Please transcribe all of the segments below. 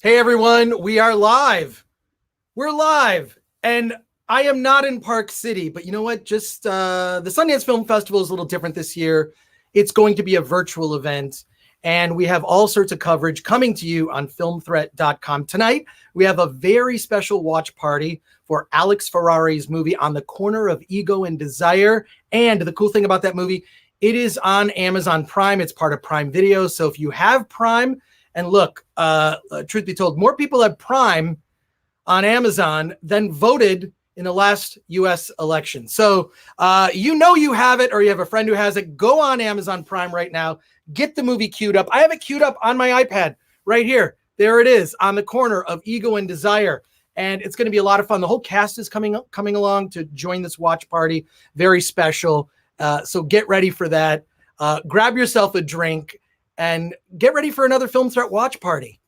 Hey everyone, we are live. We're live, and I am not in Park City, but you know what? Just the Sundance Film Festival is a little different this year. It's going to be a virtual event, and we have all sorts of coverage coming to you on filmthreat.com. Tonight, we have a very special watch party for Alex Ferrari's movie On the Corner of Ego and Desire. And the cool thing about that movie, it is on Amazon Prime. It's part of Prime Video. So if you have Prime, and look, truth be told, more people have Prime on Amazon than voted in the last US election. So you have it, or you have a friend who has it. Go on Amazon Prime right now. Get the movie queued up. I have it queued up on my iPad right here. There it is, On the Corner of Ego and Desire. And it's going to be a lot of fun. The whole cast is coming along to join this watch party. Very special. So get ready for that. Grab yourself a drink and get ready for another Film Threat watch party.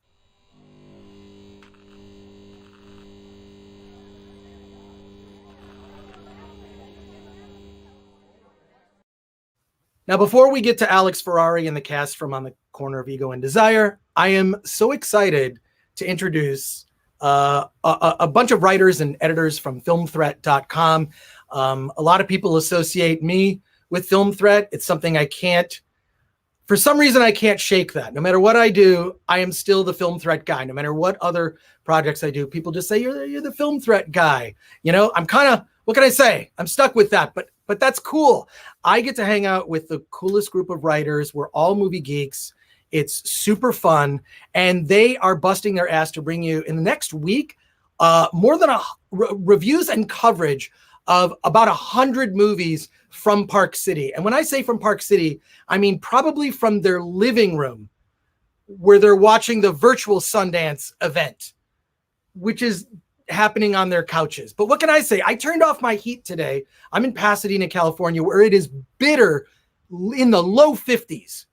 Now, before we get to Alex Ferrari and the cast from On the Corner of Ego and Desire, I am so excited to introduce a bunch of writers and editors from filmthreat.com. A lot of people associate me with Film Threat. It's something for some reason, I can't shake that. No matter what I do, I am still the Film Threat guy. No matter what other projects I do, people just say, you're the Film Threat guy. You know, I'm kind of, what can I say? I'm stuck with that, but that's cool. I get to hang out with the coolest group of writers. We're all movie geeks. It's super fun. And they are busting their ass to bring you in the next week, more than reviews and coverage of about 100 movies from Park City. And when I say from Park City, I mean probably from their living room where they're watching the virtual Sundance event, which is happening on their couches. But what can I say? I turned off my heat today. I'm in Pasadena, California, where it is bitter in the low 50s.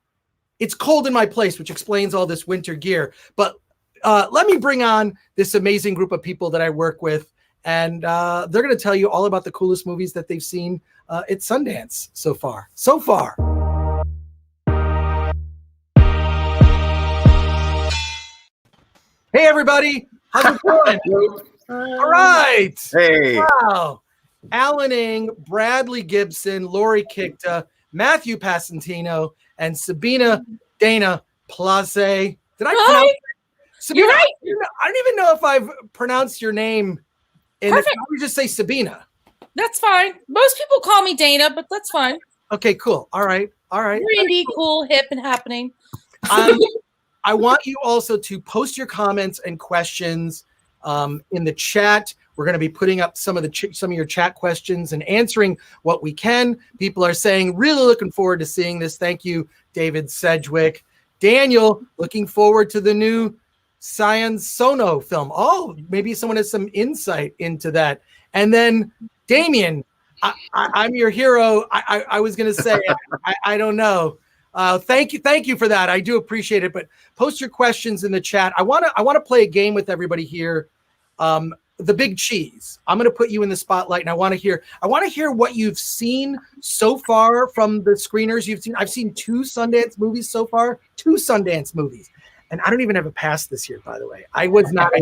It's cold in my place, which explains all this winter gear. But let me bring on this amazing group of people that I work with. And they're going to tell you all about the coolest movies that they've seen at Sundance so far. Hey, everybody. How's it going? All right. Hey. Wow. Alan Ng, Bradley Gibson, Lori Kikta, Matthew Passantino, and Sabina Dana Place. Did I pronounce it? Sabina, you're right. I don't even know if I've pronounced your name. Perfect. I would just say Sabina. That's fine. Most people call me Dana, but that's fine. Okay, cool. All right. You're indie, cool, hip, and happening. I want you also to post your comments and questions in the chat. We're going to be putting up some of your chat questions and answering what we can. People are saying, really looking forward to seeing this. Thank you, David Sedgwick. Daniel, looking forward to the new Sion Sono film. Oh, maybe someone has some insight into that. And then Damien, I'm your hero. I was going to say, I don't know. Thank you for that. I do appreciate it. But post your questions in the chat. I want to play a game with everybody here. The Big Cheese. I'm going to put you in the spotlight, and I want to hear what you've seen so far from the screeners you've seen. I've seen 2 Sundance movies so far. 2 Sundance movies, and I don't even have a pass this year. By the way, I was not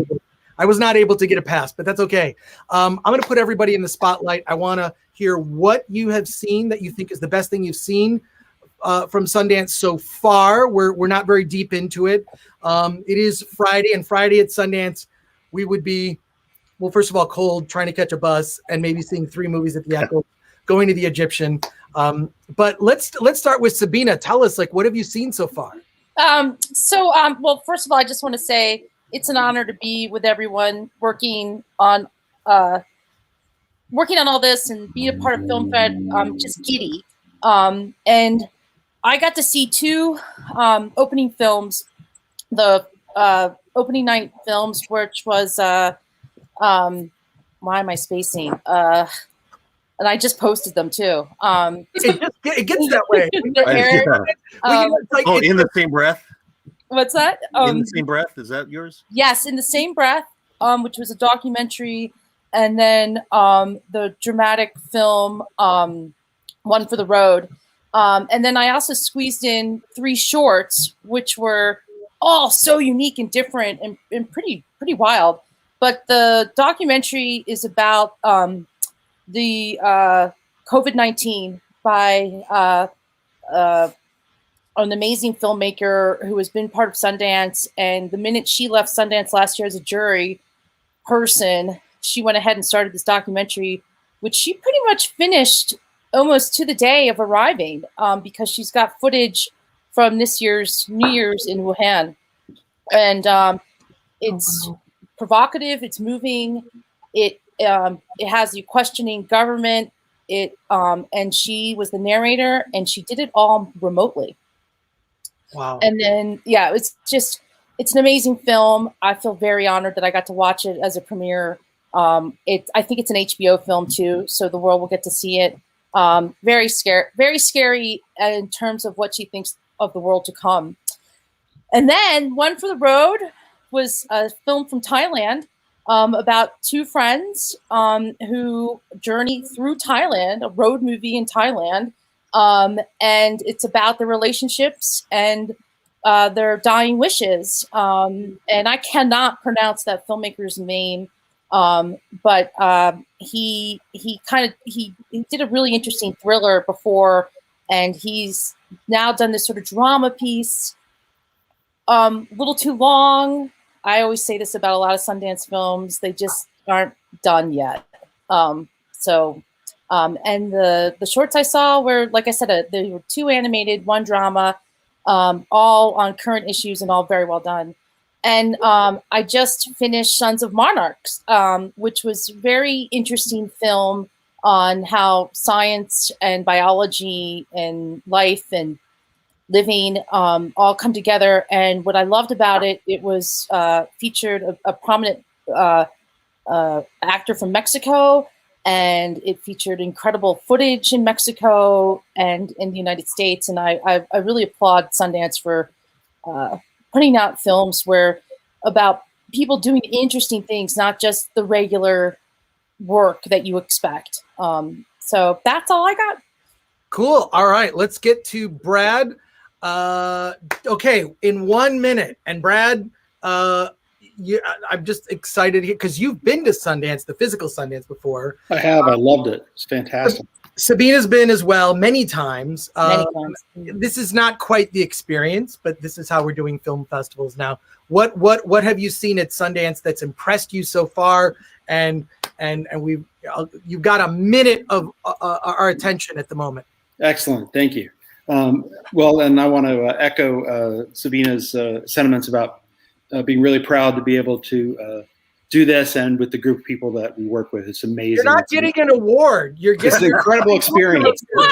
able to get a pass, but that's okay. I'm going to put everybody in the spotlight. I want to hear what you have seen that you think is the best thing you've seen from Sundance so far. We're not very deep into it. It is Friday, and Friday at Sundance, we would be, well, first of all, cold, trying to catch a bus, and maybe seeing 3 movies at the Echo, going to the Egyptian. But let's start with Sabina. Tell us, what have you seen so far? Well, first of all, I just want to say it's an honor to be with everyone working on all this and be a part of Film Threat. I'm just giddy. And I got to see 2 opening films, the opening night films, which was why am I spacing? And I just posted them too. It gets that way. In the same breath. What's that? In the same breath, is that yours? Yes, in the same breath. Which was a documentary, and then the dramatic film, One for the Road, and then I also squeezed in 3 shorts, which were all so unique and different and pretty wild. But the documentary is about the COVID-19 by an amazing filmmaker who has been part of Sundance. And the minute she left Sundance last year as a jury person, she went ahead and started this documentary, which she pretty much finished almost to the day of arriving, because she's got footage from this year's New Year's in Wuhan. And it's provocative, it's moving, it has you questioning government, and she was the narrator, and she did it all remotely. Wow. And then, yeah, it's an amazing film. I feel very honored that I got to watch it as a premiere. I think it's an HBO film too, so the world will get to see it. Very scary in terms of what she thinks of the world to come. And then One for the Road was a film from Thailand about two friends who journey through Thailand, a road movie in Thailand. And it's about the relationships and their dying wishes. And I cannot pronounce that filmmaker's name, but he did a really interesting thriller before, and he's now done this sort of drama piece. A little too long. I always say this about a lot of Sundance films; they just aren't done yet. And the shorts I saw were, like I said, they were 2 animated, 1 drama, all on current issues and all very well done. And I just finished Sons of Monarchs, which was a very interesting film on how science and biology and life and living all come together. And what I loved about it, it was featured a prominent actor from Mexico, and it featured incredible footage in Mexico and in the United States. And I really applaud Sundance for putting out films about people doing interesting things, not just the regular work that you expect. So that's all I got. Cool. All right, let's get to Brad. Okay, in 1 minute. And Brad, I'm just excited here because you've been to Sundance, the physical Sundance, before. I have. I loved it. It's fantastic. Sabina's been as well many times. Many times. This is not quite the experience, but this is how we're doing film festivals now. What have you seen at Sundance that's impressed you so far? And you've got a minute of our attention at the moment. Excellent. Thank you. Well, and I want to echo Sabina's sentiments about being really proud to be able to do this, and with the group of people that we work with. It's amazing. You're not getting an award. You're getting it's an incredible experience. Are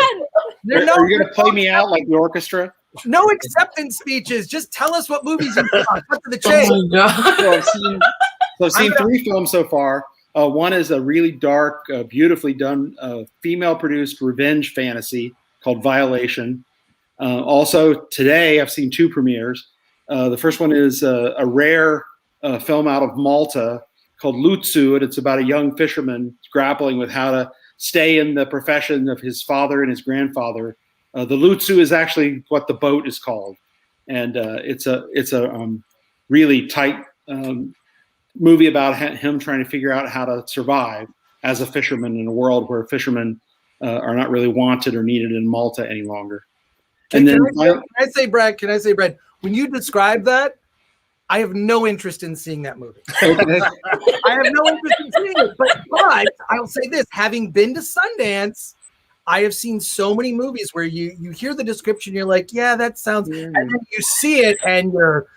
you going to play me out like the orchestra? No acceptance speeches. Just tell us what movies you've done. Cut to the chase. Oh my God. So I've seen 3 films so far. One is a really dark, beautifully done female-produced revenge fantasy called Violation. Also, today I've seen 2 premieres. The first one is a rare film out of Malta called Lutsu, and it's about a young fisherman grappling with how to stay in the profession of his father and his grandfather. The Lutsu is actually what the boat is called, and it's a really tight movie about him trying to figure out how to survive as a fisherman in a world where fishermen are not really wanted or needed in Malta any longer. And then, can I say, Brad, when you describe that, I have no interest in seeing that movie. okay. I have no interest in seeing it. But I'll say this, having been to Sundance, I have seen so many movies where you hear the description, you're like, yeah, that sounds, and then you see it and you're,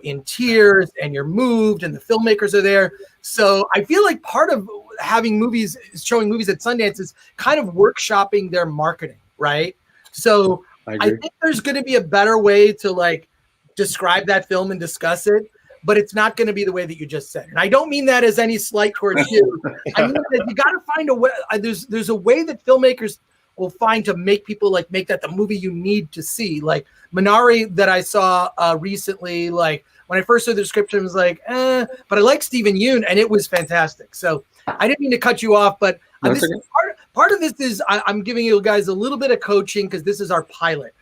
in tears and you're moved and the filmmakers are there. So I feel like part of having movies, showing movies at Sundance is kind of workshopping their marketing, right? So I think there's going to be a better way to describe that film and discuss it, but it's not going to be the way that you just said. And I don't mean that as any slight towards you. I mean that you got to find a way. There's a way that filmmakers will find to make people make that the movie you need to see. Like Minari that I saw recently, when I first saw the description, I was like, but I like Stephen Yeun, and it was fantastic. So I didn't mean to cut you off, but this is part of this is I'm giving you guys a little bit of coaching because this is our pilot.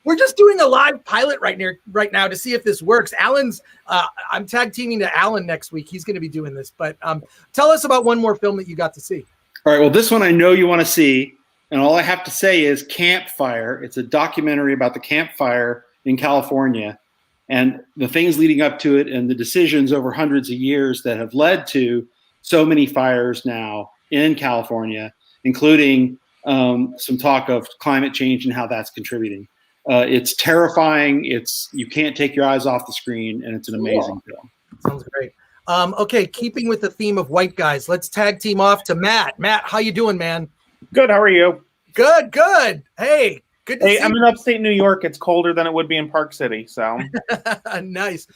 We're just doing a live pilot right now to see if this works. Alan's, I'm tag teaming to Alan next week. He's going to be doing this. But tell us about one more film that you got to see. All right. Well, this one I know you want to see. And all I have to say is Campfire. It's a documentary about the campfire in California and the things leading up to it and the decisions over hundreds of years that have led to so many fires now in California, including some talk of climate change and how that's contributing. It's terrifying. You can't take your eyes off the screen, and it's an amazing film. Sounds great. Okay, keeping with the theme of white guys, let's tag team off to Matt. Matt, how you doing, man? Good. How are you? Good. Hey, good to see I'm in upstate New York. It's colder than it would be in Park City. So nice.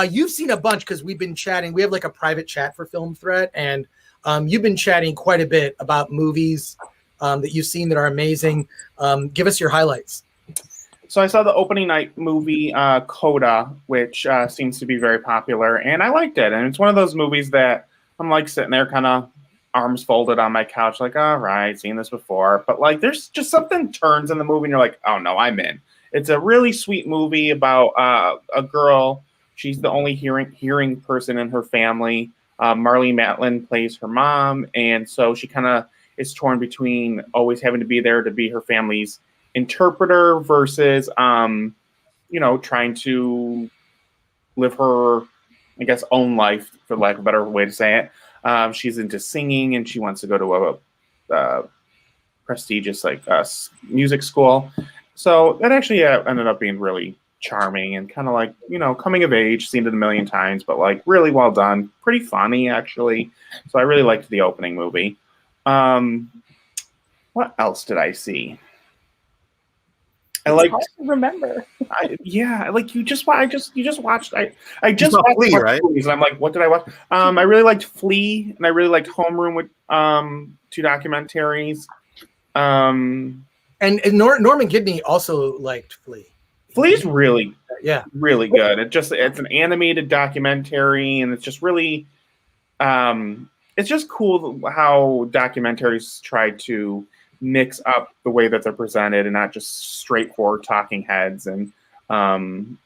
You've seen a bunch because we've been chatting. We have like a private chat for Film Threat, and you've been chatting quite a bit about movies that you've seen that are amazing. Give us your highlights. So I saw the opening night movie Coda, which seems to be very popular, and I liked it. And it's one of those movies that I'm like sitting there kind of arms folded on my couch, like, all right, seen this before. But like there's just something turns in the movie and you're like, oh no, I'm in. It's a really sweet movie about a girl. She's the only hearing person in her family. Marlee Matlin plays her mom, and so she kind of is torn between always having to be there to be her family's interpreter versus, trying to live her, I guess, own life, for lack of a better way to say it. She's into singing, and she wants to go to a prestigious music school. So that actually ended up being really charming and kind of like, coming of age, seen it a million times, but like really well done. Pretty funny, actually. So I really liked the opening movie. What else did I see? Hard to remember. You just watched. I just saw watched Flea, right? movies, and I'm like, what did I watch? I really liked Flea, and I really liked Homeroom with 2 documentaries. And Norman Gidney also liked Flea. Flea's really good. It's an animated documentary, and it's just really, it's just cool how documentaries try to mix up the way that they're presented and not just straightforward talking heads. And so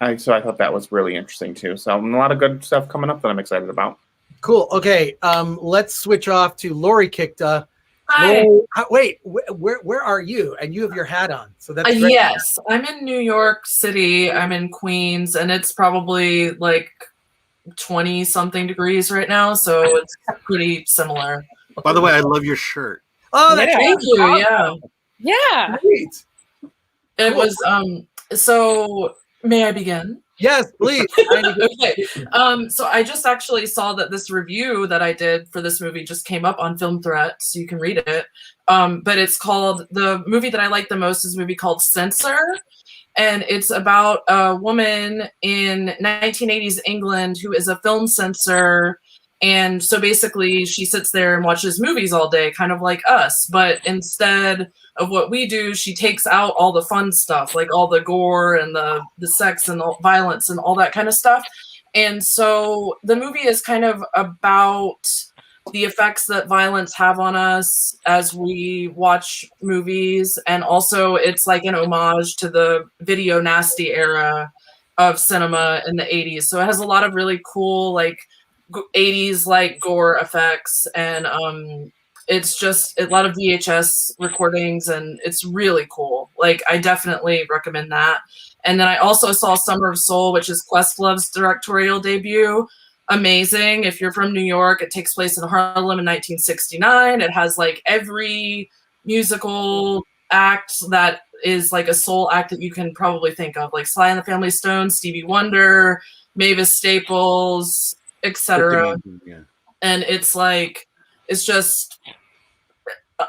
I thought that was really interesting too. So a lot of good stuff coming up that I'm excited about. Cool. Okay, let's switch off to Lori Kikta. Hi. Wait, where are you? And you have your hat on, so that's great. Yes, I'm in New York City. I'm in Queens, and it's probably like 20 something degrees right now, so it's pretty similar. By the way, I love your shirt. Oh, that's Thank you. awesome. Yeah. Great. It was so may I begin? Yes, please. Okay. So I just actually saw that this review that I did for this movie just came up on Film Threat, so you can read it. But it's called, the movie that I like the most is a movie called Censor. And it's about a woman in 1980s England who is a film censor. And so basically she sits there and watches movies all day, kind of like us. But instead of what we do, she takes out all the fun stuff, like all the gore and the sex and the violence and all that kind of stuff. And so the movie is kind of about the effects that violence have on us as we watch movies. And also it's like an homage to the video nasty era of cinema in the 80s. So it has a lot of really cool, like 80s like gore effects, and it's just a lot of VHS recordings, and it's really cool. Like I definitely recommend that. And then I also saw Summer of Soul, which is Questlove's directorial debut. Amazing. If you're from New York, it takes place in Harlem in 1969. It has like every musical act that is like a soul act that you can probably think of, like Sly and the Family Stone, Stevie Wonder, Mavis Staples, etc. Yeah. And it's like, it's just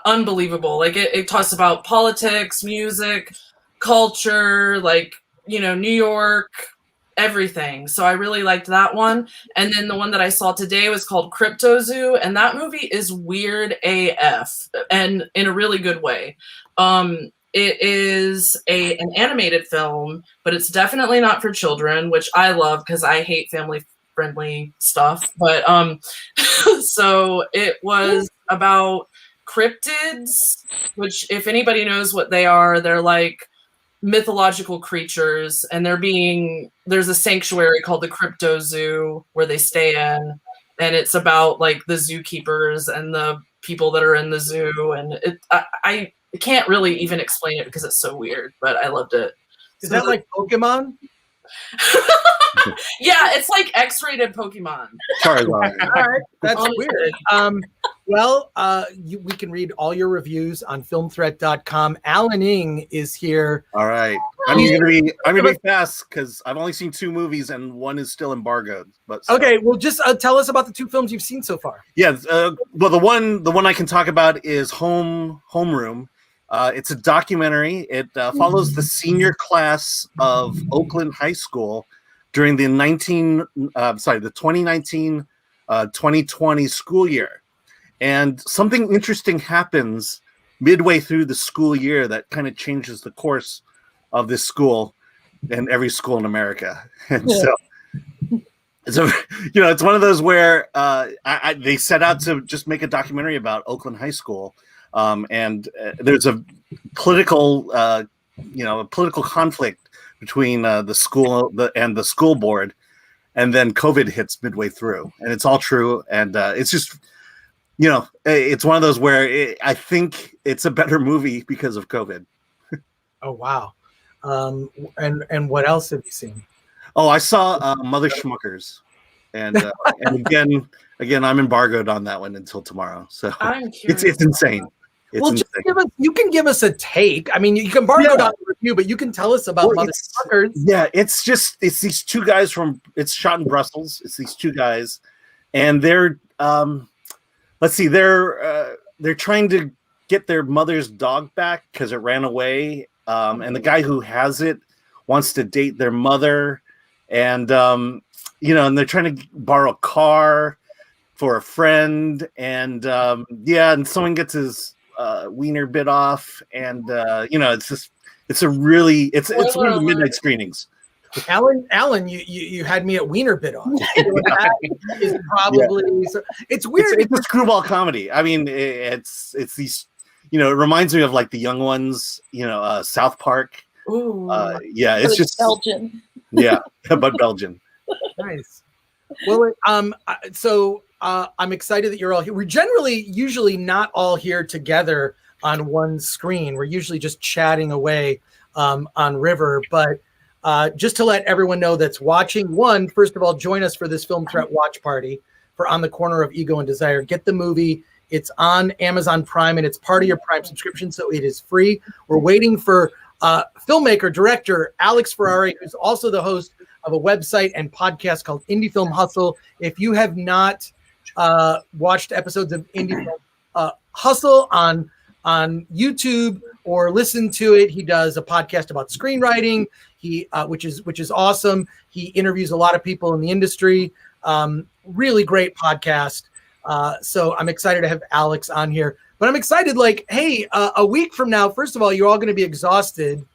unbelievable. Like it talks about politics, music, culture, like, New York, everything. So I really liked that one. And then the one that I saw today was called Crypto Zoo, and that movie is weird AF, and in a really good way. It is an animated film, but it's definitely not for children, which I love because I hate family friendly stuff. But so it was about cryptids, which if anybody knows what they are, they're like mythological creatures, and there's a sanctuary called the Crypto Zoo where they stay in, and it's about like the zookeepers and the people that are in the zoo, and I can't really even explain it because it's so weird, but I loved it. Is that like Pokemon? Yeah, it's like X-rated Pokemon. Sorry, All right, that's Honestly. weird. Well, we can read all your reviews on filmthreat.com. Alan Ng is here. All right. I'm gonna be fast because I've only seen 2 movies and one is still embargoed. But Okay, well, just tell us about the 2 films you've seen so far. Yeah. Well, the one I can talk about is Homeroom. It's a documentary. It follows the senior class of Oakland High School during the 2019-2020 school year. And something interesting happens midway through the school year that kind of changes the course of this school and every school in America. And so it's one of those where they set out to just make a documentary about Oakland High School. And there's a political conflict between the school and the school board, and then COVID hits midway through, and it's all true. And it's just, it's one of those where I think it's a better movie because of COVID. Oh wow! And what else have you seen? Oh, I saw Mother Schmuckers, and again, I'm embargoed on that one until tomorrow. So I'm it's curious. insane. Just you can give us a take. I mean, you can embargo on the review, but you can tell us about Mother Schmuckers. Yeah, it's these 2 guys it's shot in Brussels. It's these 2 guys, and they're they're trying to get their mother's dog back because it ran away. And the guy who has it wants to date their mother, and and they're trying to borrow a car for a friend, and and someone gets his wiener bit off, and it's one of the midnight screenings. Alan, you had me at wiener bit off. That is probably it's weird. It's a screwball comedy. I mean, it's these, it reminds me of like the Young Ones, South Park. Ooh. It's just Belgian. Yeah, but Belgian. Nice. Well, I'm excited that you're all here. We're usually not all here together on one screen. We're usually just chatting away on River. But just to let everyone know that's watching, first of all, join us for this Film Threat watch party for On the Corner of Ego and Desire. Get the movie. It's on Amazon Prime, and it's part of your Prime subscription, so it is free. We're waiting for filmmaker, director Alex Ferrari, who's also the host of a website and podcast called Indie Film Hustle. If you have not watched episodes of Indie Film Hustle on YouTube or listened to it, he does a podcast about screenwriting. Which is awesome. He interviews a lot of people in the industry. Really great podcast. So I'm excited to have Alex on here. But I'm excited, a week from now, first of all, you're all going to be exhausted.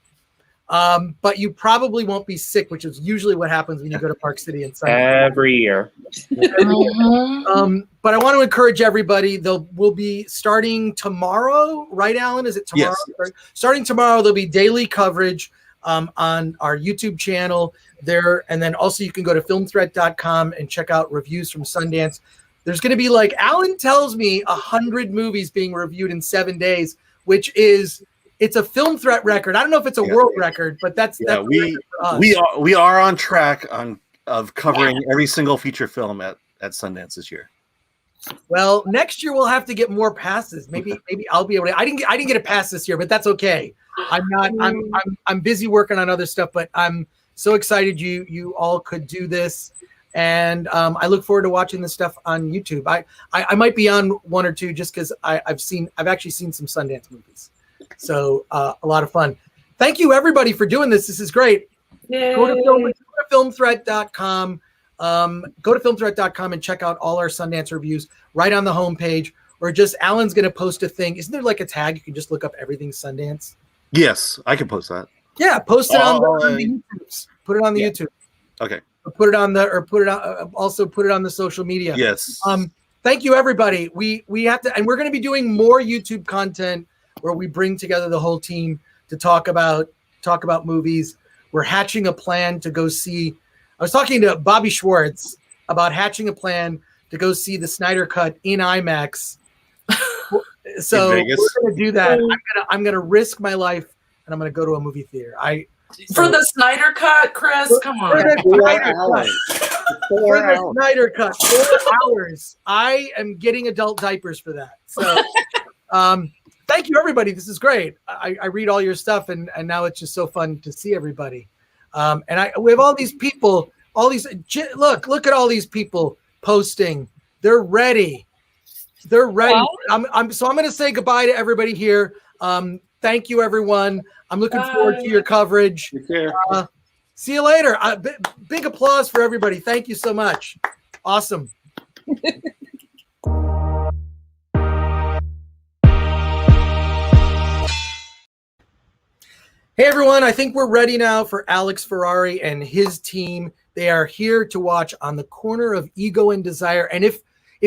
But you probably won't be sick, which is usually what happens when you go to Park City and Sunday. Every year. But I want to encourage everybody. We'll be starting tomorrow, right, Alan? Is it tomorrow? Yes. Starting tomorrow, there'll be daily coverage on our YouTube channel there. And then also you can go to filmthreat.com and check out reviews from Sundance. There's going to be, Alan tells me, 100 movies being reviewed in 7 days, it's a Film Threat record. I don't know if it's a world record, but that's we are on track of covering every single feature film at Sundance this year. Well, next year we'll have to get more passes. Maybe I'll be able to. I didn't get a pass this year, but that's okay. I'm busy working on other stuff, but I'm so excited you all could do this, and I look forward to watching this stuff on YouTube. I might be on 1 or 2 just because I've actually seen some Sundance movies, so a lot of fun. Thank you everybody for doing this. This is great. Yay. Go to filmthreat.com. Go to filmthreat.com and check out all our Sundance reviews right on the homepage, or just Alan's going to post a thing. Isn't there a tag? You can just look up everything Sundance. Yes, I can post that. Yeah, post it on the YouTubes. Put it on the YouTube. Okay. Also put it on the social media. Yes. Thank you everybody. We have to, and we're going to be doing more YouTube content where we bring together the whole team to talk about talk about movies. We're hatching a plan to go see. I was talking to Bobby Schwartz about hatching a plan to go see the Snyder Cut in IMAX. So we're going to do that. I'm going to risk my life, and I'm going to go to a movie theater. For the Snyder Cut, Chris, come on. For the Snyder Cut, 4 hours. I am getting adult diapers for that. So, thank you, everybody. This is great. I read all your stuff, and now it's just so fun to see everybody. And we have all these people. Look at all these people posting. They're ready. They're ready. Wow. I'm going to say goodbye to everybody here. Thank you, everyone. I'm looking forward to your coverage. See you later. Big applause for everybody. Thank you so much. Awesome. Hey, everyone. I think we're ready now for Alex Ferrari and his team. They are here to watch On the Corner of Ego and Desire. And if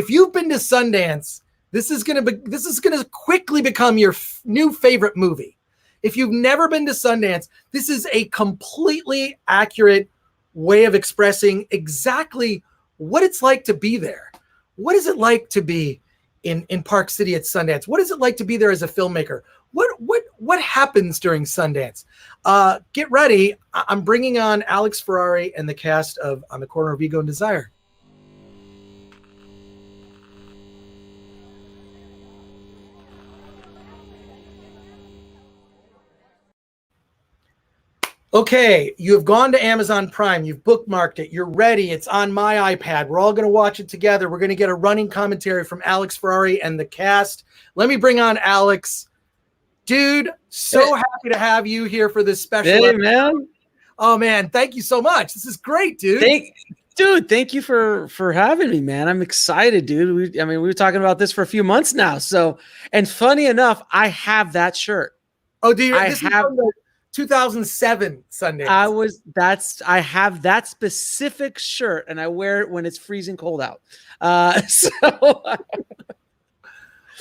you've been to Sundance, this is going to quickly become your new favorite movie. If you've never been to Sundance, this is a completely accurate way of expressing exactly what it's like to be there. What is it like to be in Park City at Sundance? What is it like to be there as a filmmaker? What happens during Sundance? Get ready. I'm bringing on Alex Ferrari and the cast of On the Corner of Ego and Desire. Okay, you have gone to Amazon Prime. You've bookmarked it. You're ready. It's on my iPad. We're all going to watch it together. We're going to get a running commentary from Alex Ferrari and the cast. Let me bring on Alex. Dude, so happy to have you here for this special episode. Man. Oh, man, thank you so much. This is great, dude. Thank you for having me, man. I'm excited, dude. We were talking about this for a few months now. So, and funny enough, I have that shirt. Oh, do you? This is from the 2007 Sundance. I have that specific shirt, and I wear it when it's freezing cold out.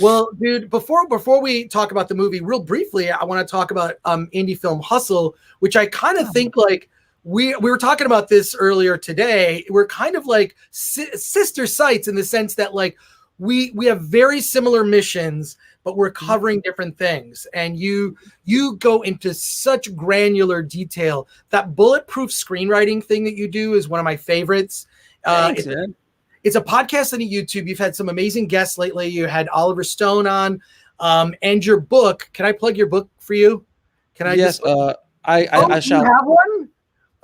Well, dude, before we talk about the movie, real briefly, I want to talk about Indie Film Hustle, which I kind of think like we were talking about this earlier today. We're kind of like sister sites in the sense that like we have very similar missions, but we're covering different things. And you go into such granular detail. That bulletproof screenwriting thing that you do is one of my favorites. Thanks, man. It's a podcast on YouTube. You've had some amazing guests lately. You had Oliver Stone on, and your book. Can I plug your book for you? Can I? Yes, I shall. You have one?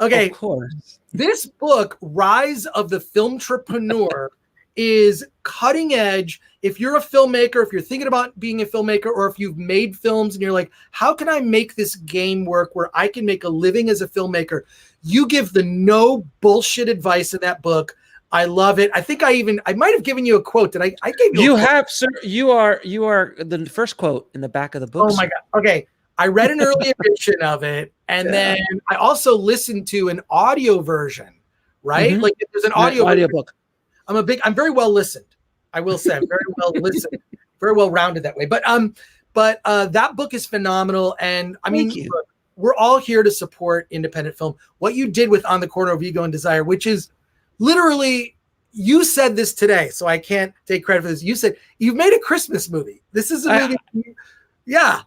Okay. Of course. This book, Rise of the Filmtrepreneur, is cutting edge. If you're a filmmaker, if you're thinking about being a filmmaker, or if you've made films and you're like, how can I make this game work where I can make a living as a filmmaker? You give the no bullshit advice in that book. I love it. I think I might have given you a quote. Did I gave you? You have, sir. You are the first quote in the back of the book. Oh my God. Okay. I read an early edition of it, and then I also listened to an audio version. Right? Mm-hmm. Like there's an audio book. I'm very well listened. I will say I'm very well listened, very well rounded that way. But that book is phenomenal, and I mean, look, we're all here to support independent film. What you did with On the Corner of Ego and Desire, which is literally, you said this today, so I can't take credit for this. You said you've made a Christmas movie. This is a movie. Yeah.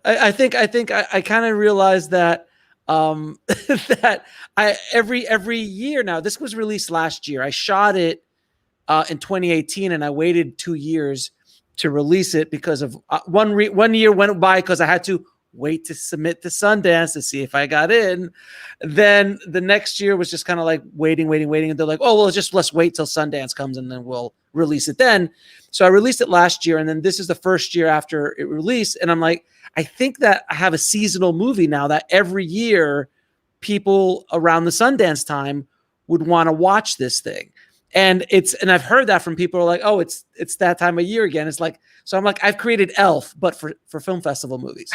I think I kind of realized that that every year now. This was released last year. I shot it in 2018, and I waited 2 years to release it because of one year went by because I had to wait to submit to Sundance to see if I got in. Then the next year was just kind of like waiting. And they're like, oh, well, let's wait till Sundance comes and then we'll release it then. So I released it last year, and then this is the first year after it released. And I'm like, I think that I have a seasonal movie now that every year people around the Sundance time would want to watch this thing. And I've heard that from people who are like, oh, it's that time of year again. It's like, so I'm like, I've created Elf, but for film festival movies.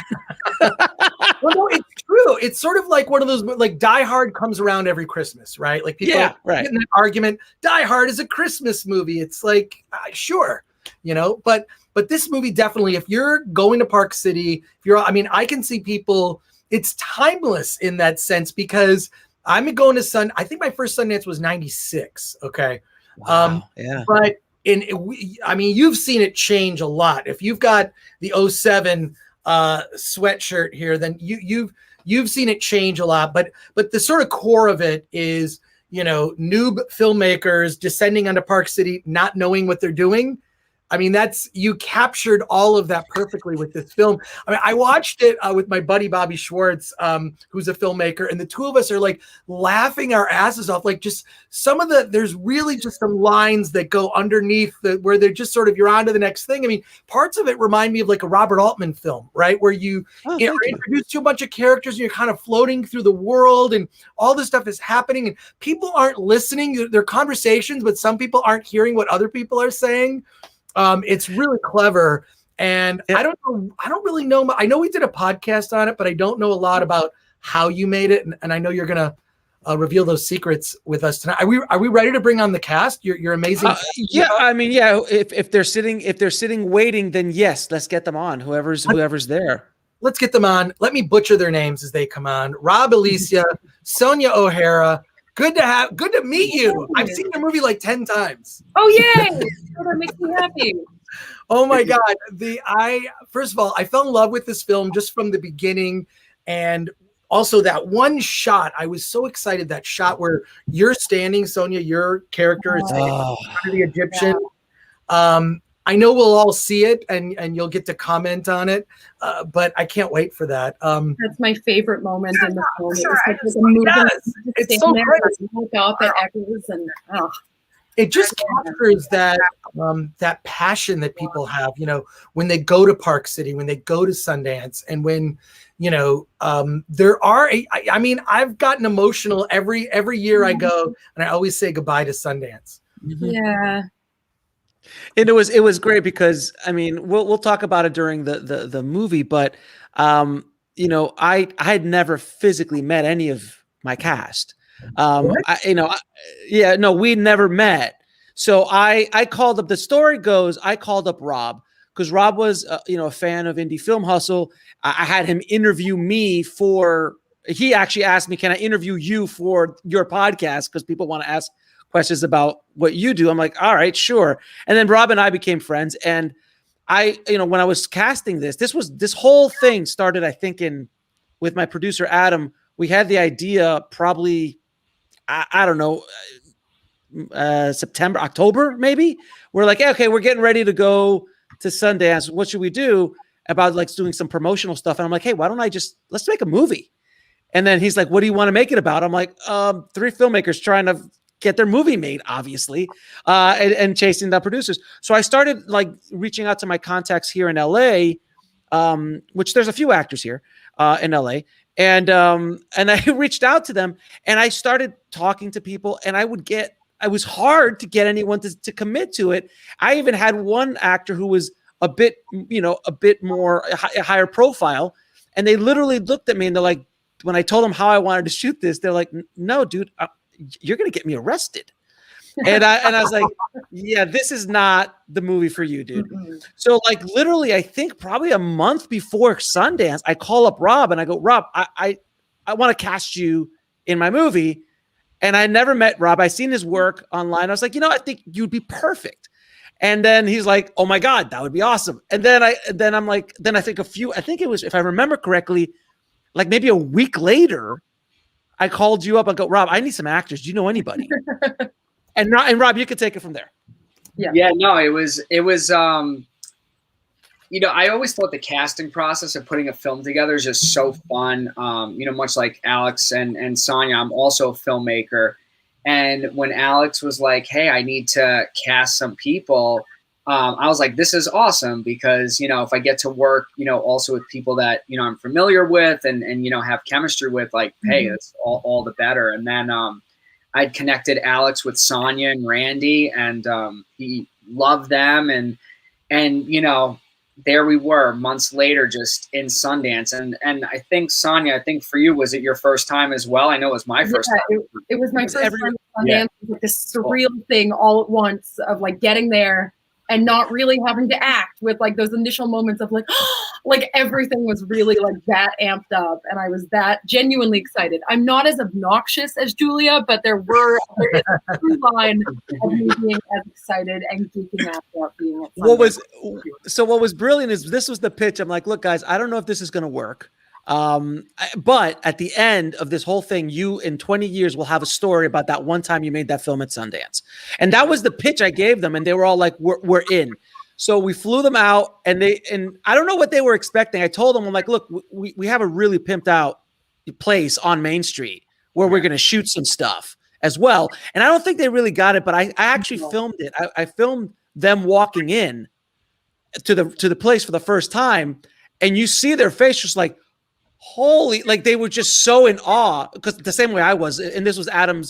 Well, no, it's true. It's sort of like one of those, like Die Hard comes around every Christmas, right? Like people get in an argument. Die Hard is a Christmas movie. It's like, sure, but this movie definitely, if you're going to Park City, I can see people it's timeless in that sense, because I'm going to I think my first Sundance was 96. Okay. Wow. Yeah. But I mean, you've seen it change a lot. If you've got the 07 sweatshirt here, then you've seen it change a lot. But the sort of core of it is, noob filmmakers descending onto Park City, not knowing what they're doing. I mean, you captured all of that perfectly with this film. I mean, I watched it with my buddy Bobby Schwartz, who's a filmmaker, and the two of us are like laughing our asses off. Like, just there's really just some lines that go underneath where they're just sort of, you're on to the next thing. I mean, parts of it remind me of like a Robert Altman film, right? Where you are introduced to a bunch of characters and you're kind of floating through the world and all this stuff is happening and people aren't listening. They're conversations, but some people aren't hearing what other people are saying. It's really clever, and I don't really know. I know we did a podcast on it, but I don't know a lot about how you made it, and I know you're gonna reveal those secrets with us tonight. Are we ready to bring on the cast? You're amazing. Yeah, I mean, yeah. If they're sitting waiting, then yes, let's get them on. Whoever's there. Let's get them on. Let me butcher their names as they come on. Rob Alicea, Sonja O'Hara. Good to meet you. I've seen your movie like 10 times. Oh, yay. That makes me happy. Oh my God. First of all, I fell in love with this film just from the beginning. And also that one shot, I was so excited, that shot where you're standing, Sonja, your character is standing in front of the Egyptian. Yeah. I know we'll all see it and you'll get to comment on it, but I can't wait for that. That's my favorite moment in the film. It's so great. Look up at echoes and it just captures that passion that people have, when they go to Park City, when they go to Sundance, and when there are. I mean, I've gotten emotional every year I go, and I always say goodbye to Sundance. Yeah. And it was great because, I mean, we'll talk about it during the movie, but I had never physically met any of my cast. We'd never met. So I called up. The story goes, I called up Rob because Rob was a fan of Indie Film Hustle. I had him interview me he actually asked me, can I interview you for your podcast? Because people want to ask questions about what you do. I'm like, all right, sure. And then Rob and I became friends. And when I was casting this whole thing started, I think, with my producer, Adam. We had the idea probably, I don't know, September, October, maybe. We're like, okay, we're getting ready to go to Sundance. What should we do about like doing some promotional stuff? And I'm like, hey, why don't let's make a movie? And then he's like, what do you want to make it about? I'm like, 3 filmmakers trying to get their movie made, obviously, and chasing the producers. So I started like reaching out to my contacts here in LA, which there's a few actors here in LA. And I reached out to them and I started talking to people, and it was hard to get anyone to commit to it. I even had one actor who was a bit more higher profile, and they literally looked at me and they're like, when I told them how I wanted to shoot this, they're like, no, dude, you're going to get me arrested. And I was like, yeah, this is not the movie for you, dude. Mm-hmm. So like literally, I think probably a month before Sundance, I call up Rob and I go, Rob, I want to cast you in my movie. And I never met Rob. I seen his work online. I was like, I think you'd be perfect. And then he's like, oh my God, that would be awesome. And then I think it was, if I remember correctly, like maybe a week later, I called you up. I go, Rob, I need some actors. Do you know anybody? And Rob, you could take it from there. Yeah. No, it was. I always thought the casting process of putting a film together is just so fun. Much like Alex and Sonja, I'm also a filmmaker. And when Alex was like, "Hey, I need to cast some people," I was like, "This is awesome," because if I get to work, also with people that I'm familiar with and have chemistry with, like, hey, it's all the better. And then I'd connected Alex with Sonja and Randy, and he loved them, and there we were months later, just in Sundance. And I think, Sonja, for you, was it your first time as well? I know it was my first time. It was my first time in Sundance. With this surreal thing all at once of like getting there and not really having to act, with like those initial moments of like, oh, Like everything was really like that amped up, and I was that genuinely excited. I'm not as obnoxious as Julia, but there is a true line of me being as excited and geeking out about being at Sundance. What was brilliant is this was the pitch. I'm like, look, guys, I don't know if this is going to work. But at the end of this whole thing, you in 20 years will have a story about that one time you made that film at Sundance. And that was the pitch I gave them. And they were all like, we're in. So we flew them out, and I don't know what they were expecting. I told them, I'm like, look, we have a really pimped out place on Main Street where we're going to shoot some stuff as well. And I don't think they really got it, but I actually filmed it. I filmed them walking in to the place for the first time. And you see their face just like, holy, like they were just so in awe, because the same way I was. And this was Adam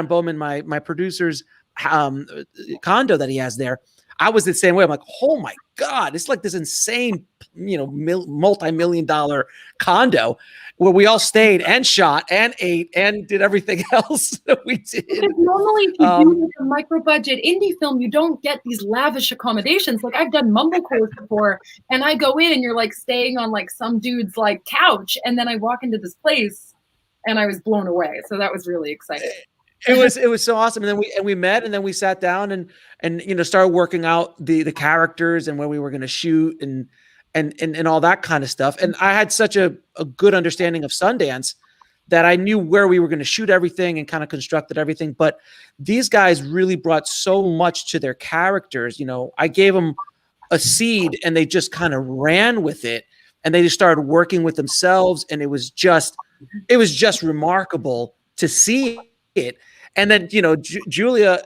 Bowman, my producer's condo that he has there. I was the same way. I'm like, oh my God, it's like this insane, multi-million-dollar condo where we all stayed and shot and ate and did everything else that we did. Because normally if you do like a micro-budget indie film, you don't get these lavish accommodations. Like I've done Mumblecore before, and I go in and you're like staying on like some dude's like couch, and then I walk into this place and I was blown away. So that was really exciting. It was so awesome. And then we met, and then we sat down and started working out the characters and where we were going to shoot and all that kind of stuff. And I had such a good understanding of Sundance that I knew where we were going to shoot everything and kind of constructed everything. But these guys really brought so much to their characters. I gave them a seed, and they just kind of ran with it, and they just started working with themselves. And it was just remarkable to see it. And then, Sonja,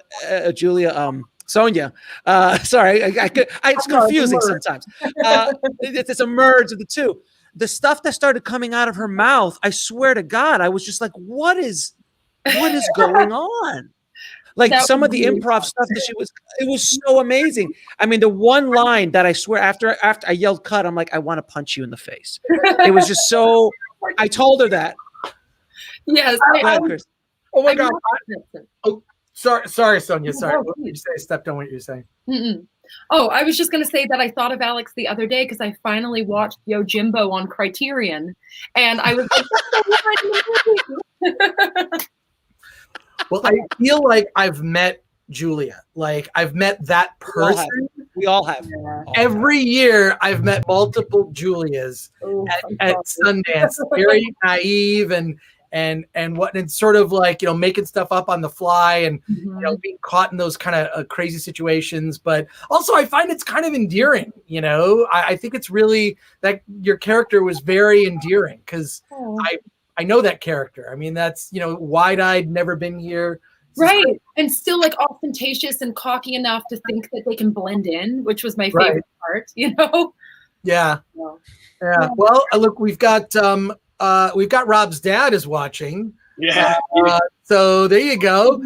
sorry, it's confusing sometimes. It's a merge of the two. The stuff that started coming out of her mouth, I swear to God, I was just like, what is going on? Like some of the improv stuff that it was so amazing. I mean, the one line that I swear after I yelled cut, I'm like, I want to punch you in the face. It was just so, I told her that. Yes. Oh my God! Sorry, Sonja. Sorry, what did you say? Stepped on what you were saying. Oh, I was just going to say that I thought of Alex the other day because I finally watched Yojimbo on Criterion, and I was like, well, I feel like I've met Julia. Like I've met that person. We all have. Every year, I've met multiple Julias at Sundance. Very naive and sort of like, making stuff up on the fly and, being caught in those kind of crazy situations. But also I find it's kind of endearing, I think it's really that your character was very endearing because I know that character. I mean, that's, wide-eyed, never been here. Right. And still like ostentatious and cocky enough to think that they can blend in, which was my favorite part, Yeah. Yeah. Well, look, we've got Rob's dad is watching. Yeah. So there you go.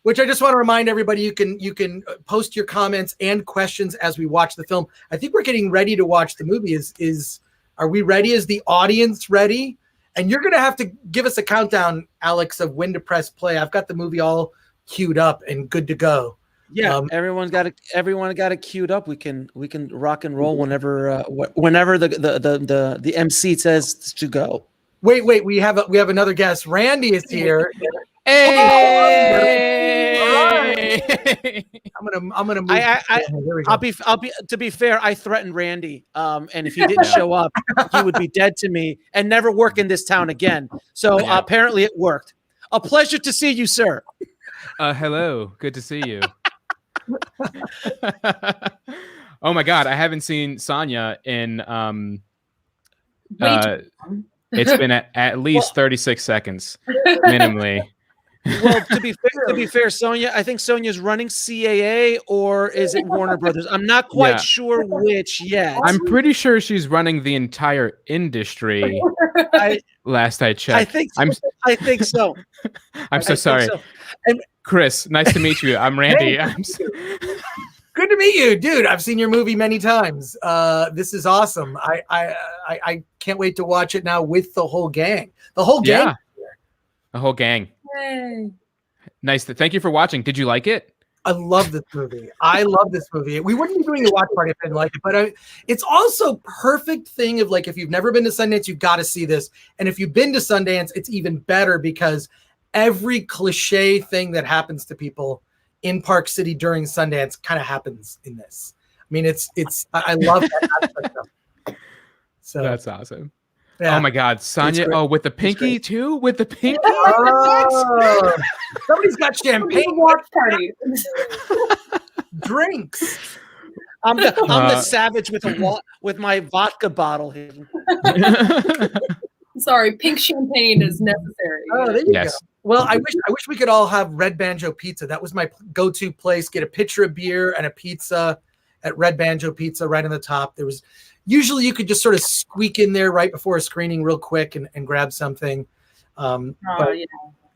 Which I just want to remind everybody, you can post your comments and questions as we watch the film. I think we're getting ready to watch the movie. Are we ready? Is the audience ready? And you're going to have to give us a countdown, Alex, of when to press play. I've got the movie all queued up and good to go. Yeah, everyone got it queued up. We can rock and roll whenever the MC says to go. Wait, we have another guest. Randy is here. Hey! I'm gonna move. To be fair, I threatened Randy, and if he didn't show up, he would be dead to me and never work in this town again. So apparently it worked. A pleasure to see you, sir. Hello, good to see you. Oh my God, I haven't seen Sonja in it's been at least 36 seconds minimally. Well, to be fair, Sonja, I think Sonja's running CAA, or is it Warner Brothers? I'm not quite sure which yet. I'm pretty sure she's running the entire industry. Last I checked. I think so. I'm so sorry. So. And Chris, nice to meet you. I'm Randy. Good to meet you, dude. I've seen your movie many times. This is awesome. I can't wait to watch it now with the whole gang. The whole gang. Yeah. The whole gang. Yay. Nice. Thank you for watching. Did you like it? I love this movie. I love this movie. We wouldn't be doing a watch party if I didn't like it, but it's also perfect thing of like, if you've never been to Sundance, you've got to see this. And if you've been to Sundance, it's even better because every cliche thing that happens to people in Park City during Sundance kind of happens in this. I mean, I love that aspect of it. So that's awesome. Yeah. Oh my God, Sonja! Oh, with the pinky too, with the pinky. Oh, somebody's got champagne. Watch party. Drinks. I'm the savage with my vodka bottle here. Sorry, pink champagne is necessary. Oh, there you go. Well, I wish we could all have Red Banjo Pizza. That was my go-to place. Get a pitcher of beer and a pizza at Red Banjo Pizza right on the top. There was usually you could just sort of squeak in there right before a screening real quick and grab something.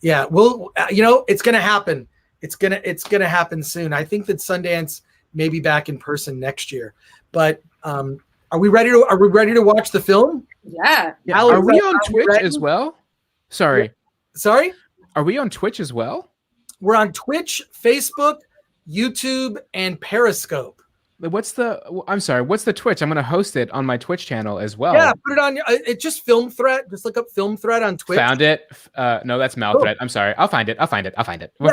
Yeah, well, it's going to happen. It's going to happen soon. I think that Sundance may be back in person next year. But are we ready to watch the film? Yeah. Alex, are we on Twitch as well? Sorry. Are we on Twitch as well? We're on Twitch, Facebook, YouTube, and Periscope. What's the Twitch? I'm going to host it on my Twitch channel as well. Yeah, put it on. It's just Film Threat. Just look up Film Threat on Twitch. Found it. No, that's Mouth Threat. I'm sorry. I'll find it. We'll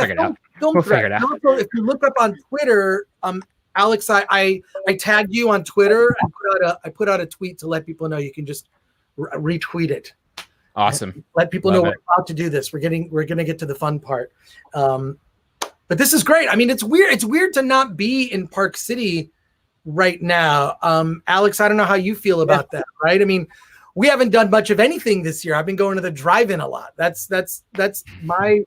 figure it out. We'll figure it out. Also, if you look up on Twitter, Alex, I tagged you on Twitter. I put out a tweet to let people know. You can just retweet it. Awesome. Let people know we're about to do this. We're going to get to the fun part. But this is great. I mean, it's weird. It's weird to not be in Park City right now. Alex, I don't know how you feel about that, right? I mean, we haven't done much of anything this year. I've been going to the drive-in a lot. That's my,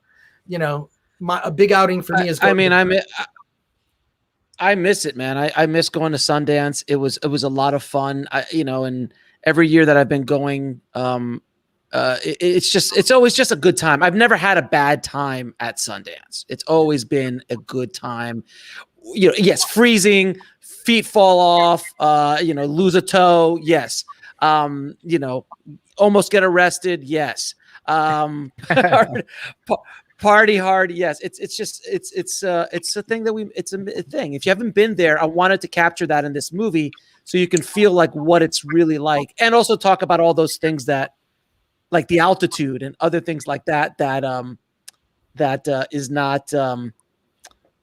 a big outing for me is I miss it, man. I miss going to Sundance. It was a lot of fun. And every year that I've been going, it's always just a good time. I've never had a bad time at Sundance. It's always been a good time. Yes, freezing, feet fall off, lose a toe. Yes. Almost get arrested. Yes. Party hard. Yes. It's a thing it's a thing. If you haven't been there, I wanted to capture that in this movie so you can feel like what it's really like, and also talk about all those things that, like the altitude and other things like that is not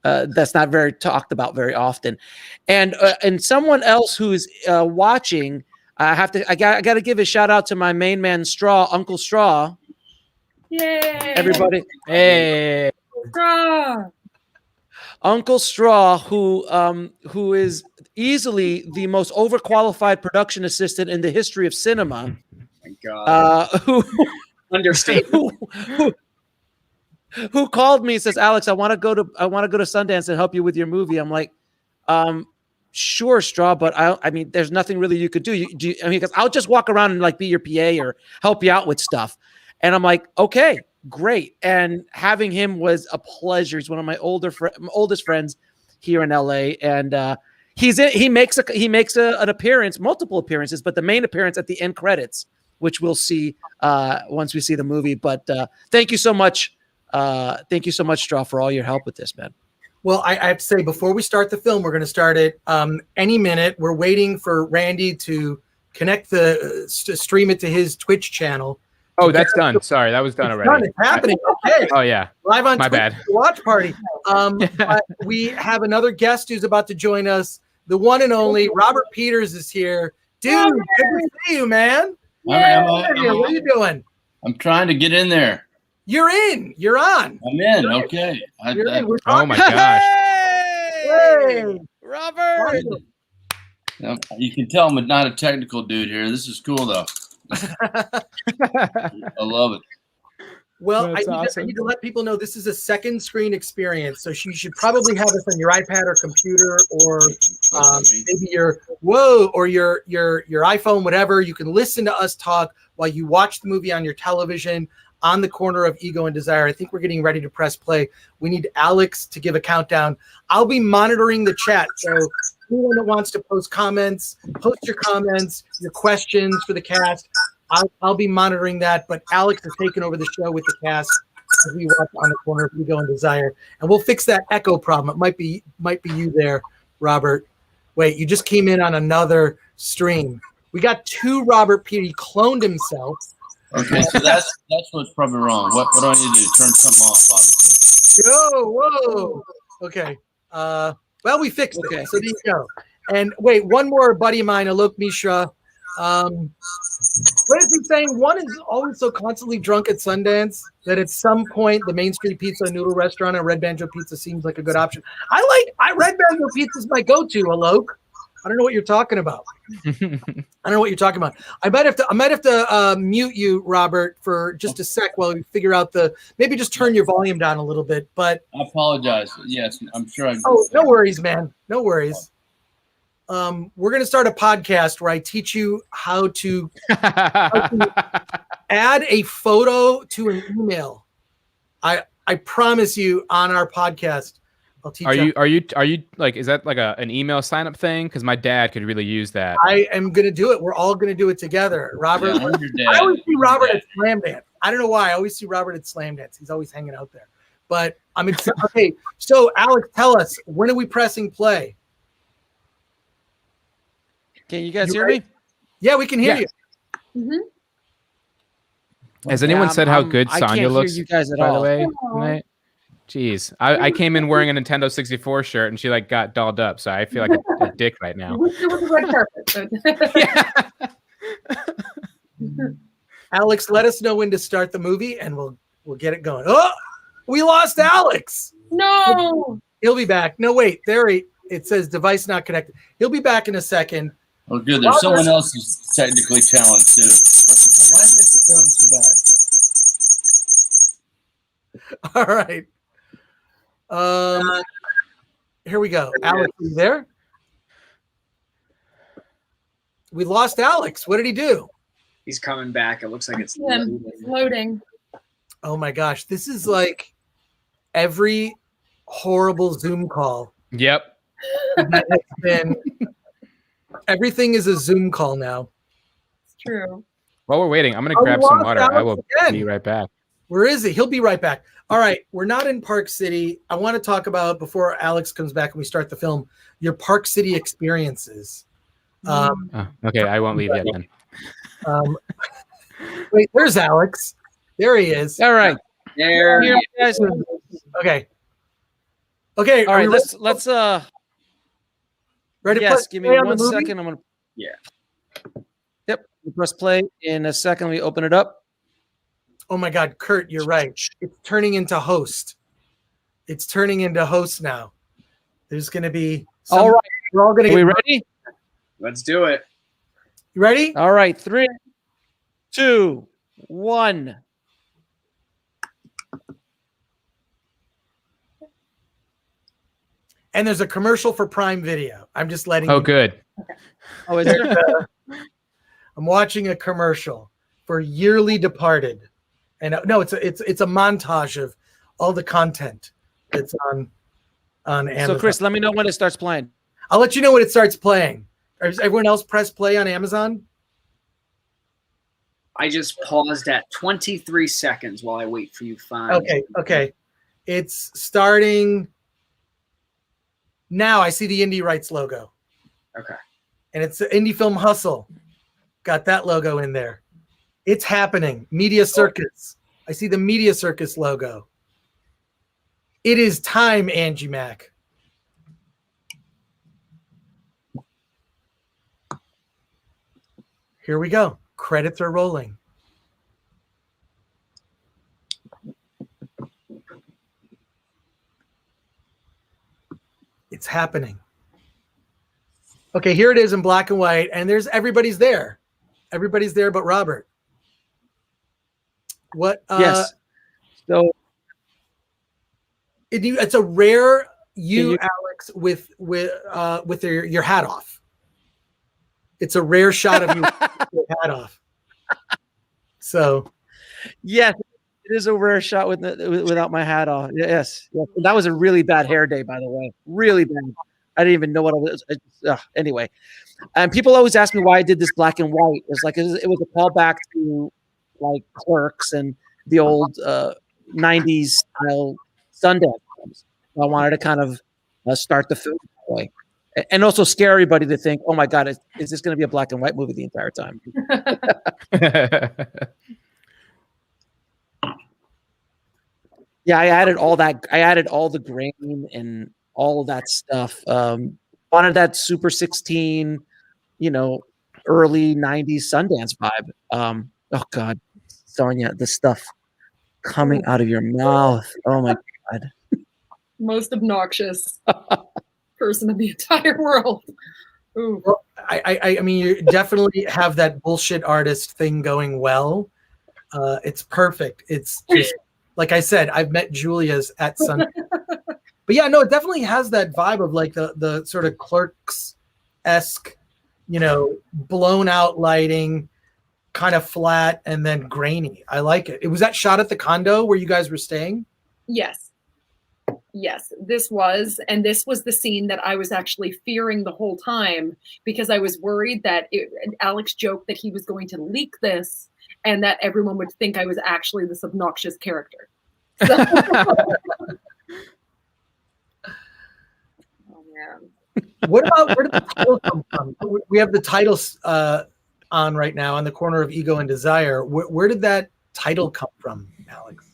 that's not very talked about very often. And someone else who's watching, I got to give a shout out to my main man Uncle Straw. Yay! Everybody, hey, Straw. Uncle Straw, who is easily the most overqualified production assistant in the history of cinema. God. Who called me and says, Alex, I want to go to Sundance and help you with your movie. I'm like, sure, Straw, but I mean, there's nothing really you could do. Because I'll just walk around and like be your PA or help you out with stuff. And I'm like, okay, great. And having him was a pleasure. He's one of my oldest friends here in LA, and he makes an appearance, multiple appearances, but the main appearance at the end credits, which we'll see once we see the movie. But thank you so much. Thank you so much, Straw, for all your help with this, man. Well, I have to say, before we start the film, we're going to start it any minute. We're waiting for Randy to connect stream it to his Twitch channel. Oh, that's done. Sorry, that was done already. Done. It's happening. Okay. Oh, yeah. Live on My Twitch, bad. watch party. We have another guest who's about to join us. The one and only Robert Peters is here. Dude, good to see you, man. What are you doing? I'm trying to get in there. You're in. You're on. I'm in. Okay. Oh my gosh. Hey, Robert. You can tell I'm not a technical dude here. This is cool though. I love it. Well, I need to let people know this is a second screen experience. So you should probably have this on your iPad or computer, or maybe your iPhone, whatever. You can listen to us talk while you watch the movie on your television on the corner of Ego and Desire. I think we're getting ready to press play. We need Alex to give a countdown. I'll be monitoring the chat. So anyone that wants to post your comments, your questions for the cast. I'll be monitoring that, but Alex is taking over the show with the cast, as we watch On the Corner of Ego and Desire, and we'll fix that echo problem. It might be you there, Robert. Wait, you just came in on another stream. We got two Robert Peter. He cloned himself. Okay, so that's what's probably wrong. What do I need to do? Turn something off, obviously. Whoa. Okay. Well, we fixed it. So there you go. And wait, one more buddy of mine, Alok Mishra. What is he saying? One is always so constantly drunk at Sundance that at some point the Main Street Pizza and Noodle Restaurant and Red Banjo Pizza seems like a good option. Red Banjo Pizza is my go-to, Alok. I don't know what you're talking about. I might have to mute you, Robert, for just a sec while we figure out maybe just turn your volume down a little bit. But I apologize. Yes, I'm sure. No worries, man. No worries. We're going to start a podcast where I teach you how to add a photo to an email. I promise you on our podcast. I'll teach you. Are you like, is that like an email sign up thing? Because my dad could really use that. I am going to do it. We're all going to do it together. Robert, Yeah, I always see Robert at Slam Dance. I don't know why. I always see Robert at Slam Dance. He's always hanging out there. But I'm excited. Okay, so Alex, tell us, when are we pressing play? Can you guys hear me? Yeah, we can hear you. Mm-hmm. Has anyone said how good Sonja looks? You guys at by all. the way, tonight? Jeez, I came in wearing a Nintendo 64 shirt and she like got dolled up, so I feel like a dick right now. It was a red carpet. Alex, let us know when to start the movie, and we'll get it going. Oh, we lost Alex. No. He'll be back. No, wait, it says device not connected. He'll be back in a second. Oh, good. There's someone else who's technically challenged too. Why is this so bad? All right. Here we go. Alex, are you there? We lost Alex. What did he do? He's coming back. It looks like it's loading. Oh my gosh. This is like every horrible Zoom call. Yep. Everything is a Zoom call now. It's true. While we're waiting, I'm going to grab some water. I will be right back. Where is he? He'll be right back. All right. We're not in Park City. I want to talk about, before Alex comes back and we start the film, your Park City experiences. Okay. I won't leave yet then. Wait, there's Alex. There he is. All right. There. Here, guys. Okay. Okay. All right. Let's ready. Yes. Give me 1 second. I'm gonna. Yeah. Yep. We press play in a second. We open it up. Oh my God, Kurt, you're right. It's turning into host. It's turning into host now. There's going to be. All right. We're all going to. Are we ready? Let's do it. You ready? All right. 3, 2, 1. And there's a commercial for Prime Video. I'm just letting. Oh, good. Oh, is there? I'm watching a commercial for Yearly Departed, and no, it's a montage of all the content that's on Amazon. So, Chris, let me know when it starts playing. I'll let you know when it starts playing. Does everyone else press play on Amazon? I just paused at 23 seconds while I wait for you to find. Okay. It's starting now. I see the Indie Rights logo. Okay. And it's the Indie Film Hustle. Got that logo in there. It's happening. Media Circus. I see the Media Circus logo. It is time, Angie Mac. Here we go. Credits are rolling. It's happening. Okay, here it is in black and white, and everybody's there. Everybody's there but Robert. What? Yes. So it's a rare Alex, with your hat off. It's a rare shot of you with your hat off. So, yes, it is a rare shot without my hat off. Yes. That was a really bad hair day, by the way. Really bad. I didn't even know what it was. Anyway, and people always ask me why I did this black and white. It's like it was a callback to like Clerks and the old '90s style Sundance films. I wanted to kind of start the film that way, and also scare everybody to think, "Oh my God, is this going to be a black and white movie the entire time?" Yeah, I added all that. I added all the grain and all of that stuff. Wanted that Super 16, early '90s Sundance vibe. Oh God, Sonja, the stuff coming out of your mouth. Oh my God. Most obnoxious person in the entire world. Ooh. Well, I mean, you definitely have that bullshit artist thing going well. It's perfect. It's just like I said, I've met Julia's at Sundance. But yeah, no, it definitely has that vibe of like the sort of Clerks-esque, blown out lighting, kind of flat and then grainy. I like it. Was that shot at the condo where you guys were staying? Yes, this was the scene that I was actually fearing the whole time, because I was worried that Alex joked that he was going to leak this and that everyone would think I was actually this obnoxious character. So, oh man. Where did the title come from? We have the titles on right now on the corner of Ego and Desire. Where did that title come from, Alex?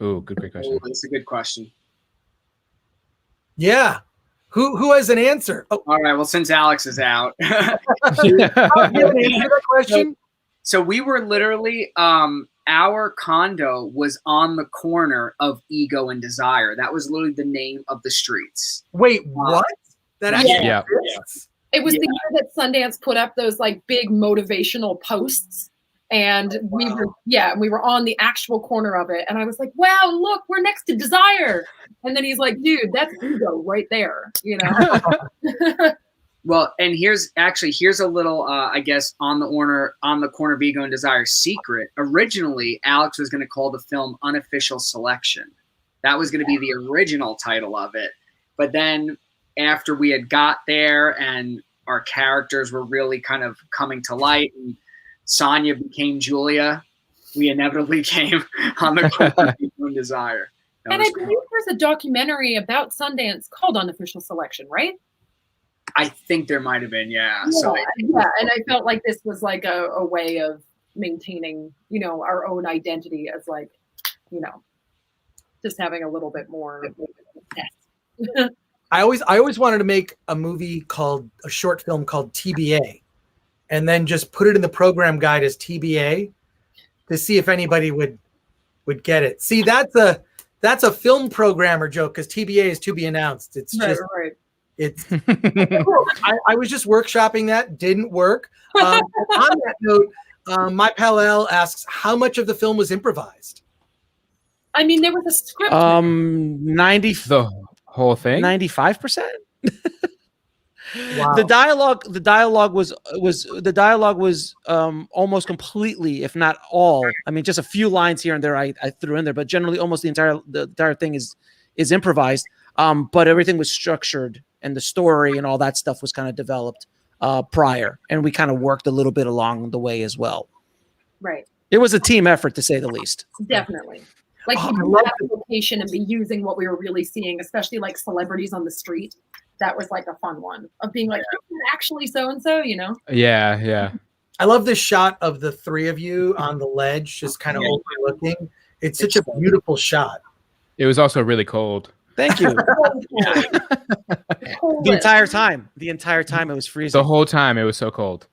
Ooh, great question. Oh, that's a good question. Yeah. Who has an answer? Oh. All right. Well, since Alex is out. You have an answer to that question? So we were literally, our condo was on the corner of Ego and Desire. That was literally the name of the streets. Wait, what? That actually Yeah. exists? It was the year that Sundance put up those like big motivational posts. And we were on the actual corner of it. And I was like, wow, look, we're next to Desire. And then he's like, dude, that's Ego right there. Well, and here's a little, I guess, on the corner of Ego and Desire secret. Originally, Alex was going to call the film Unofficial Selection. That was going to be the original title of it. But then after we had got there and our characters were really kind of coming to light and Sonja became Julia, we inevitably came on the corner of Ego and Desire. And I believe there's a documentary about Sundance called Unofficial Selection, right? I think there might have been, yeah. And I felt like this was like a way of maintaining, our own identity as like, just having a little bit more. I always wanted to make a short film called TBA, and then just put it in the program guide as TBA to see if anybody would get it. See, that's a film programmer joke, because TBA is to be announced. It's just right. It's I was just workshopping that, didn't work. On that note, my pal Al asks, how much of the film was improvised? I mean, there was a script. 90. The whole thing? 95%. Wow. The dialogue was almost completely, if not all. I mean, just a few lines here and there I threw in there, but generally almost the entire thing is improvised. But everything was structured, and the story and all that stuff was kind of developed prior, and we kind of worked a little bit along the way as well. Right. It was a team effort, to say the least. Definitely. Like I we love had a location and be using what we were really seeing, especially like celebrities on the street. That was like a fun one of being like, actually so-and-so, Yeah. I love this shot of the three of you on the ledge, just kind of overlooking. It's such a beautiful shot. It was also really cold. Thank you. The entire time it was freezing. The whole time it was so cold.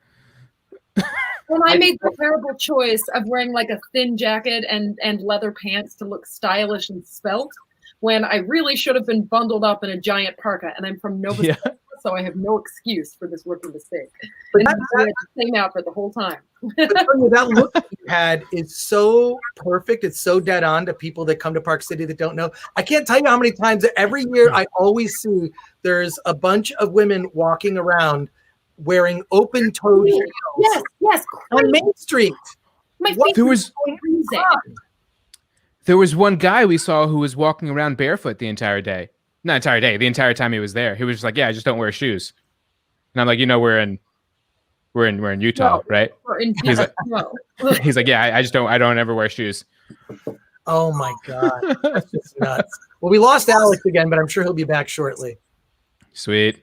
When I made the terrible choice of wearing like a thin jacket and leather pants to look stylish and svelte, when I really should have been bundled up in a giant parka, and I'm from Nova Scotia, so I have no excuse for this rookie mistake. And I had the same outfit the whole time. But that look that you had is so perfect. It's so dead on to people that come to Park City that don't know. I can't tell you how many times that every year I always see there's a bunch of women walking around wearing open-toed heels. Yes. On Main Street. My What? face There was one guy we saw who was walking around barefoot the entire day. Not entire day, the entire time he was there. He was just like, "Yeah, I just don't wear shoes." And I'm like, we're in Utah, right? He's like, "Yeah, I don't ever wear shoes." Oh my God. That's just nuts. Well, we lost Alex again, but I'm sure he'll be back shortly. Sweet.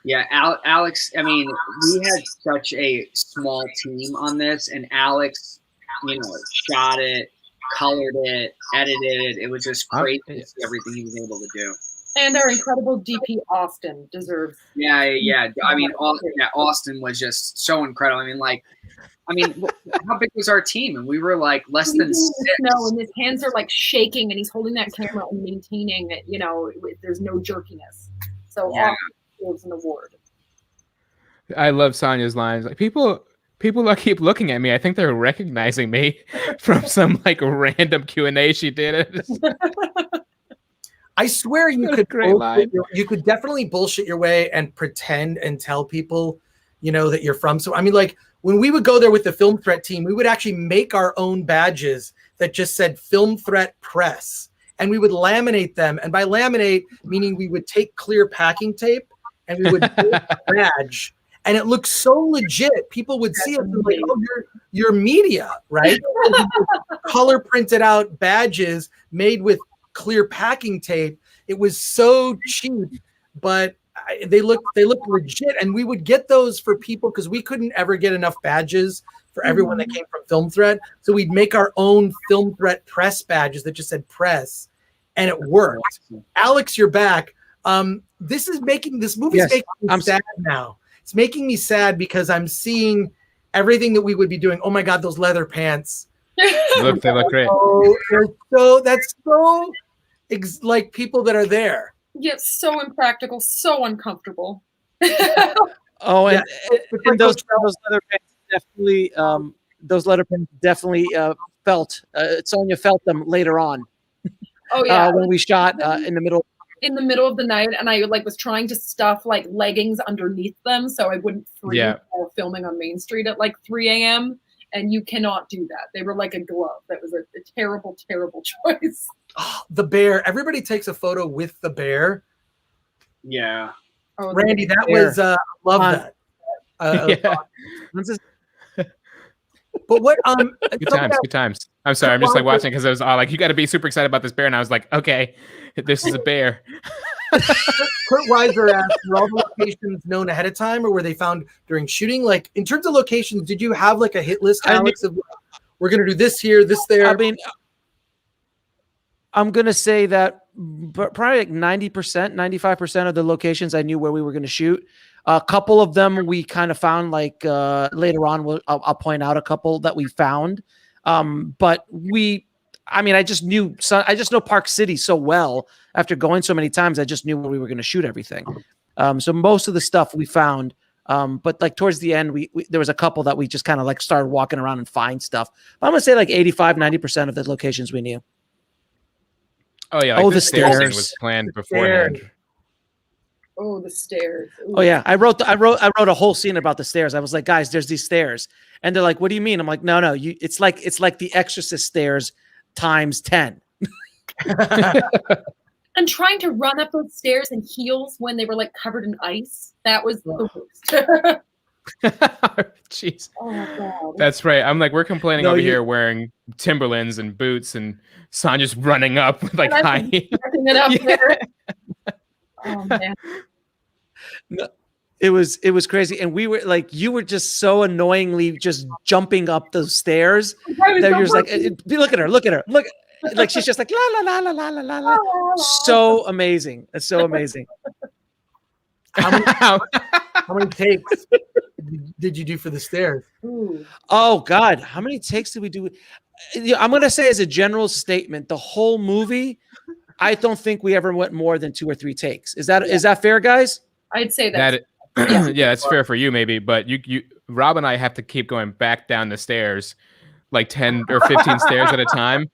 Yeah, Alex, I mean, we had such a small team on this, and Alex, shot it, colored it, edited it. It was just crazy to see everything he was able to do. And our incredible DP Austin deserves. Yeah. I mean, Austin was just so incredible. I mean, how big was our team? And we were like less than 6. No, and his hands are like shaking, and he's holding that camera and maintaining it. There's no jerkiness. So Austin deserves an award. I love Sonja's lines. Like people keep looking at me. I think they're recognizing me from some like random Q&A she did. I swear you could definitely bullshit your way and pretend and tell people, that you're from. So I mean, like when we would go there with the Film Threat team, we would actually make our own badges that just said Film Threat Press, and we would laminate them. And by laminate, meaning we would take clear packing tape and we would make a badge. And it looked so legit. People would see it and be like, oh, you're media, right? Color printed out badges made with clear packing tape. It was so cheap, but they looked legit. And we would get those for people because we couldn't ever get enough badges for everyone that came from Film Threat. So we'd make our own Film Threat Press badges that just said press, and it worked. Alex, you're back. This movie's making me sad now. It's making me sad because I'm seeing everything that we would be doing. Oh my God, those leather pants. They look great. That's so like people that are there. Yeah, so impractical, so uncomfortable. And those leather pants definitely, felt. Sonja felt them later on. Oh yeah, when we shot in the middle of the night, and I was trying to stuff like leggings underneath them so I wouldn't freeze while filming on Main Street at 3 a.m. And you cannot do that. They were like a glove. That was a terrible, terrible choice. Oh, the bear. Everybody takes a photo with the bear. Yeah. Oh, Randy, that was love that. But what good times. I'm sorry, I'm just watching because I was all like, you got to be super excited about this bear, and I was like, okay, this is a bear. Kurt Weiser asked, were all the locations known ahead of time, or were they found during shooting? Like in terms of locations, did you have a hit list, Alex? Of we're gonna do this here, this there. I mean, I'm gonna say that probably 90%, 95% of the locations I knew where we were gonna shoot. A couple of them we kind of found later on. I'll point out a couple that we found, but I just know Park City so well after going so many times. I just knew where we were going to shoot everything. So most of the stuff we found, but towards the end, we there was a couple that we just kind of started walking around and find stuff. But I'm going to say 85-90% of the locations we knew. Oh yeah. The stairs was planned beforehand. Oh, the stairs. Ooh. Oh yeah, I wrote a whole scene about the stairs. I was like, guys, there's these stairs, and they're like, what do you mean? I'm like, no, it's like the Exorcist stairs times 10. And trying to run up those stairs in heels when they were covered in ice. That was the worst. Jeez. Oh my God. That's right. I'm we're complaining over here wearing Timberlands and boots, and Sonja's running up with high it up there. Oh man. No, it was crazy, and we were you were just so annoyingly just jumping up those stairs that you're just look at her, she's just la la la la la la la. So amazing! It's so amazing. How many takes did you do for the stairs? Ooh. Oh God, how many takes did we do? I'm gonna say as a general statement, the whole movie, I don't think we ever went more than 2 or 3 takes. Is that fair, guys? I'd say that. Yeah, that's fair for you maybe, but you Rob and I have to keep going back down the stairs 10 or 15 stairs at a time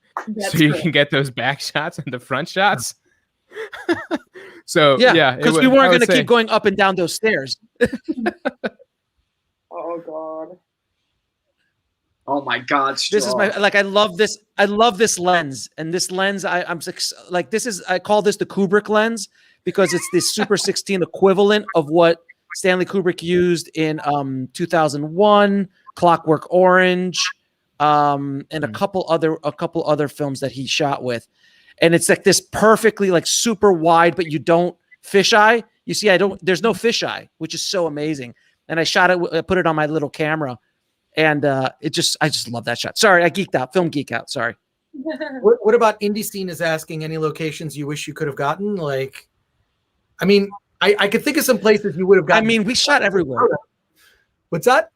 so you can get those back shots and the front shots. So yeah, because we weren't going to keep going up and down those stairs. Oh God. Oh my God! This is my I love this. I love this lens, and this lens I call this the Kubrick lens because it's the Super 16 equivalent of what Stanley Kubrick used in 2001, Clockwork Orange, and a couple other films that he shot with. And it's like this perfectly like super wide, but you don't fisheye. You see, there's no fisheye, which is so amazing. And I shot it, I put it on my little camera, and I just love that shot. Sorry, I geeked out, film geek out. Sorry. What about Indie Scene is asking any locations you wish you could have gotten? Like, I mean, I could think of some places you would have gotten. I mean, we shot everywhere. What's that?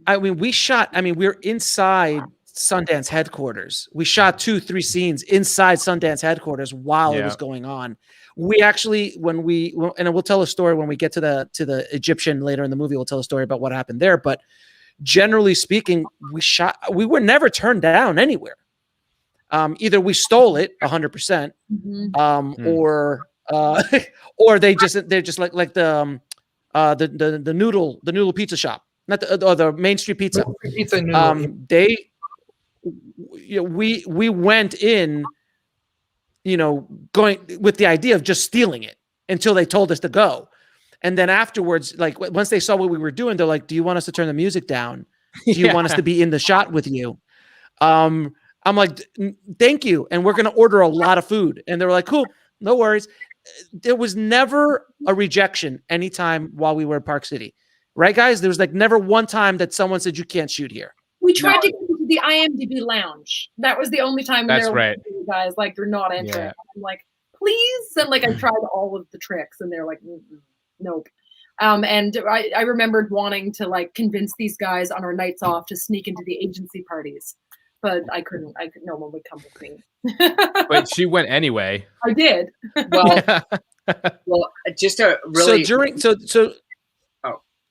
I mean, we're inside Sundance headquarters. We shot 2-3 scenes inside Sundance headquarters while it was going on. We actually, and we'll tell a story when we get to the Egyptian later in the movie. We'll tell a story about what happened there. But generally speaking, we were never turned down anywhere. Either we stole it 100%, or they're just like the noodle pizza shop, not the Main Street Pizza. We went in, going with the idea of just stealing it until they told us to go. And then afterwards, like once they saw what we were doing, they're like, do you want us to turn the music down? Do you want us to be in the shot with you? I'm like, thank you. And we're going to order a lot of food. And they were like, cool, no worries. There was never a rejection anytime while we were in Park City. Right, guys? There was like never one time that someone said you can't shoot here. We tried to get into the IMDb lounge. That was the only time. That's right. You guys, like, you're not entering. Yeah. I'm like, please. And like, I tried all of the tricks, and they're like, nope. And I remembered wanting to like convince these guys on our nights off to sneak into the agency parties, but I couldn't. No one would come with me. But she went anyway. I did. Well, well, just to really.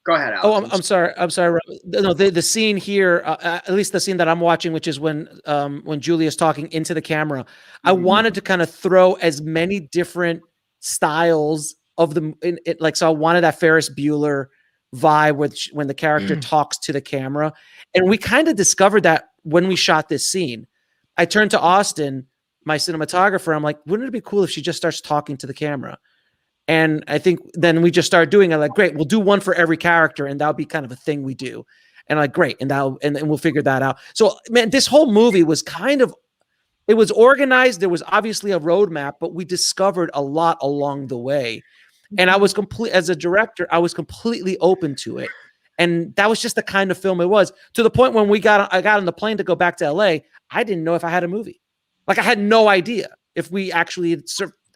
Go ahead, Alex. Oh, I'm sorry. No, the scene here, at least the scene that I'm watching, which is when Julia's talking into the camera, I wanted to kind of throw as many different styles of so I wanted that Ferris Bueller vibe, which when the character talks to the camera, and we kind of discovered that when we shot this scene. I turned to Austin, my cinematographer. I'm like, wouldn't it be cool if she just starts talking to the camera? And I think then we just started doing it. Like, great, we'll do one for every character, and that'll be kind of a thing we do. And like, great, and we'll figure that out. So, man, this whole movie was it was organized. There was obviously a roadmap, but we discovered a lot along the way. And as a director, I was completely open to it. And that was just the kind of film it was, to the point when I got on the plane to go back to LA, I didn't know if I had a movie. Like, I had no idea if we actually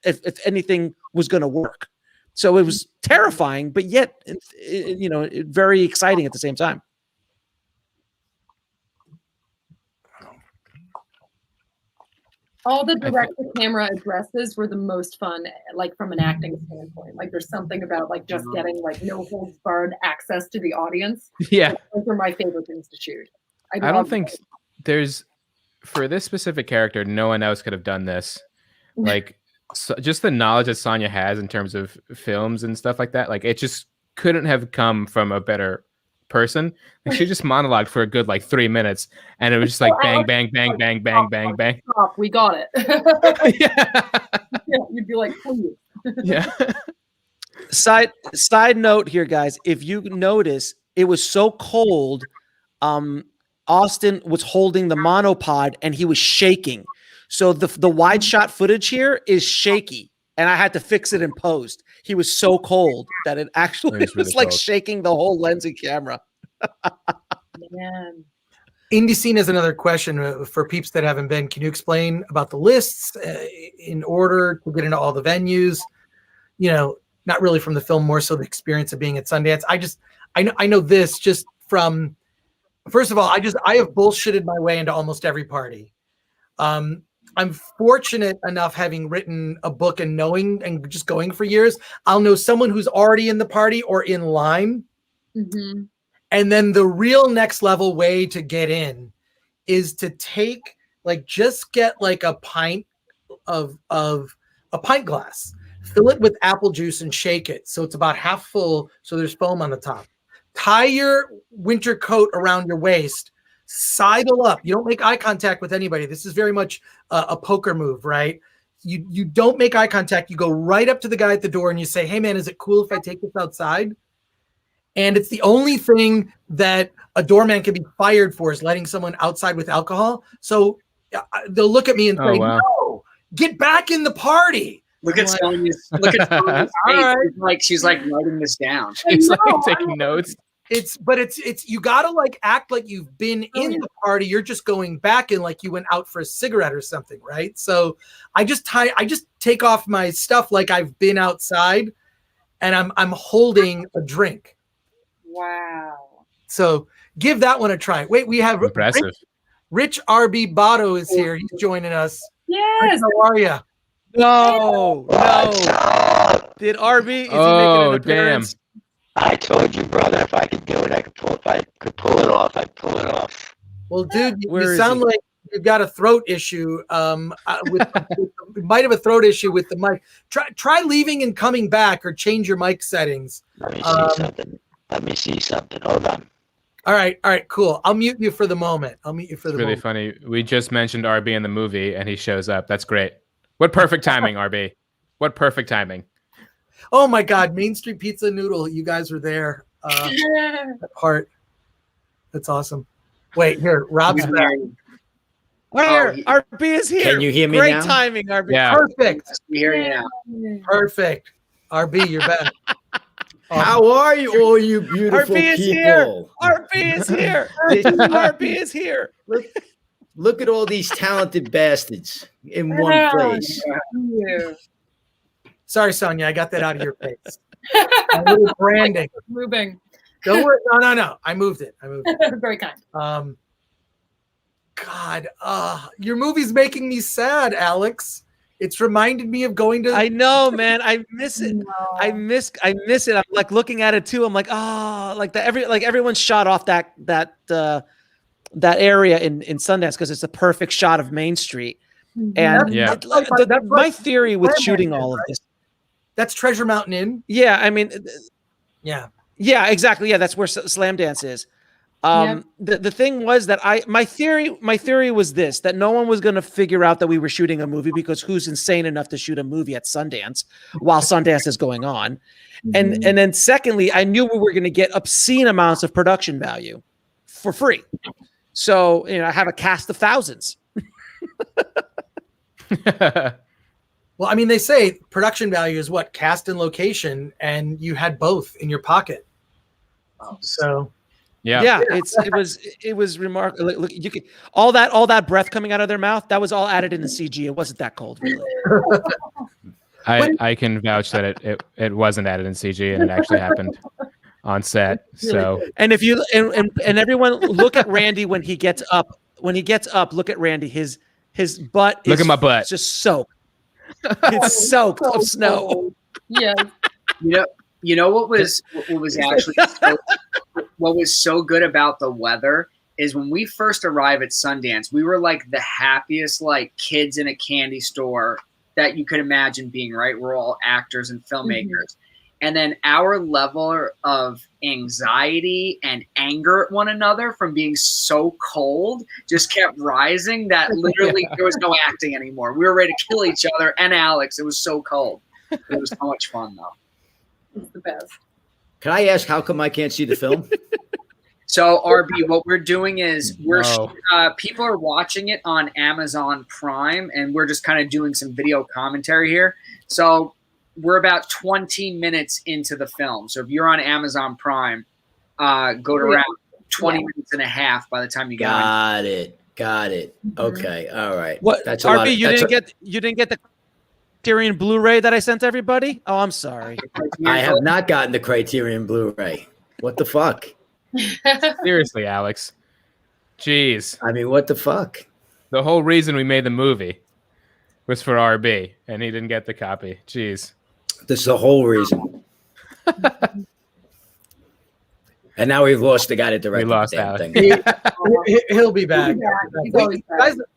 if anything was going to work. So it was terrifying, but yet, very exciting at the same time. All the direct-to-camera addresses were the most fun, like from an acting standpoint. Like, there's something about like just getting like no holds barred access to the audience. Yeah, those are my favorite things to shoot. I don't think there's, for this specific character, no one else could have done this. Like, so just the knowledge that Sonja has in terms of films and stuff like that, like, it just couldn't have come from a better person. Like, she just monologued for a good like 3 minutes, and it was just like bang, bang, bang, bang, bang, bang, bang. Stop, we got it. Yeah, you'd be like, please. Yeah. Side note here, guys. If you notice, it was so cold. Austin was holding the monopod, and he was shaking. So the wide shot footage here is shaky, and I had to fix it in post. He was so cold that it actually was like shaking the whole lens and camera. Man. Indie Scene is another question for peeps that haven't been. Can you explain about the lists in order to get into all the venues? Not really from the film, more so the experience of being at Sundance. I know this just from, first of all, I have bullshitted my way into almost every party. I'm fortunate enough, having written a book and knowing and just going for years, I'll know someone who's already in the party or in line. Mm-hmm. And then the real next level way to get in is to take, like, just get like a pint of a pint glass, fill it with apple juice and shake it. So it's about half full. So there's foam on the top. Tie your winter coat around your waist. Sidle up. You don't make eye contact with anybody. This is very much a poker move, right? You don't make eye contact. You go right up to the guy at the door and you say, "Hey man, is it cool if I take this outside?" and it's the only thing that a doorman can be fired for is letting someone outside with alcohol. So they'll look at me and say, "No, get back in the party." Look at Sonja's face. Right. She's like writing this down. She's like taking notes. It's you gotta like act like you've been in the party. You're just going back and like you went out for a cigarette or something, right? So I just take off my stuff like I've been outside, and I'm holding a drink. Wow. So give that one a try. Wait, we have impressive. Rich RB Botto is here. He's joining us. Yes. Rich, how are you? No. Did RB? Is he making an appearance? Damn. I told you, brother, if I could do it, I could pull. If I could pull it off, I'd pull it off. Well, dude, you sound like you've got a throat issue. You might have a throat issue with the mic. Try leaving and coming back, or change your mic settings. Let me see something. Hold on. All right, cool. I'll mute you for the moment. It's really funny. We just mentioned RB in the movie, and he shows up. That's great. What perfect timing, RB. What perfect timing. Oh my God, Main Street Pizza Noodle. You guys were there. That part. That's awesome. Wait, here, Rob's back. RB is here. Can you hear me Great now? timing, RB. Yeah. Perfect. We hear you now. Perfect. RB, you're back. How are you, all you beautiful RB is people? here. RB is here. RB is here. Look at all these talented bastards in one place. Sorry, Sonja, I got that out of your face. A little branding. Moving. Don't worry. No. I moved it. Very kind. God, your movie's making me sad, Alex. It's reminded me of going to. I know, man. I miss it. No. I miss it. I'm like looking at it too. I'm like, everyone shot off that area in Sundance because it's a perfect shot of Main Street. And my theory with shooting all of this. That's Treasure Mountain Inn. Yeah, I mean, yeah, exactly. Yeah, that's where Slam Dance is. The thing was that my theory was this, that no one was going to figure out that we were shooting a movie, because who's insane enough to shoot a movie at Sundance while Sundance is going on? And then secondly, I knew we were going to get obscene amounts of production value for free. So, I have a cast of thousands. Well, I mean, they say production value is what? Cast and location, and you had both in your pocket. So it was remarkable. Look, you could all that breath coming out of their mouth, that was all added in the CG. It wasn't that cold, really. I can vouch that it wasn't added in CG, and it actually happened on set. So, and if you and everyone look at Randy when he gets up. When he gets up, look at Randy. His butt. Look at my butt. Just soaked. It's soaked of snow. Yes. You know what was actually what was so good about the weather is when we first arrived at Sundance, we were like the happiest like kids in a candy store that you could imagine being, right? We're all actors and filmmakers. Mm-hmm. And then our level of anxiety and anger at one another from being so cold just kept rising that literally there was no acting anymore. We were ready to kill each other and Alex. It was so cold. It was so much fun, though. It's the best. Can I ask how come I can't see the film? So, RB, what we're doing is people are watching it on Amazon Prime, and we're just kind of doing some video commentary here. So we're about 20 minutes into the film. So if you're on Amazon Prime, go to around 20 minutes and a half by the time you get on. Got it. Okay. All right. What? That's RB, you didn't get the Criterion Blu-ray that I sent to everybody? Oh, I'm sorry. I have not gotten the Criterion Blu-ray. What the fuck? Seriously, Alex. Jeez. I mean, what the fuck? The whole reason we made the movie was for RB, and he didn't get the copy. Jeez. This is the whole reason. And now we've lost the guy that directed the damn thing. He'll be back.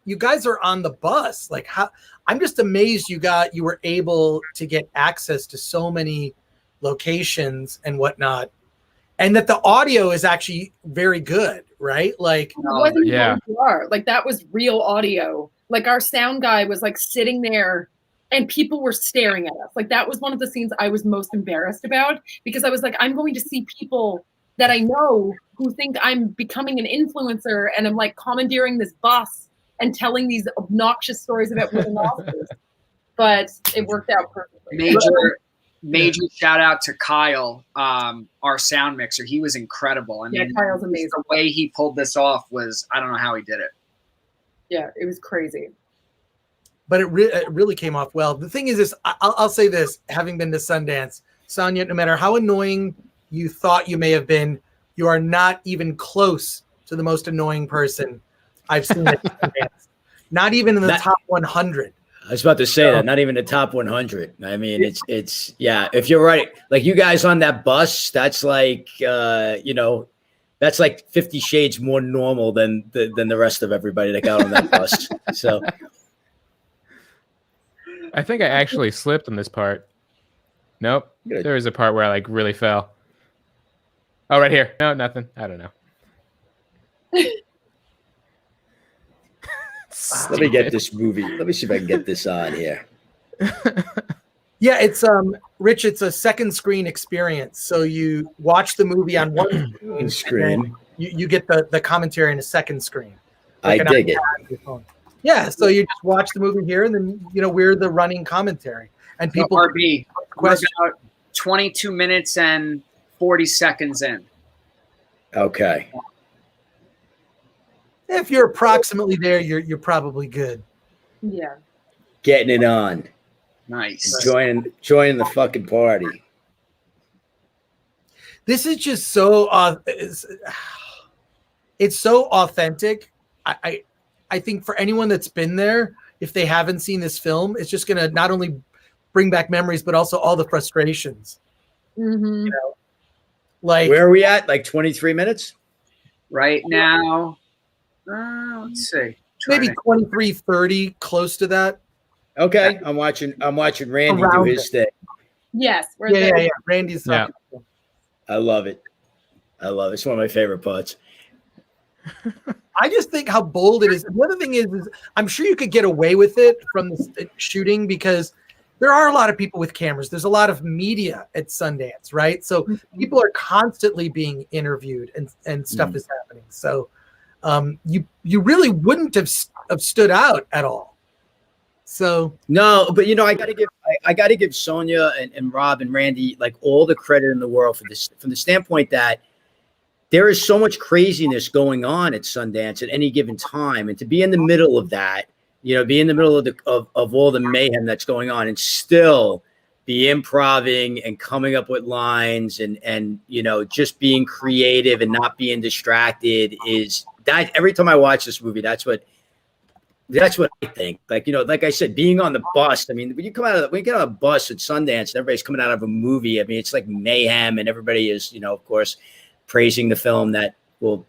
You guys are on the bus. Like, how? I'm just amazed you were able to get access to so many locations and whatnot, and that the audio is actually very good, right? Like, it wasn't VR. Like, that was real audio. Like, our sound guy was like sitting there and people were staring at us. Like that was one of the scenes I was most embarrassed about, because I was like, I'm going to see people that I know who think I'm becoming an influencer, and I'm like commandeering this bus and telling these obnoxious stories about winning Oscars. But it worked out perfectly. Major shout out to Kyle, our sound mixer. He was incredible. I mean, Kyle's amazing. The way he pulled this off was, I don't know how he did it. Yeah, it was crazy. But it really came off well. The thing is, I'll say this, having been to Sundance, Sonja, no matter how annoying you thought you may have been, you are not even close to the most annoying person I've seen at Sundance. Not even in the top 100. I was about to say that, not even the top 100. I mean, it's yeah. If you're right, like you guys on that bus, that's like that's like 50 shades more normal than the rest of everybody that got on that bus. So I think I actually slipped on this part. Nope. Good. There was a part where I like really fell. Oh, right here. No, nothing. I don't know. let me get this movie. Let me see if I can get this on here. Yeah, it's Rich, it's a second screen experience. So you watch the movie on one screen. You get the commentary in a second screen. Like I dig it. Yeah, so you just watch the movie here, and then we're the running commentary, and people. RB, we're about 22 minutes and 40 seconds in. Okay. If you're approximately there, you're probably good. Yeah. Getting it on. Nice. Joining the fucking party. This is just so it's so authentic. I think for anyone that's been there, if they haven't seen this film, it's just gonna not only bring back memories, but also all the frustrations. Mm-hmm. Like, where are we at? Like 23 minutes? Right now. Let's see. Maybe 23, 30, close to that. Okay. I'm watching Randy do his thing. Yes. Yeah. Randy's yeah. I love it. It's one of my favorite parts. I just think how bold it is. The other thing is I'm sure you could get away with it from the shooting, because there are a lot of people with cameras. There's a lot of media at Sundance, right? So people are constantly being interviewed and stuff is happening. So you really wouldn't have stood out at all. So no, but I gotta give Sonja and Rob and Randy like all the credit in the world for this, from the standpoint that there is so much craziness going on at Sundance at any given time, and to be in the middle of that, be in the middle of all the mayhem that's going on, and still be improving and coming up with lines and just being creative and not being distracted, is that every time I watch this movie, that's what I think. Like I said, being on the bus. I mean, when you get on a bus at Sundance, and everybody's coming out of a movie. I mean, it's like mayhem, and everybody is, of course, praising the film that will,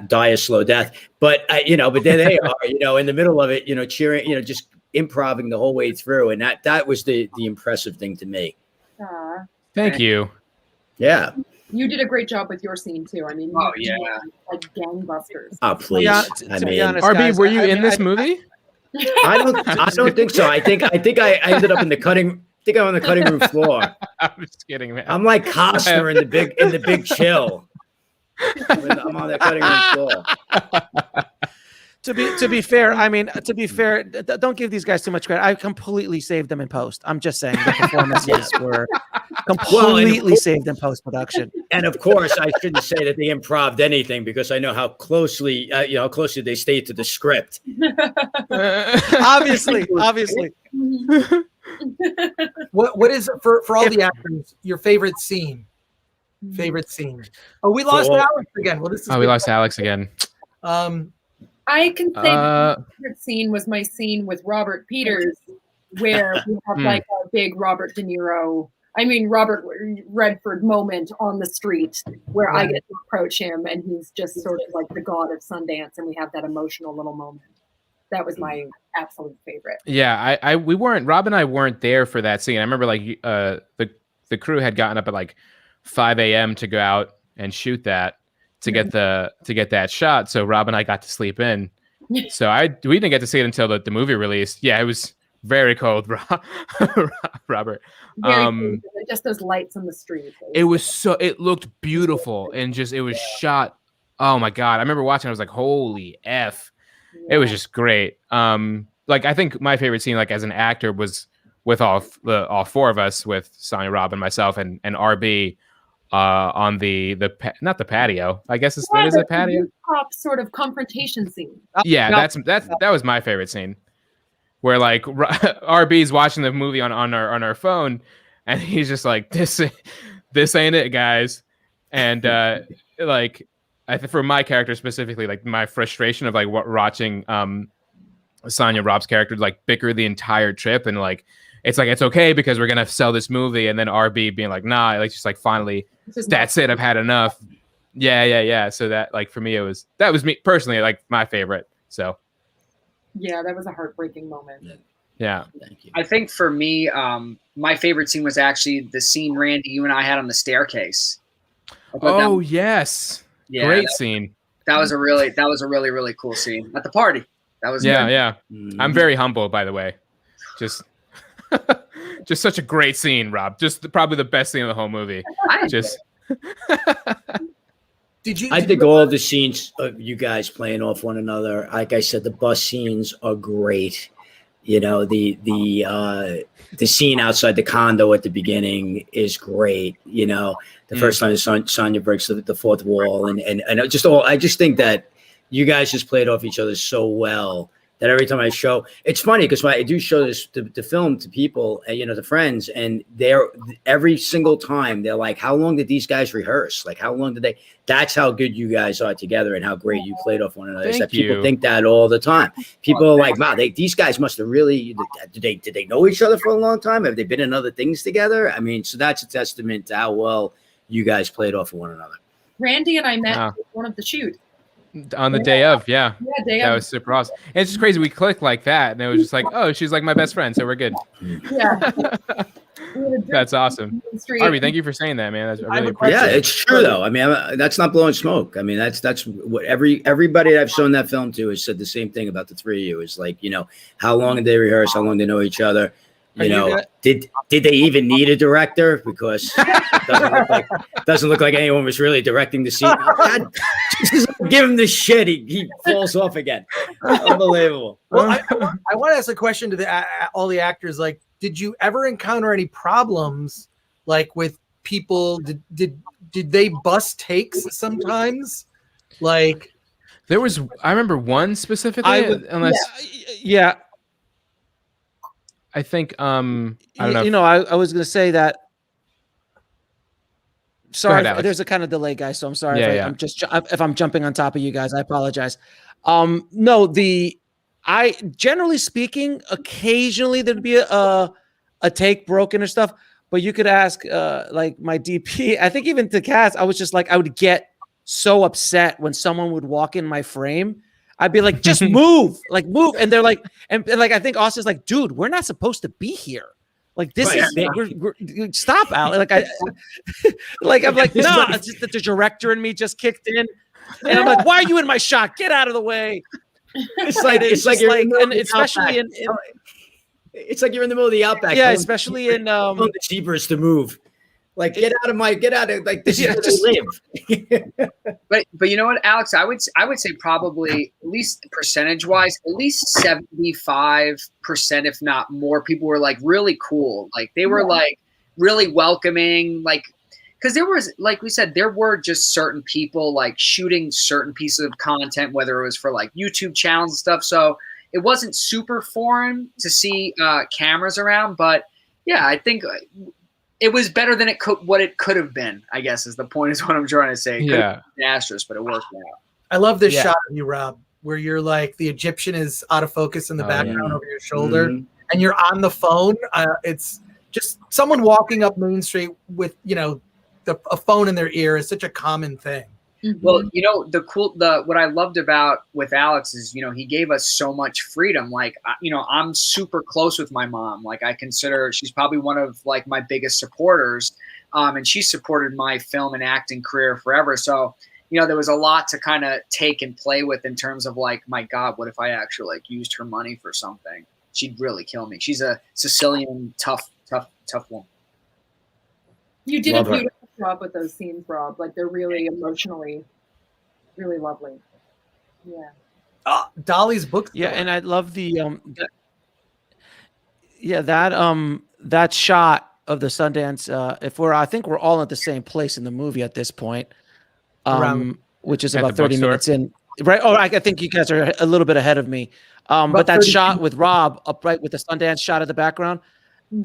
die a slow death. But but there they are, in the middle of it, cheering, just improvising the whole way through, and that was the impressive thing to me. Thank you. Yeah. You did a great job with your scene too. I mean, like gangbusters. Oh, please. To be honest, RB, guys, were you in this movie? I don't think so. I think I ended up in the cutting. I think I'm on the cutting room floor. I'm just kidding, man. I'm like Costner in the Big Chill. I'm on the cutting room floor. To be fair, don't give these guys too much credit. I completely saved them in post. I'm just saying the performances were completely saved in post production. And of course, I shouldn't say that they improv'd anything, because I know how closely they stayed to the script. Obviously. What is it for all the actors? Your favorite scene? Oh, we lost Alex again. Well, this is we lost Alex again. I can say the favorite scene was my scene with Robert Peters, where we have like a big Robert Redford moment on the street, where I get to approach him, and he's just sort of like the god of Sundance, and we have that emotional little moment. That was my absolute favorite. Yeah, Rob and I weren't there for that scene. I remember like the crew had gotten up at like 5 a.m. to go out and shoot that to get that shot. So Rob and I got to sleep in. So we didn't get to see it until the movie released. Yeah, it was Very cold, Robert. Very cool. Just those lights on the street. It looked beautiful and just, it was shot. Oh my God. I remember watching, I was like, holy F. Yeah. It was just great. Like, I think my favorite scene, like as an actor, was with all four of us, with Sonja, Rob, and myself, and RB on the not the patio. I guess that is a patio. Pop sort of confrontation scene. Yeah, that was my favorite scene, where like RB's watching the movie on our phone, and he's just like, this ain't it, guys. And like, I think for my character specifically, like my frustration of like watching Sonja, Rob's character, like bicker the entire trip, and like it's okay because we're gonna sell this movie, and then RB being like, nah, like just like finally, that's it, I've had enough. Yeah. So that, like, for me, that was me personally, like my favorite. So yeah, that was a heartbreaking moment. Yeah. Thank you. I think for me, my favorite scene was actually the scene, Randy, you and I had on the staircase. Oh yes. Yeah, great scene. That was a really, really cool scene at the party. That was good. Yeah. I'm very humble, by the way. Just such a great scene, Rob. Just probably the best scene of the whole movie. I think all the scenes of you guys playing off one another, like I said, the bus scenes are great. You know, the scene outside the condo at the beginning is great. You know, the first time Sonja breaks the fourth wall, and I just think that you guys just played off each other so well that every time I show, it's funny because when I do show the film to people, you know, to friends, and every single time they're like, how long did these guys rehearse? Like, how long did they? That's how good you guys are together and how great you played off one another. Is that people think that all the time. People are like, wow, these guys must have really, did they know each other for a long time? Have they been in other things together? I mean, so that's a testament to how well you guys played off of one another. Randy and I met at one of the shoots. On the day of, yeah. That was super awesome. And it's just crazy. We clicked like that, and it was just like, oh, she's like my best friend, so we're good. Yeah. That's awesome. Harvey, thank you for saying that, man. That's really appreciate it. Yeah, it's true though. I mean, that's not blowing smoke. I mean, that's what everybody I've shown that film to has said the same thing about the three of you. Is like, you know, how long did they rehearse? How long did they know each other? You know, did they even need a director? Because it doesn't look like anyone was really directing the scene. God, just give him the shit. He falls off again. Unbelievable. Well, I want to ask a question to all the actors. Like, did you ever encounter any problems, like with people? Did they bust takes sometimes? Like, there was. I remember one specifically. Yeah. I think I don't know. You know, I was going to say that. Sorry, ahead, there's a kind of delay, guys. So I'm sorry if I'm jumping on top of you guys. I apologize. No, I generally speaking, occasionally there'd be a take broken or stuff, but you could ask like my DP. I think even to Cass, I was just like, I would get so upset when someone would walk in my frame. I'd be like, just move, and they're like, and like, I think Austin's like, dude, we're not supposed to be here. Like, this is we're stop out. Like I'm like, no, it's just that the director and me just kicked in, and I'm like, why are you in my shot? Get out of the way. It's like and especially it's like you're in the middle of the outback. Yeah, especially in the zebras to move. Like, get out of like this is where they live. But you know what, Alex, I would say probably, at least percentage wise, at least 75%, if not more, people were like really cool. Like, they were like really welcoming, like, because there was, like we said, there were just certain people like shooting certain pieces of content, whether it was for like YouTube channels and stuff. So it wasn't super foreign to see cameras around, but yeah, I think it was better than what it could have been, I guess, is the point, is what I'm trying to say. It could have been disastrous, but it worked out. I love this shot of you, Rob, where you're like, the Egyptian is out of focus in the background over your shoulder, and you're on the phone. It's just someone walking up Main Street with, you know, a phone in their ear is such a common thing. Well, you know, what I loved about with Alex is, you know, he gave us so much freedom. Like, you know, I'm super close with my mom. Like, I consider she's probably one of like my biggest supporters. And she supported my film and acting career forever. So, you know, there was a lot to kind of take and play with in terms of like, my God, what if I actually like used her money for something? she'd really kill me. She's a Sicilian, tough woman. You did Love a her. beautiful job with those scenes, Rob. Like they're really emotionally, really lovely. Yeah. Oh, Dolly's bookstore. Yeah, and I love the that shot of the Sundance. I think we're all at the same place in the movie at this point, which is At about the 30 bookstore? minutes in. Right? Oh, I think you guys are a little bit ahead of me. But that 30 shot with Rob upright with the Sundance shot of the background.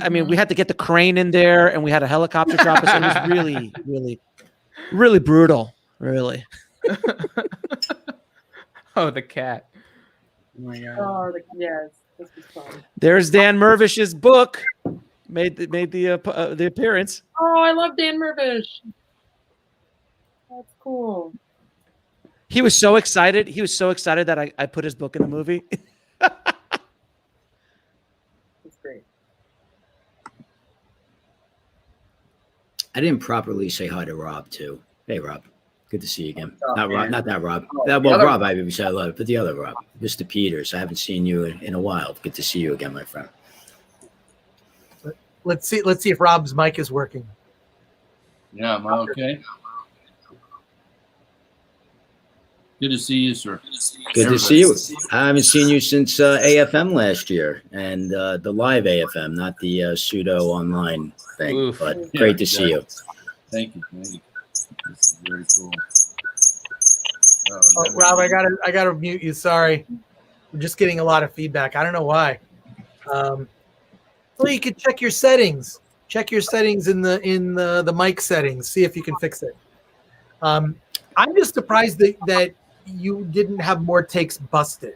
I mean, we had to get the crane in there, and we had a helicopter drop us. It was really, really, really brutal. Really. Oh, the cat. Oh my God. Oh, yes. This was fun. There's Dan Mervish's book. Made the appearance. Oh, I love Dan Mervish. That's cool. He was so excited. He was so excited that I put his book in the movie. That's great. I didn't properly say hi to Rob too. Hey, Rob. Good to see you again. up, Not Rob, man? not that Rob. Oh, Well, the other- Rob, I maybe said hello, but the other Rob, Mr. Peters. I haven't seen you in a while. Good to see you again, my friend. Let's see if Rob's mic is working. Yeah, am I okay? Good to see you, sir. Good to see you. I haven't seen you since AFM last year, and the live AFM, not the pseudo online thing. Oof. But Yeah, great to see you. Thank you. This is very cool. Oh, Rob, I gotta mute you. Sorry, I'm just getting a lot of feedback. I don't know why. So you could check your settings. Check your settings in the mic settings. See if you can fix it. I'm just surprised that you didn't have more takes busted.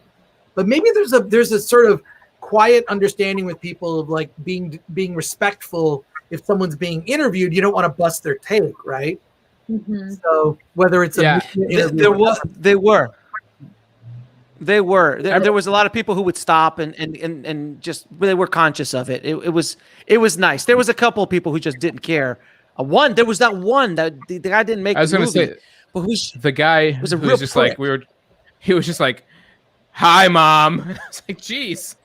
But maybe there's a sort of quiet understanding with people of like being respectful. If someone's being interviewed, you don't want to bust their take, right? Mm-hmm. So whether it's a media interview There was a lot of people who would stop and just they were conscious of it. It was nice. There was a couple of people who just didn't care. There was that one that the guy didn't make. I was the going to movie, say, but who's the guy was a who real was just like prick. he was just like, "Hi, mom." I was like, "Jeez,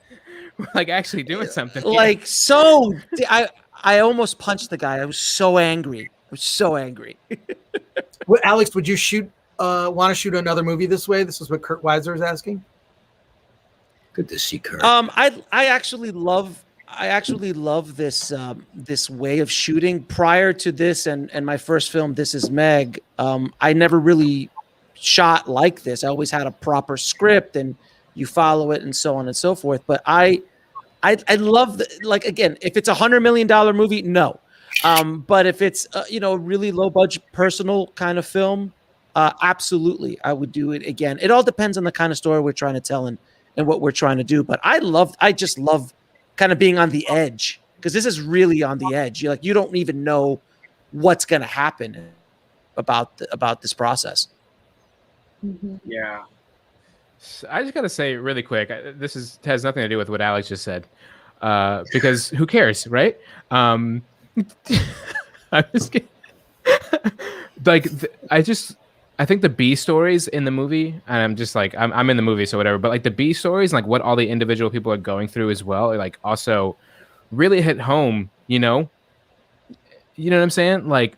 we're like actually doing something." here." Like I almost punched the guy. I was so angry. Well, Alex, would you want to shoot another movie this way? This is what Kurt Weiser is asking. Good to see Kurt. I actually love this way of shooting. Prior to this and my first film, This Is Meg, I never really shot like this. I always had a proper script and you follow it and so on and so forth. But I love again, if it's $100 million movie, no. But if it's a really low budget personal kind of film, absolutely, I would do it again. It all depends on the kind of story we're trying to tell and what we're trying to do. But I just love kind of being on the edge because this is really on the edge. You don't even know what's going to happen about this process. Mm-hmm. Yeah. I just gotta say really quick. This has nothing to do with what Alex just said, because who cares, right? I'm just kidding. I think the B stories in the movie, and I'm just like I'm in the movie, so whatever. But like the B stories, and like what all the individual people are going through as well, are like also really hit home. You know what I'm saying? Like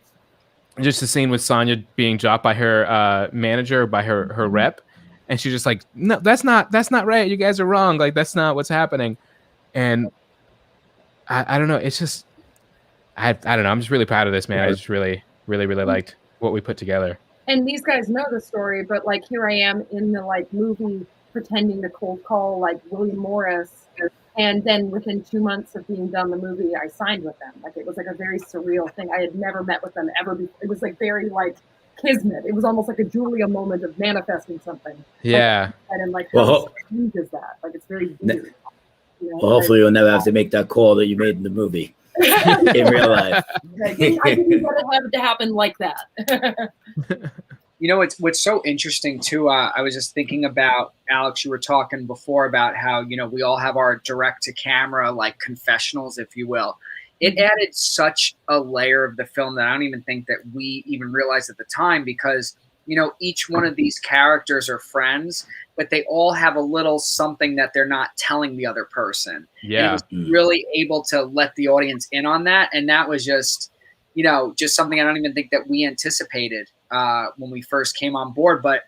just the scene with Sonja being dropped by her manager, by her rep. And she's just like, no, that's not right. You guys are wrong. Like, that's not what's happening. And I don't know. It's just, I don't know. I'm just really proud of this, man. I just really, really, really liked what we put together. And these guys know the story, but like here I am in the movie pretending to cold call like William Morris. And then within 2 months of being done the movie, I signed with them. Like it was like a very surreal thing. I had never met with them ever before. It was like very kismet. It was almost like a Julia moment of manifesting something. Yeah. And Well, how huge is that? Like it's very weird. Well, hopefully you'll never have to make that call that you made in the movie in real life. I didn't have it to happen like that. You know, what's so interesting too. I was just thinking about Alex. You were talking before about how we all have our direct to camera confessionals, if you will. It added such a layer of the film that I don't even think that we even realized at the time, because each one of these characters are friends, but they all have a little something that they're not telling the other person. Yeah. And he was really able to let the audience in on that. And that was just, just something I don't even think that we anticipated when we first came on board. But,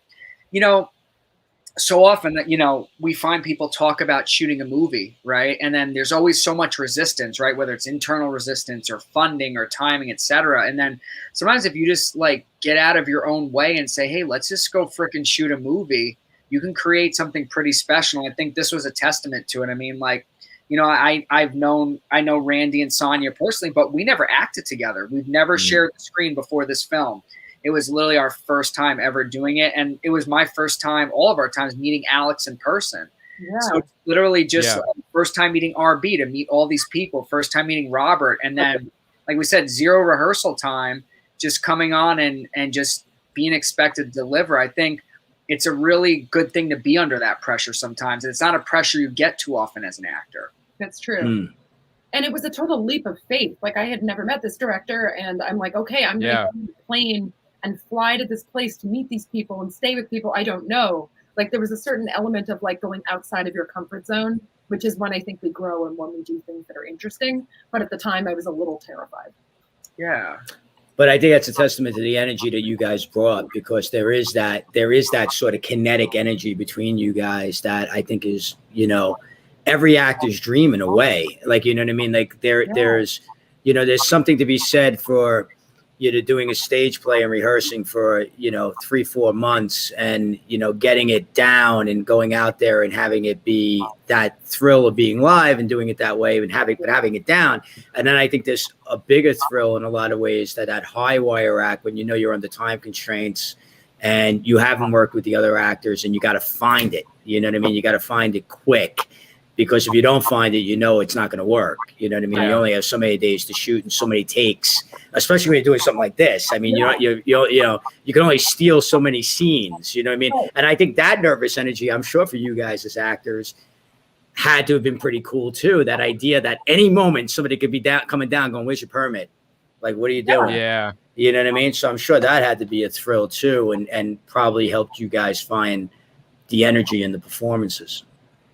so often that, we find people talk about shooting a movie, right? And then there's always so much resistance, right? Whether it's internal resistance or funding or timing, etc. And then sometimes if you just like get out of your own way and say, hey, let's just go frickin' shoot a movie, you can create something pretty special. I think this was a testament to it. I mean, like, I know Randy and Sonja personally, but we never acted together. We've never shared the screen before this film. It was literally our first time ever doing it. And it was my first time, all of our times, meeting Alex in person. Yeah. So it's literally just first time meeting RB, to meet all these people, first time meeting Robert. And then, like we said, zero rehearsal time, just coming on and just being expected to deliver. I think it's a really good thing to be under that pressure sometimes. It's not a pressure you get too often as an actor. That's true. And it was a total leap of faith. Like, I had never met this director, and I'm like, okay, I'm going to go on the plane and fly to this place to meet these people and stay with people I don't know. Like, there was a certain element of like going outside of your comfort zone, which is when I think we grow and when we do things that are interesting. But at the time, I was a little terrified. Yeah. But I think that's a testament to the energy that you guys brought, because there is that sort of kinetic energy between you guys that I think is, every actor's dream in a way. Like, you know what I mean? Like there's something to be said for, doing a stage play and rehearsing for, 3-4 months and, getting it down and going out there and having it be that thrill of being live and doing it that way and having it down. And then I think there's a bigger thrill in a lot of ways that high wire act, when you're under time constraints and you haven't worked with the other actors and you got to find it, you know what I mean? You got to find it quick. Because if you don't find it, it's not going to work. You know what I mean? Yeah. You only have so many days to shoot and so many takes, especially when you're doing something like this. I mean, you can only steal so many scenes. You know what I mean? And I think that nervous energy, I'm sure for you guys as actors, had to have been pretty cool too. That idea that any moment somebody could be coming down, going, "Where's your permit? Like, what are you doing?" Yeah. You know what I mean? So I'm sure that had to be a thrill too, and probably helped you guys find the energy in the performances.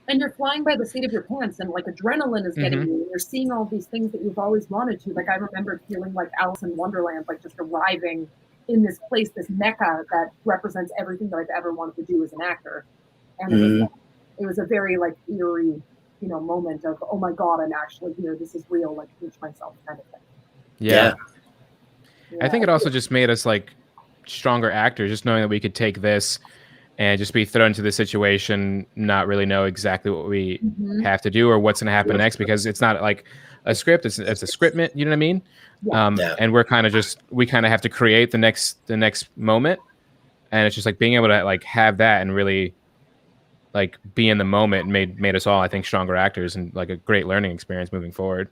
And you're flying by the seat of your pants, and like adrenaline is getting you. You're seeing all these things that you've always wanted to. Like, I remember feeling like Alice in Wonderland, like just arriving in this place, this mecca that represents everything that I've ever wanted to do as an actor. And it was a very like eerie, moment of, oh my God, I'm actually here. This is real. Like, pinch myself kind of thing. Yeah. I think it also just made us like stronger actors, just knowing that we could take this and just be thrown into the situation, not really know exactly what we have to do or what's going to happen next, because it's not like a script; it's a scriptment. You know what I mean? And we're kind of we have to create the next moment, and it's just like being able to like have that and really like be in the moment made us all, I think, stronger actors and like a great learning experience moving forward.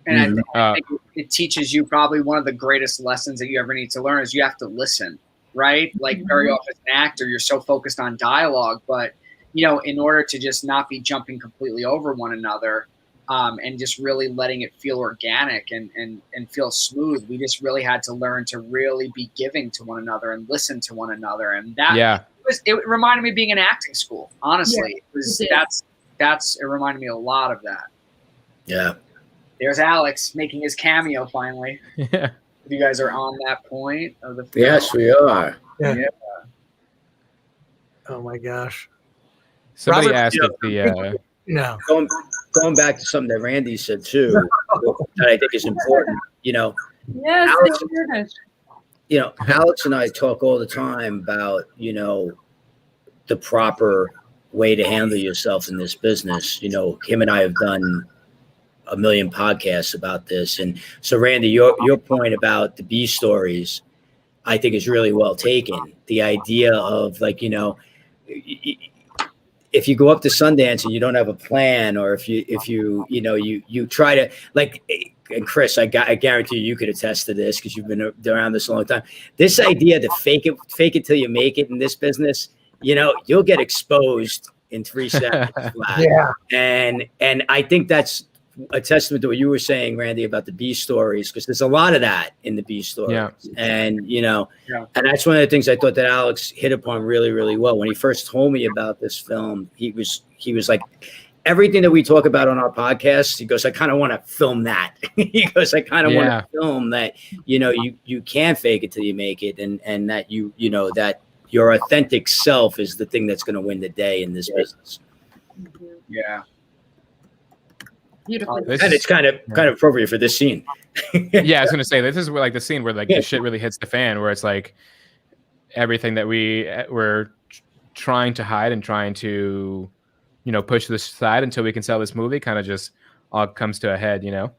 And I think it teaches you probably one of the greatest lessons that you ever need to learn is you have to listen. Right? Like, very often as an actor, you're so focused on dialogue, but, in order to just not be jumping completely over one another and just really letting it feel organic and feel smooth, we just really had to learn to really be giving to one another and listen to one another. And that it reminded me of being in acting school. Honestly, it reminded me a lot of that. Yeah. There's Alex making his cameo finally. Yeah. You guys are on that point of the film. Yes, we are. Yeah. Oh my gosh. Somebody Robert, asked if the going back to something that Randy said too, that I think is important. Yes, Alex and I talk all the time about the proper way to handle yourself in this business. Him and I have done a million podcasts about this. And so, Randy, your point about the B stories, I think, is really well taken. The idea of like, if you go up to Sundance and you don't have a plan, or if you try to like, and Chris, I guarantee you could attest to this because you've been around this a long time. This idea to fake it till you make it in this business, you'll get exposed in 3 seconds flat. And I think that's a testament to what you were saying, Randy, about the B stories, because there's a lot of that in the B stories. Yeah. And, and that's one of the things I thought that Alex hit upon really, really well. When he first told me about this film, he was like, everything that we talk about on our podcast, he goes, I kind of want to film that. He goes, I kind of want to film that, you can fake it till you make it. And that that your authentic self is the thing that's going to win the day in this business. Yeah. Beautiful. And it's kind of appropriate for this scene. Yeah, I was gonna say this is where, like, the scene where, like, the shit really hits the fan, where it's like everything that we're trying to hide and trying to, push to the side until we can sell this movie, kind of just all comes to a head, And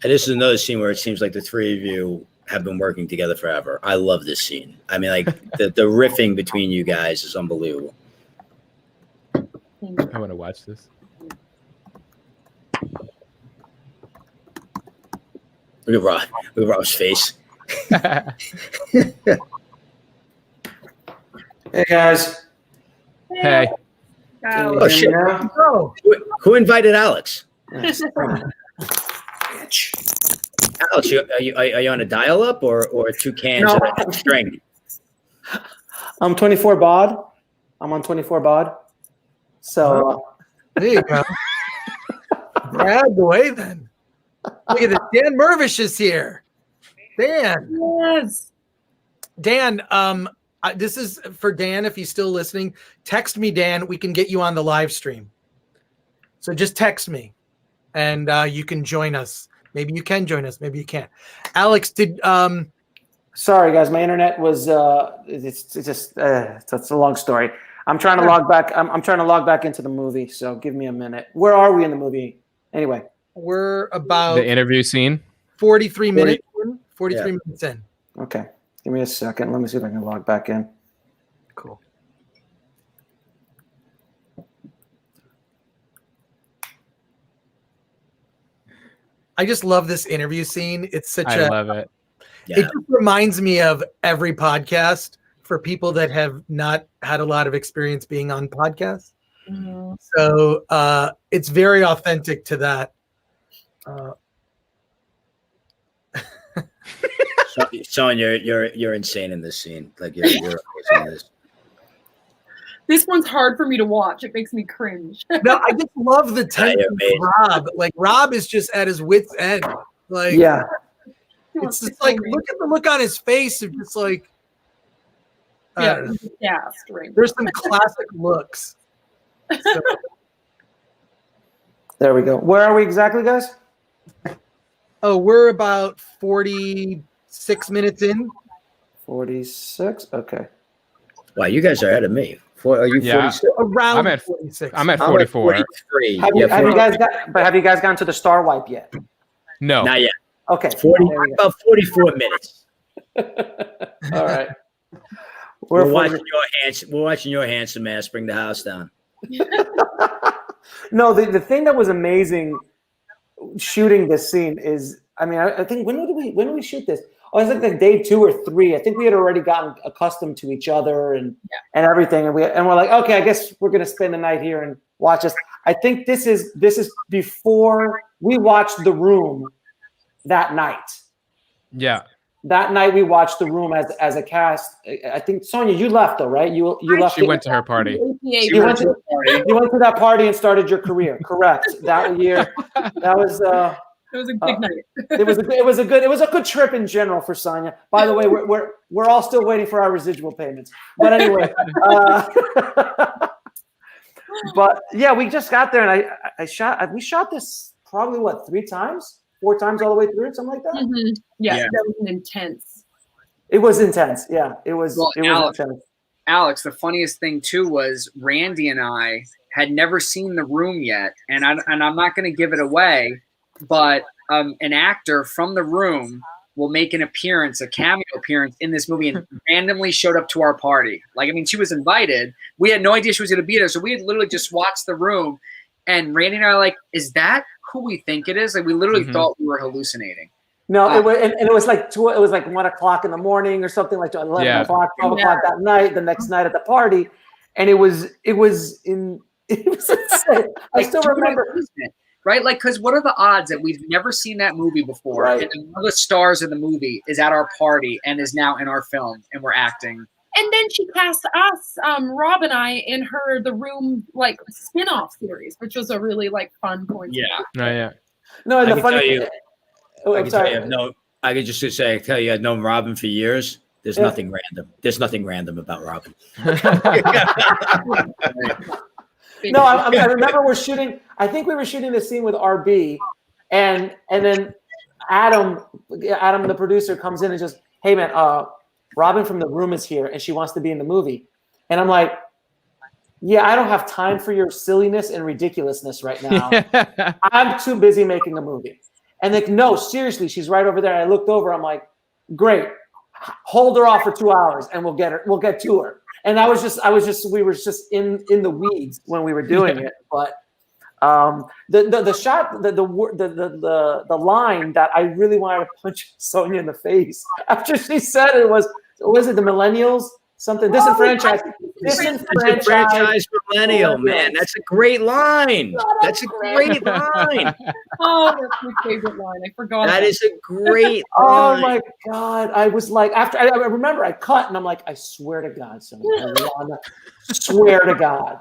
this is another scene where it seems like the three of you have been working together forever. I love this scene. I mean, like the riffing between you guys is unbelievable. I want to watch this. Look at Rob's face. Hey guys. Hey. Oh shit! Who invited Alex? Yes. Alex, are you on a dial-up or 2 cans and a string? I'm 24 baud. I'm on 24 baud. So there you go. Grab away then. Look at this. Dan Mervish is here. Dan. Yes. Dan, this is for Dan if he's still listening. Text me, Dan. We can get you on the live stream. So just text me and you can join us. Maybe you can join us. Maybe you can't. Alex, sorry guys, my internet was it's a long story. I'm trying to log back. I'm trying to log back into the movie, so give me a minute. Where are we in the movie? Anyway. We're about the interview scene. 43 minutes. 43 minutes in. Okay. Give me a second. Let me see if I can log back in. Cool. I just love this interview scene. It's such I love it. It just reminds me of every podcast for people that have not had a lot of experience being on podcasts. Mm-hmm. So it's very authentic to that. Sonja, you're insane in this scene. Like you're amazing in this. This one's hard for me to watch. It makes me cringe. No, I just love the tension of Rob. Like Rob is just at his wit's end. Like it's just like look at the look on his face of just like there's some classic looks. So. There we go. Where are we exactly, guys? Oh, we're about 46 minutes in. 46. Okay. Wow, you guys are ahead of me. Are you 46? Around I'm at 46. I'm at 44. I'm at 43. Have you guys gotten to the star wipe yet? No. Not yet. Okay. About 44 minutes. All right. We're watching your handsome ass bring the house down. No, the thing that was amazing shooting this scene is, I mean, I think when did we shoot this? Oh, it was like day 2 or 3. I think we had already gotten accustomed to each other and everything, and we're like, okay, I guess we're gonna spend the night here and watch this. I think this is before we watched The Room that night. Yeah. That night we watched The Room as a cast. I think Sonja, you left though, right? You left. She went to her party. You went to that party and started your career. Correct. That year, that was. It was a big night. It was a good trip in general for Sonja. By the way, we're all still waiting for our residual payments. But anyway, but yeah, we just got there and we shot this probably 3 times, 4 times all the way through, something like that. Mm-hmm. Yeah, that was intense. It was intense. Yeah, it was. Well, it was intense. Alex, the funniest thing too was Randy and I had never seen The Room yet, and I'm not going to give it away. But an actor from The Room will make an appearance, a cameo appearance in this movie, and randomly showed up to our party. Like, I mean, she was invited. We had no idea she was going to be there. So we had literally just watched The Room. And Randy and I are like, is that who we think it is? Like, we literally thought we were hallucinating. No, it was, and it was like 1 o'clock in the morning or something, like 11 o'clock, 12 o'clock that night, the next night at the party. And it was insane. I still remember. right? Like, because what are the odds that we've never seen that movie before, Right. and one of the stars of the movie is at our party and is now in our film, and we're acting. And then she cast us, Rob and I, in her The Room like spin-off series, which was a really like fun point. Yeah. Oh, yeah. No, and I the can funny tell you, oh, I I'm can tell sorry. you, no, I could just say, I tell you, I've known Robin for years. There's Yeah. nothing random. There's nothing random about Robin. No, I remember we're shooting. I think we were shooting the scene with RB, and then Adam, the producer, comes in and just, "Hey man, Robin from The Room is here, and she wants to be in the movie." And I'm like, "Yeah, I don't have time for your silliness and ridiculousness right now. I'm too busy making a movie." And like, "No, seriously, she's right over there." And I looked over. I'm like, "Great, hold her off for 2 hours, and we'll get to her." And we were just in the weeds when we were doing it. But the shot, the line that I really wanted to punch Sonja in the face after she said it was it the millennials? Something disenfranchised millennial, man. That's a great line. That's a great line. Oh, that's my favorite line. I forgot. That is a great Oh line. my God. I was like, after I remember I cut and I'm like, I swear to God, Sonja, I swear to God.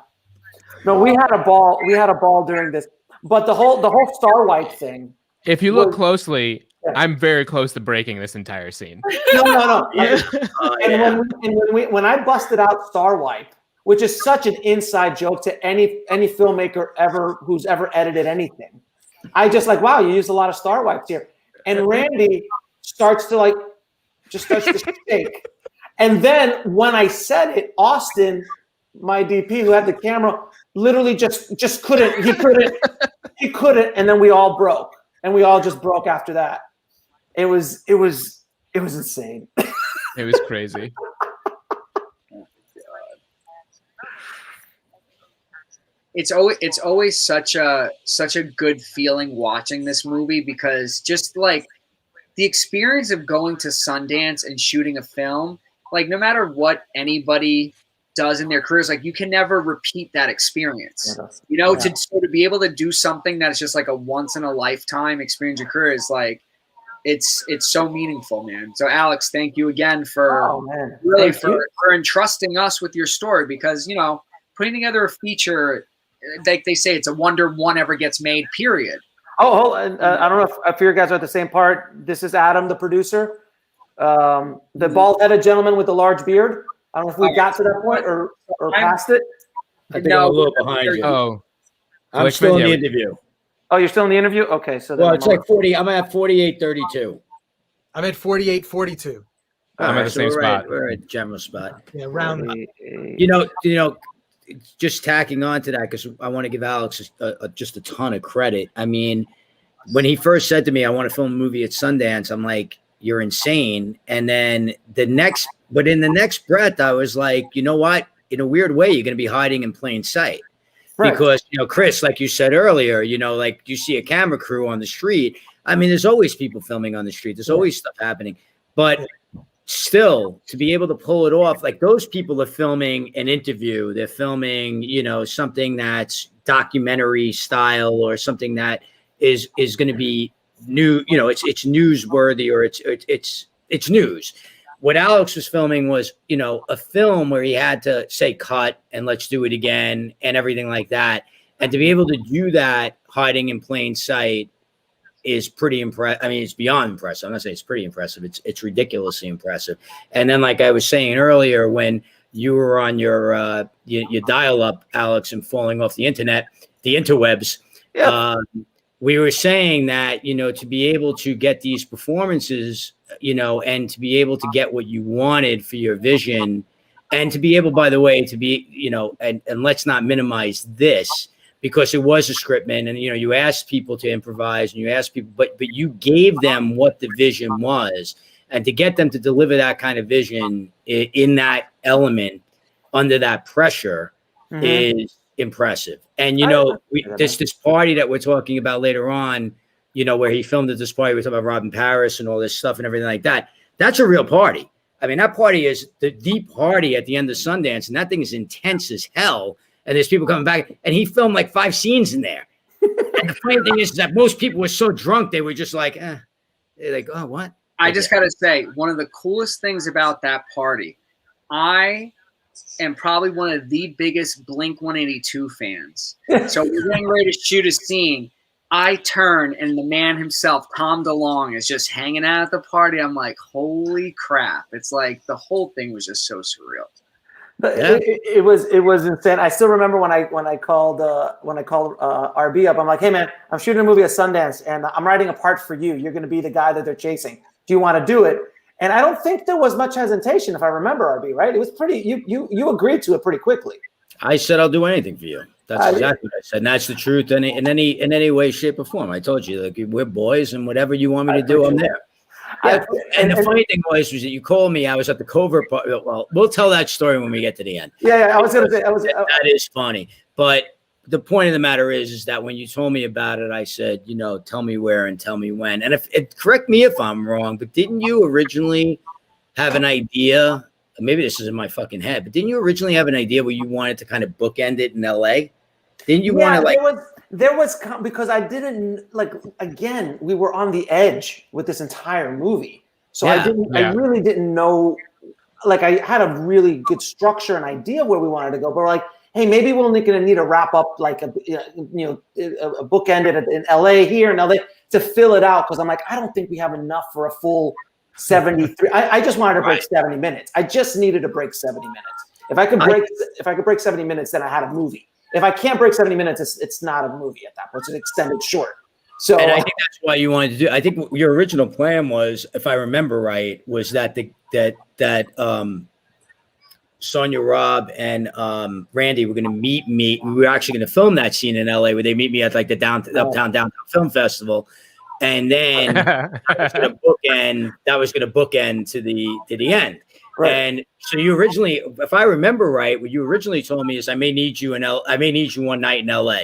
No, we had a ball. We had a ball during this. But the whole Star White thing. If you look closely, I'm very close to breaking this entire scene. No. Yeah. And when I busted out Star Wipe, which is such an inside joke to any filmmaker who's ever edited anything, I just like, wow, you used a lot of Star Wipes here. And Randy starts to shake. And then when I said it, Austin, my DP who had the camera, literally just couldn't. He couldn't. And then we all broke. And we all just broke after that. It was insane. It was crazy. It's always such a good feeling watching this movie, because just like the experience of going to Sundance and shooting a film, like no matter what anybody does in their careers, like you can never repeat that experience. To be able to do something that's just like a once in a lifetime experience in your career is like, it's so meaningful, man. So Alex, thank you again for for entrusting us with your story, because putting together a feature, like they say, it's a wonder one ever gets made, period. Oh, I don't know if you guys are at the same part. This is Adam, the producer, the bald-headed gentleman with the large beard. I don't know if we got to that point or past it. I think I'm a little behind you. Oh, I'm still in the interview. Oh, you're still in the interview? Okay, so well, it's like 40. I'm at 48:32. I'm at 48:42. I'm at the same spot. We're at the general spot. Yeah, round up. Just tacking on to that, because I want to give Alex just a ton of credit. I mean, when he first said to me, "I want to film a movie at Sundance," I'm like, "You're insane." And then in the next breath, I was like, you know what? In a weird way, you're going to be hiding in plain sight. Right. Because, Chris, like you said earlier, like you see a camera crew on the street. I mean, there's always people filming on the street. There's always stuff happening. But still, to be able to pull it off, like those people are filming an interview. They're filming, something that's documentary style, or something that is going to be new. It's newsworthy, or it's news. What Alex was filming was, a film where he had to say cut and let's do it again and everything like that. And to be able to do that hiding in plain sight is pretty impressive. I mean, it's beyond impressive. I'm not saying it's pretty impressive. It's ridiculously impressive. And then, like I was saying earlier, when you were on your dial-up, Alex, and falling off the interwebs, we were saying that, to be able to get these performances, and to be able to get what you wanted for your vision, and to be able, by the way, to be, and let's not minimize this, because it was a script, man. And, you asked people to improvise, and you asked people, but you gave them what the vision was, and to get them to deliver that kind of vision in that element under that pressure is impressive. And, this party that we're talking about later on, where he filmed at this party, we're talking about Rob in Paris and all this stuff and everything like that. That's a real party. I mean, that party is the party at the end of Sundance, and that thing is intense as hell. And there's people coming back, and he filmed like 5 scenes in there. And the funny thing is that most people were so drunk they were just like, they're like, oh, what? I just gotta say, one of the coolest things about that party, I am probably one of the biggest Blink 182 fans. So we're getting ready to shoot a scene. I turn and the man himself, Tom DeLonge, is just hanging out at the party. I'm like, holy crap! It's like the whole thing was just so surreal. It was insane. I still remember when I called RB up. I'm like, hey man, I'm shooting a movie at Sundance and I'm writing a part for you. You're going to be the guy that they're chasing. Do you want to do it? And I don't think there was much hesitation, if I remember, RB, right? It was pretty. You agreed to it pretty quickly. I said I'll do anything for you. That's exactly what I said. And that's the truth in any way, shape, or form. I told you, like, we're boys, and whatever you want me to do, I'm there. Yeah, and the funny thing was that you called me. I was at the covert part. Well, we'll tell that story when we get to the end. Yeah, I was going to say that is funny. But the point of the matter is that when you told me about it, I said, tell me where and tell me when. And correct me if I'm wrong, but didn't you originally have an idea? Maybe this is in my fucking head, but didn't you originally have an idea where you wanted to kind of bookend it in LA? Didn't you want to like? There was because I didn't again, we were on the edge with this entire movie. So I really didn't know, like I had a really good structure and idea where we wanted to go, but we're like, hey, maybe we're only going to need to wrap up like a bookend in LA here and LA to fill it out. Cause I'm like, I don't think we have enough for a full 73. I just wanted to break 70 minutes. I just needed to break 70 minutes. If I could break 70 minutes, then I had a movie. If I can't break 70 minutes, it's not a movie at that point. It's an extended short. So, and I think that's why you wanted to do. I think your original plan was, if I remember right, was that Sonja, Rob, and Randy were going to meet me. We were actually going to film that scene in LA where they meet me at like the Uptown Film Festival, and then that was going to bookend to the end. Right. And so you originally, if I remember right, what you originally told me is I may need you one night in LA.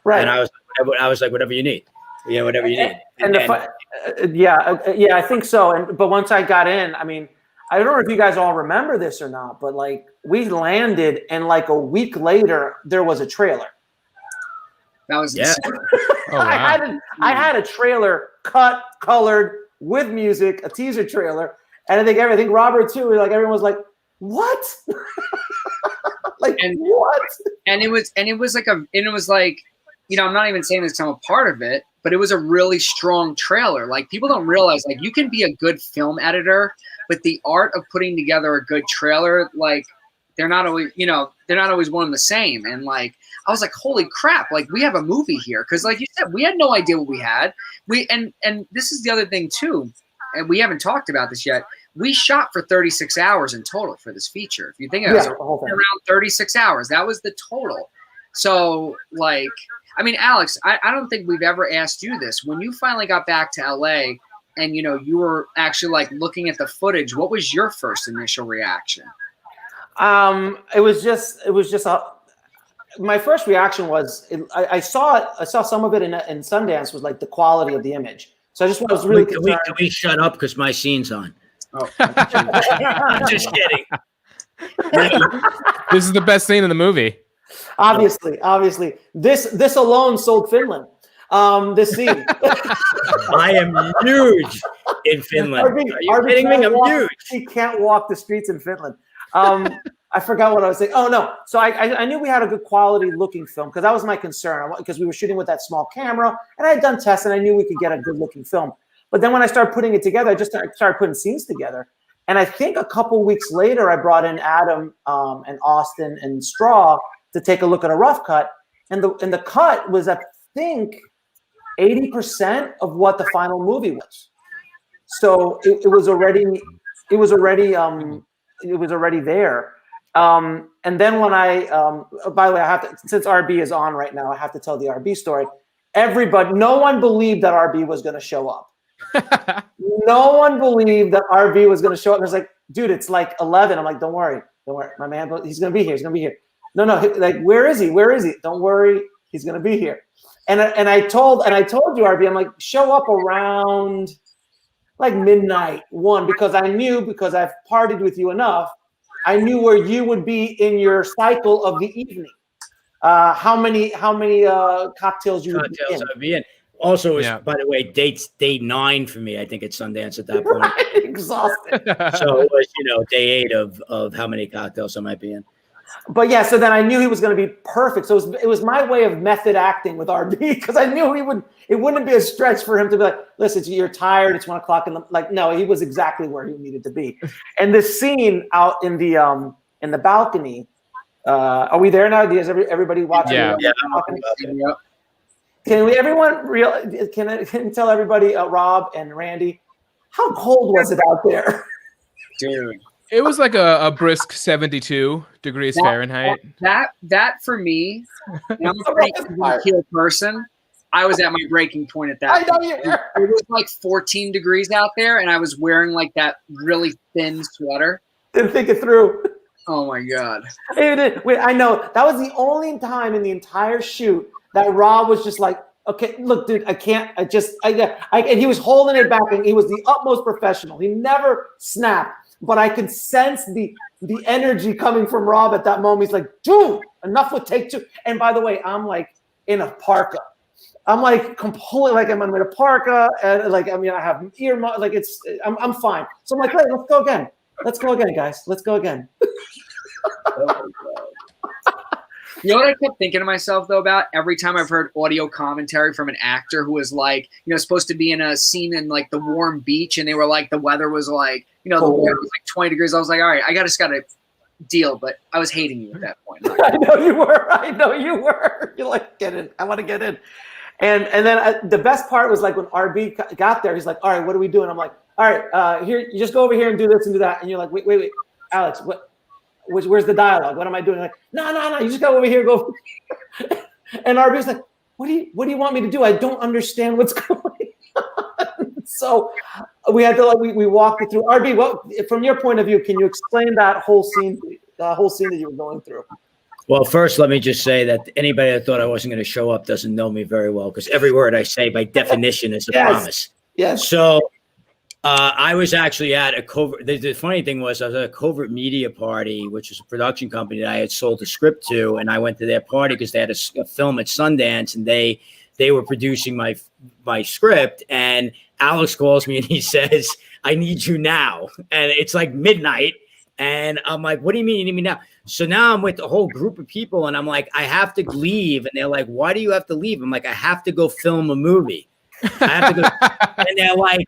Right. And I was like, whatever you need, whatever you need. I think so. But once I got in, I mean, I don't know if you guys all remember this or not, but like we landed and like a week later there was a trailer. That was Oh, wow. I had a trailer cut, colored with music, a teaser trailer. And I think Robert too. Like everyone was like, "What? What?" And it was like, I'm not even saying this 'cause I'm a part of it, but it was a really strong trailer. Like people don't realize, like you can be a good film editor, but the art of putting together a good trailer, like they're not always one and the same. And like I was like, holy crap! Like we have a movie here because, like you said, we had no idea what we had. And this is the other thing too. And we haven't talked about this yet. We shot for 36 hours in total for this feature. If you think of it, around 36 hours. That was the total. So, like, I mean, Alex, I don't think we've ever asked you this. When you finally got back to LA and, you were actually, like, looking at the footage, what was your first initial reaction? It was just my first reaction was I saw some of it in Sundance was like the quality of the image. So I just was really concerned. Can we shut up because my scene's on? Oh, I'm just kidding. This is the best scene in the movie. Obviously, this alone sold Finland. This scene. I am huge in Finland. Are you kidding me? I'm huge. He can't walk the streets in Finland. I forgot what I was saying. Oh no! So I knew we had a good quality looking film because that was my concern. Because we were shooting with that small camera, and I had done tests, and I knew we could get a good looking film. But then when I started putting it together, I just started putting scenes together. And I think a couple weeks later, I brought in Adam and Austin and Straw to take a look at a rough cut, and the cut was, I think, 80% of what the final movie was. So it was already there. And then when by the way, I have to, since RB is on right now, I have to tell the RB story. No one believed that RB was going to show up. No one believed that RB was going to show up. And I was like, dude, it's like 11. I'm like, don't worry, my man, he's going to be here. No, like, where is he? Don't worry, he's going to be here. And I told you, RB, I'm like, show up around like midnight, 1, because I've partied with you enough. I knew where you would be in your cycle of the evening. how many cocktails you would be in. I'd be in. Also, it was, Yeah. by the way, day 9 for me, I think, at Sundance at that point. Exhausted. So it was, day 8 of how many cocktails I might be in. But yeah, so then I knew he was going to be perfect. So it was my way of method acting with RB because I knew it wouldn't be a stretch for him to be like, listen, you're tired. It's 1 o'clock no, he was exactly where he needed to be. And this scene out in the balcony, are we there now? Does everybody watching? Yeah. Can you tell everybody, Rob and Randy, how cold was it out there? Dude. It was like a brisk 72 degrees Fahrenheit. That for me, and I'm a pretty cool person. I was at my breaking point at that. I know you were. It was like 14 degrees out there, and I was wearing like that really thin sweater. Didn't think it through. Oh my god! Wait, I know that was the only time in the entire shoot that Rob was just like, okay, look, dude, I can't. And he was holding it back, and he was the utmost professional. He never snapped. But I could sense the energy coming from Rob at that moment. He's like, dude, enough with take 2. And by the way, I'm like in a parka. I'm like completely like I'm in a parka and like I have earmuffs. Like I'm fine. So I'm like, hey, let's go again. Let's go again, guys. Let's go again. You know what I kept thinking to myself though about every time I've heard audio commentary from an actor who was like, supposed to be in a scene in like the warm beach, and they were like, the weather was like, the weather was like 20 degrees. I was like, all right, I just got to deal. But I was hating you at that point. I know you were. You're like, get in. I want to get in. And then the best part was like when RB got there, he's like, all right, what are we doing? I'm like, all right, here, you just go over here and do this and do that. And you're like, wait, Alex, what? Where's the dialogue? What am I doing? Like, no, you just go over here, go. And RB's like, what do you want me to do? I don't understand what's going on. So we had to we walked it through. RB, what from your point of view, can you explain that whole scene that you were going through? Well, first, let me just say that anybody that thought I wasn't going to show up doesn't know me very well, because every word I say by definition is a promise. Yes. So I was actually at a covert. The funny thing was I was at a covert media party, which was a production company that I had sold the script to, and I went to their party because they had a film at Sundance, and they were producing my script. And Alex calls me and he says, "I need you now," and it's like midnight. And I'm like, what do you mean you need me now? So now I'm with a whole group of people, and I'm like, I have to leave. And they're like, why do you have to leave? I'm like, I have to go film a movie. I have to go. And they're like,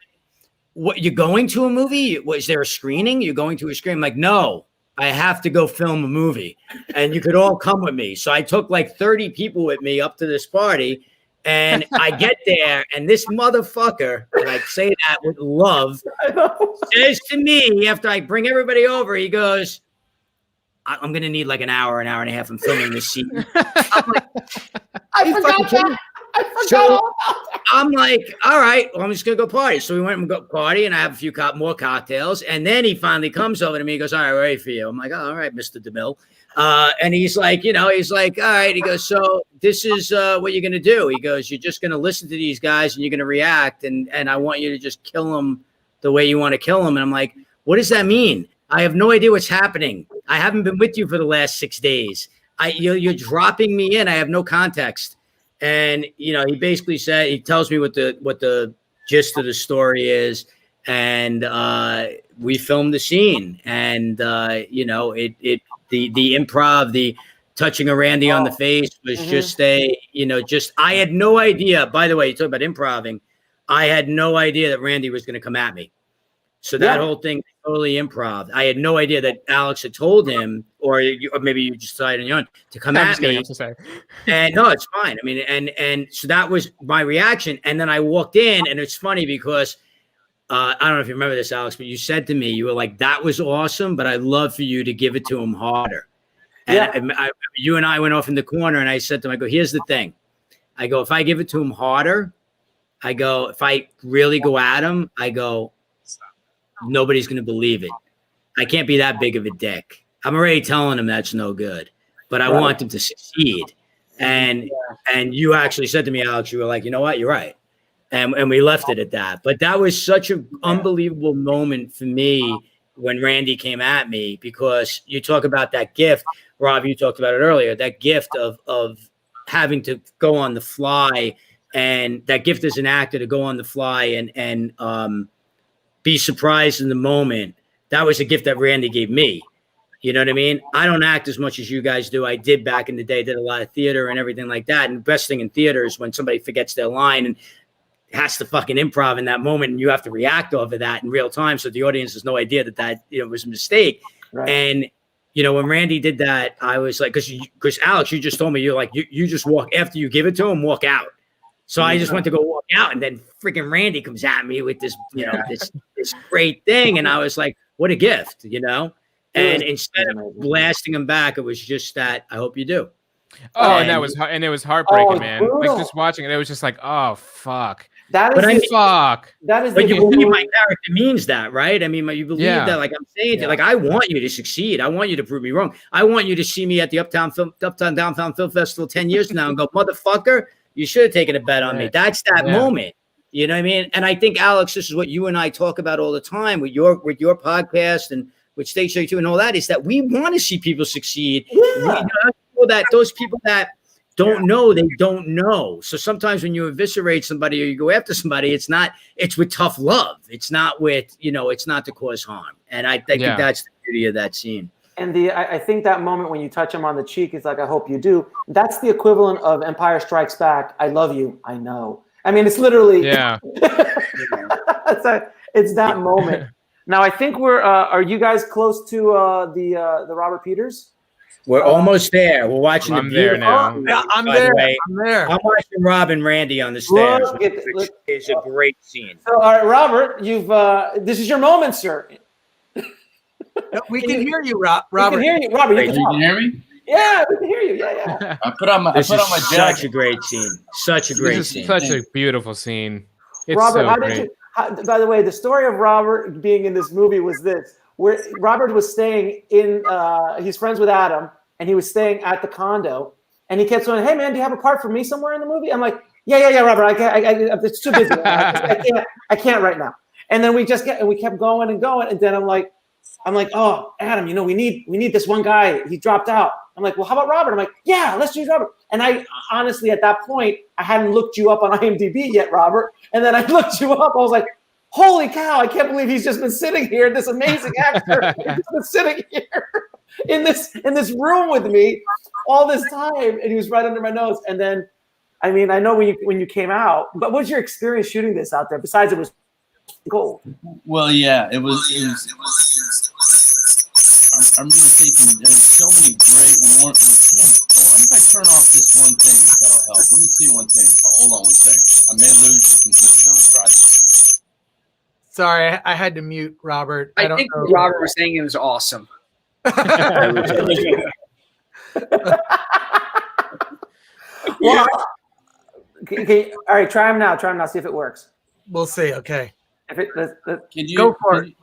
what, you're going to a movie? Was there a screening? You're going to a screening? I'm like, no, I have to go film a movie. And you could all come with me. So I took like 30 people with me up to this party. And I get there, and this motherfucker, and I say that with love, says to me after I bring everybody over, he goes, I'm going to need like an hour and a half. I'm filming this scene. I'm like, I forgot that. So I'm like, all right, well, I'm just going to go party. So we went and go party, and I have a few more cocktails. And then he finally comes over to me. He goes, all right, ready for you. I'm like, oh, all right, Mr. DeMille. And he's like, all right. He goes, so this is what you're going to do. He goes, you're just going to listen to these guys and you're going to react. And I want you to just kill them the way you want to kill them. And I'm like, what does that mean? I have no idea what's happening. I haven't been with you for the last 6 days. You're dropping me in. I have no context. And, he basically said, he tells me what the gist of the story is. And we filmed the scene. And, the improv, the touching a Randy on the face was just I had no idea. By the way, you talk about improving. I had no idea that Randy was going to come at me. So that whole thing totally improv. I had no idea that Alex had told him, or maybe you just decided on your own to come at me. And no, it's fine. I mean, and so that was my reaction. And then I walked in, and it's funny because I don't know if you remember this, Alex, but you said to me, you were like, that was awesome, but I'd love for you to give it to him harder. And you and I went off in the corner, and I said to him, I go, here's the thing. I go, if I give it to him harder, I go, if I really go at him, I go, nobody's going to believe it. I can't be that big of a dick. I'm already telling him that's no good, but I want him to succeed. And you actually said to me, Alex, you were like, you know what? You're right. And we left it at that. But that was such an unbelievable moment for me when Randy came at me, because you talk about that gift, Rob, you talked about it earlier, that gift of having to go on the fly, and that gift as an actor to go on the fly and be surprised in the moment. That was a gift that Randy gave me. You know what I mean? I don't act as much as you guys do. I did back in the day, did a lot of theater and everything like that. And the best thing in theater is when somebody forgets their line and has to fucking improv in that moment, and you have to react off of that in real time. So the audience has no idea that was a mistake. Right. And, when Randy did that, I was like, because Alex, you just told me, you're like, you just walk after you give it to him, walk out. So I just went to go walk out, and then freaking Randy comes at me with this, this great thing. And I was like, what a gift, And instead of blasting him back, it was just that, I hope you do. Oh, and it was heartbreaking, man. Brutal. Like just watching it, it was just like, oh fuck. Fuck. That is. But you believe my character means that, right? I mean, you believe that. Like I'm saying, like I want you to succeed. I want you to prove me wrong. I want you to see me at the Uptown Downtown Film Festival 10 years from now and go, motherfucker, you should have taken a bet on me. That's that moment. You know what I mean? And I think, Alex, this is what you and I talk about all the time with your podcast and with Stage 32 and all that, is that we want to see people succeed. Yeah. Those people that don't know, they don't know. So sometimes when you eviscerate somebody or you go after somebody, it's with tough love. It's not with, it's not to cause harm. And I think that's the beauty of that scene. And I think that moment when you touch him on the cheek is like, I hope you do. That's the equivalent of Empire Strikes Back. I love you. I know. I mean, it's literally, it's that moment. Now, I think are you guys close to the Robert Peters? We're almost there. We're watching I'm there now. Yeah, I'm there. I'm watching Rob and Randy on the stairs, which is a great scene. So, all right, Robert, this is your moment, sir. We can hear you, Robert. We can hear you, Robert. You can hear me? Yeah, we can hear you. Yeah. I put on my jacket. Such a great scene. Such a great scene. Such a beautiful scene. It's Robert, so great. By the way, the story of Robert being in this movie was this: where Robert was staying in. He's friends with Adam, and he was staying at the condo, and he kept saying, "Hey, man, do you have a part for me somewhere in the movie?" I'm like, "Yeah, Robert. I can't. It's too busy. I can't right now." And then we kept going and going, and then I'm like, "Oh, Adam, we need this one guy. He dropped out." I'm like, "Well, how about Robert?" I'm like, "Yeah, let's use Robert." And I honestly, at that point, I hadn't looked you up on IMDb yet, Robert. And then I looked you up. I was like, "Holy cow! I can't believe he's just been sitting here. This amazing actor has been sitting here in this room with me all this time." And he was right under my nose. And then, I mean, I know when you came out, but what was your experience shooting this out there? Besides, it was gold. Well, yeah, it was. I remember thinking there's so many great warm. What if I turn off this one thing? That'll help. Let me see one thing. Hold on one second. I may lose you completely. Let me try this. Sorry, I had to mute Robert. I think Robert was saying it was awesome. Well, okay, all right, try him now. See if it works. We'll see. Okay. Go for it.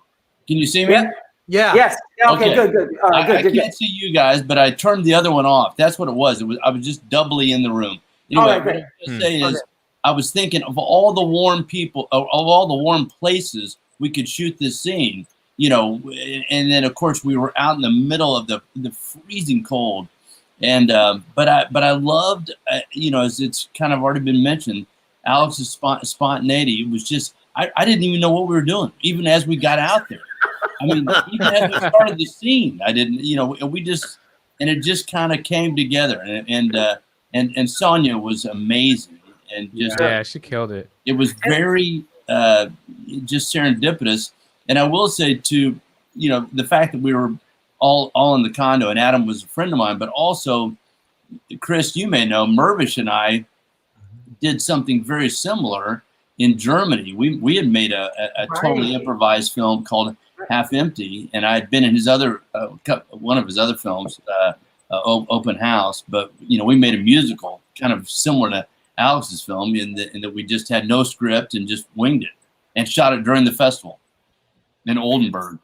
Can you see me? Yeah. Yes. Okay. Good. All right. I can't see you guys, but I turned the other one off. That's what it was. I was just doubly in the room. Anyway, all right, what I was going to say is, I was thinking of all the warm people, of all the warm places we could shoot this scene. And then of course we were out in the middle of the freezing cold, and but I loved, as it's kind of already been mentioned, Alex's spontaneity. It was just I didn't even know what we were doing, even as we got out there. I mean, even as we started the scene, I didn't, and it just kind of came together, and Sonja was amazing, and just she killed it. It was very just serendipitous, and I will say too, the fact that we were all in the condo, and Adam was a friend of mine, but also, Chris, you may know, Mervish and I did something very similar in Germany. We had made a totally improvised film called Half Empty, and I had been in his other one of his other films, Open House. But we made a musical kind of similar to Alex's film in that we just had no script and just winged it and shot it during the festival in Oldenburg.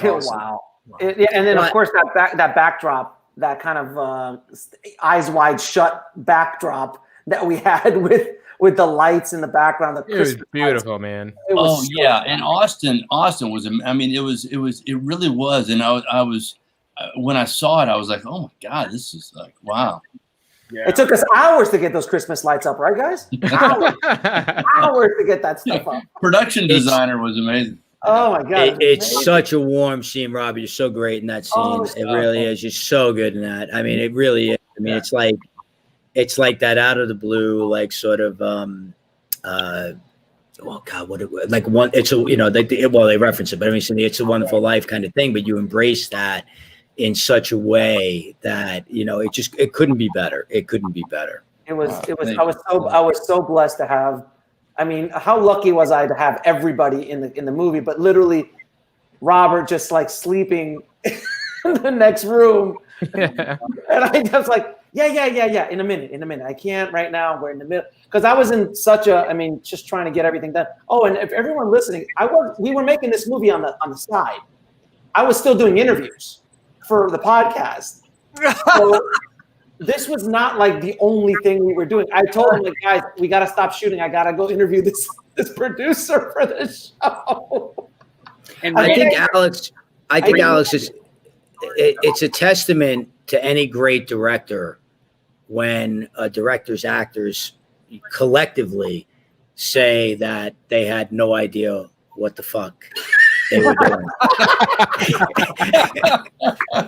Wow! And then of course that backdrop, that kind of eyes wide shut backdrop that we had with the lights in the background. The It was Christmas beautiful, lights. man. It was so yeah, fun. and Austin was. I mean, it really was. And I was when I saw it, I was like, oh my god, this is like wow. Yeah. It took us hours to get those Christmas lights up, right, guys? Hours to get that stuff up. Production designer was amazing. Oh my god, It's such a warm scene, Robbie. You're so great in that scene. Oh, It really is. You're so good in that. I mean, it really is. I mean, it's like that out of the blue, like sort of oh god, like one. It's a they reference it, but I mean, it's a Wonderful Life kind of thing. But you embrace that in such a way that it couldn't be better. It couldn't be better. It was. I was so blessed to have. I mean, how lucky was I to have everybody in the movie? But literally, Robert just like sleeping in the next room, and I just like, yeah. In a minute. I can't right now. We're in the middle because I was in such a. I mean, just trying to get everything done. Oh, and if everyone listening, we were making this movie on the side. I was still doing interviews for the podcast. So this was not like the only thing we were doing. I told him, like, guys, we got to stop shooting. I got to go interview this producer for this show. And I think Alex is. It's a testament to any great director when directors, actors collectively say that they had no idea what the fuck they were doing.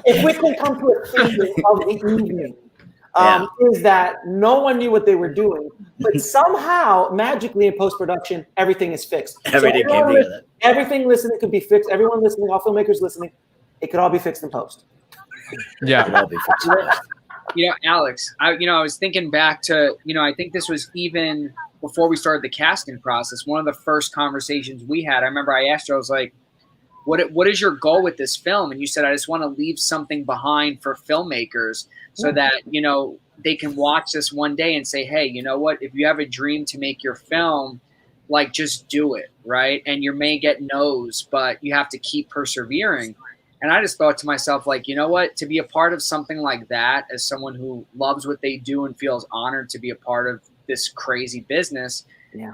If we can come to a theme of the evening, is that no one knew what they were doing, but somehow, magically in post-production, everything is fixed. Everything came together. Everything listening could be fixed. Everyone listening, all filmmakers listening, it could all be fixed in post. Yeah. It could all be fixed in post. Alex, I was thinking back to, I think this was even before we started the casting process. One of the first conversations we had, I remember I asked you, I was like, what is your goal with this film? And you said, I just want to leave something behind for filmmakers so that, they can watch this one day and say, hey, you know what? If you have a dream to make your film, like, just do it, right? And you may get no's, but you have to keep persevering. And I just thought to myself, like, you know what? To be a part of something like that, as someone who loves what they do and feels honored to be a part of this crazy business,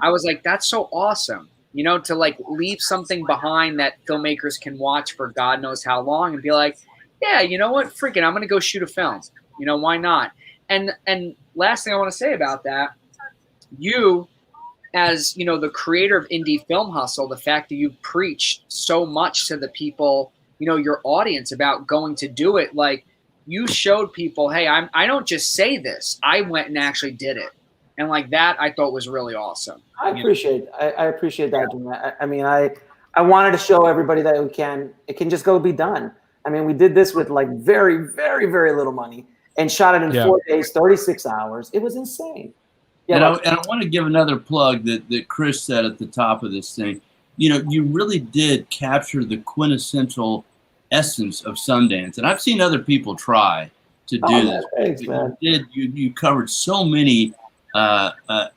I was like, that's so awesome. To like leave something behind that filmmakers can watch for God knows how long and be like, yeah, you know what? Freaking, I'm going to go shoot a film. Why not? And last thing I want to say about that, you, as, the creator of Indie Film Hustle, the fact that you preached so much to the people, your audience about going to do it, like you showed people, hey, I don't just say this. I went and actually did it. And like that, I thought was really awesome. I appreciate that. Yeah. I mean, I wanted to show everybody that it can just go be done. I mean, we did this with like very, very, very little money and shot it in 4 days, 36 hours. It was insane. Yeah, and I want to give another plug that Chris said at the top of this thing. You really did capture the quintessential essence of Sundance. And I've seen other people try to do this. Thanks, man. You covered so many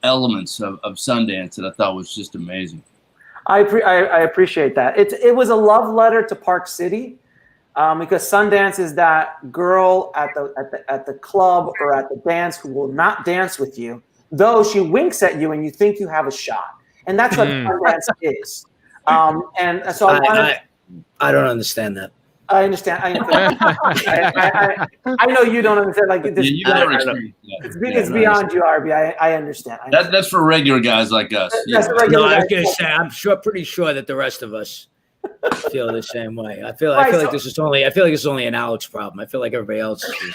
elements of Sundance that I thought was just amazing. I appreciate that. It was a love letter to Park City, because Sundance is that girl at the club or at the dance who will not dance with you, though she winks at you and you think you have a shot, and that's what Sundance is. And so I don't understand that. I understand. I know you don't understand. Like this, it's beyond you, RB. I understand. That's for regular guys like us. That's for regular I was guys. gonna say, I'm pretty sure that the rest of us feel the same way. I feel like this is only an Alex problem. I feel like everybody else is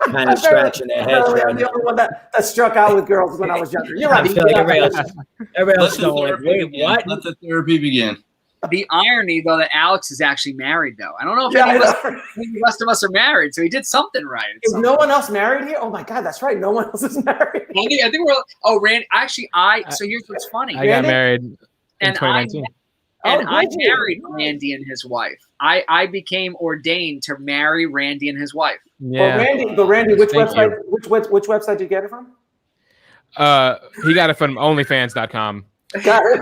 kind of scratching their heads. I'm the only one that struck out with girls when I was younger. You're right. I feel like everybody else is going, wait, what? Let the therapy begin. The irony, though, that Alex is actually married, though. I don't know if any of the rest of us are married, so he did something right. Is no one else married here? Oh my God, that's right. No one else is married. I think we're. Oh, Randy. Actually, so here's what's funny. I got married in 2019. I married Randy and his wife. I became ordained to marry Randy and his wife. Yeah. But Randy, which website? Which website did you get it from? He got it from OnlyFans.com. Got it.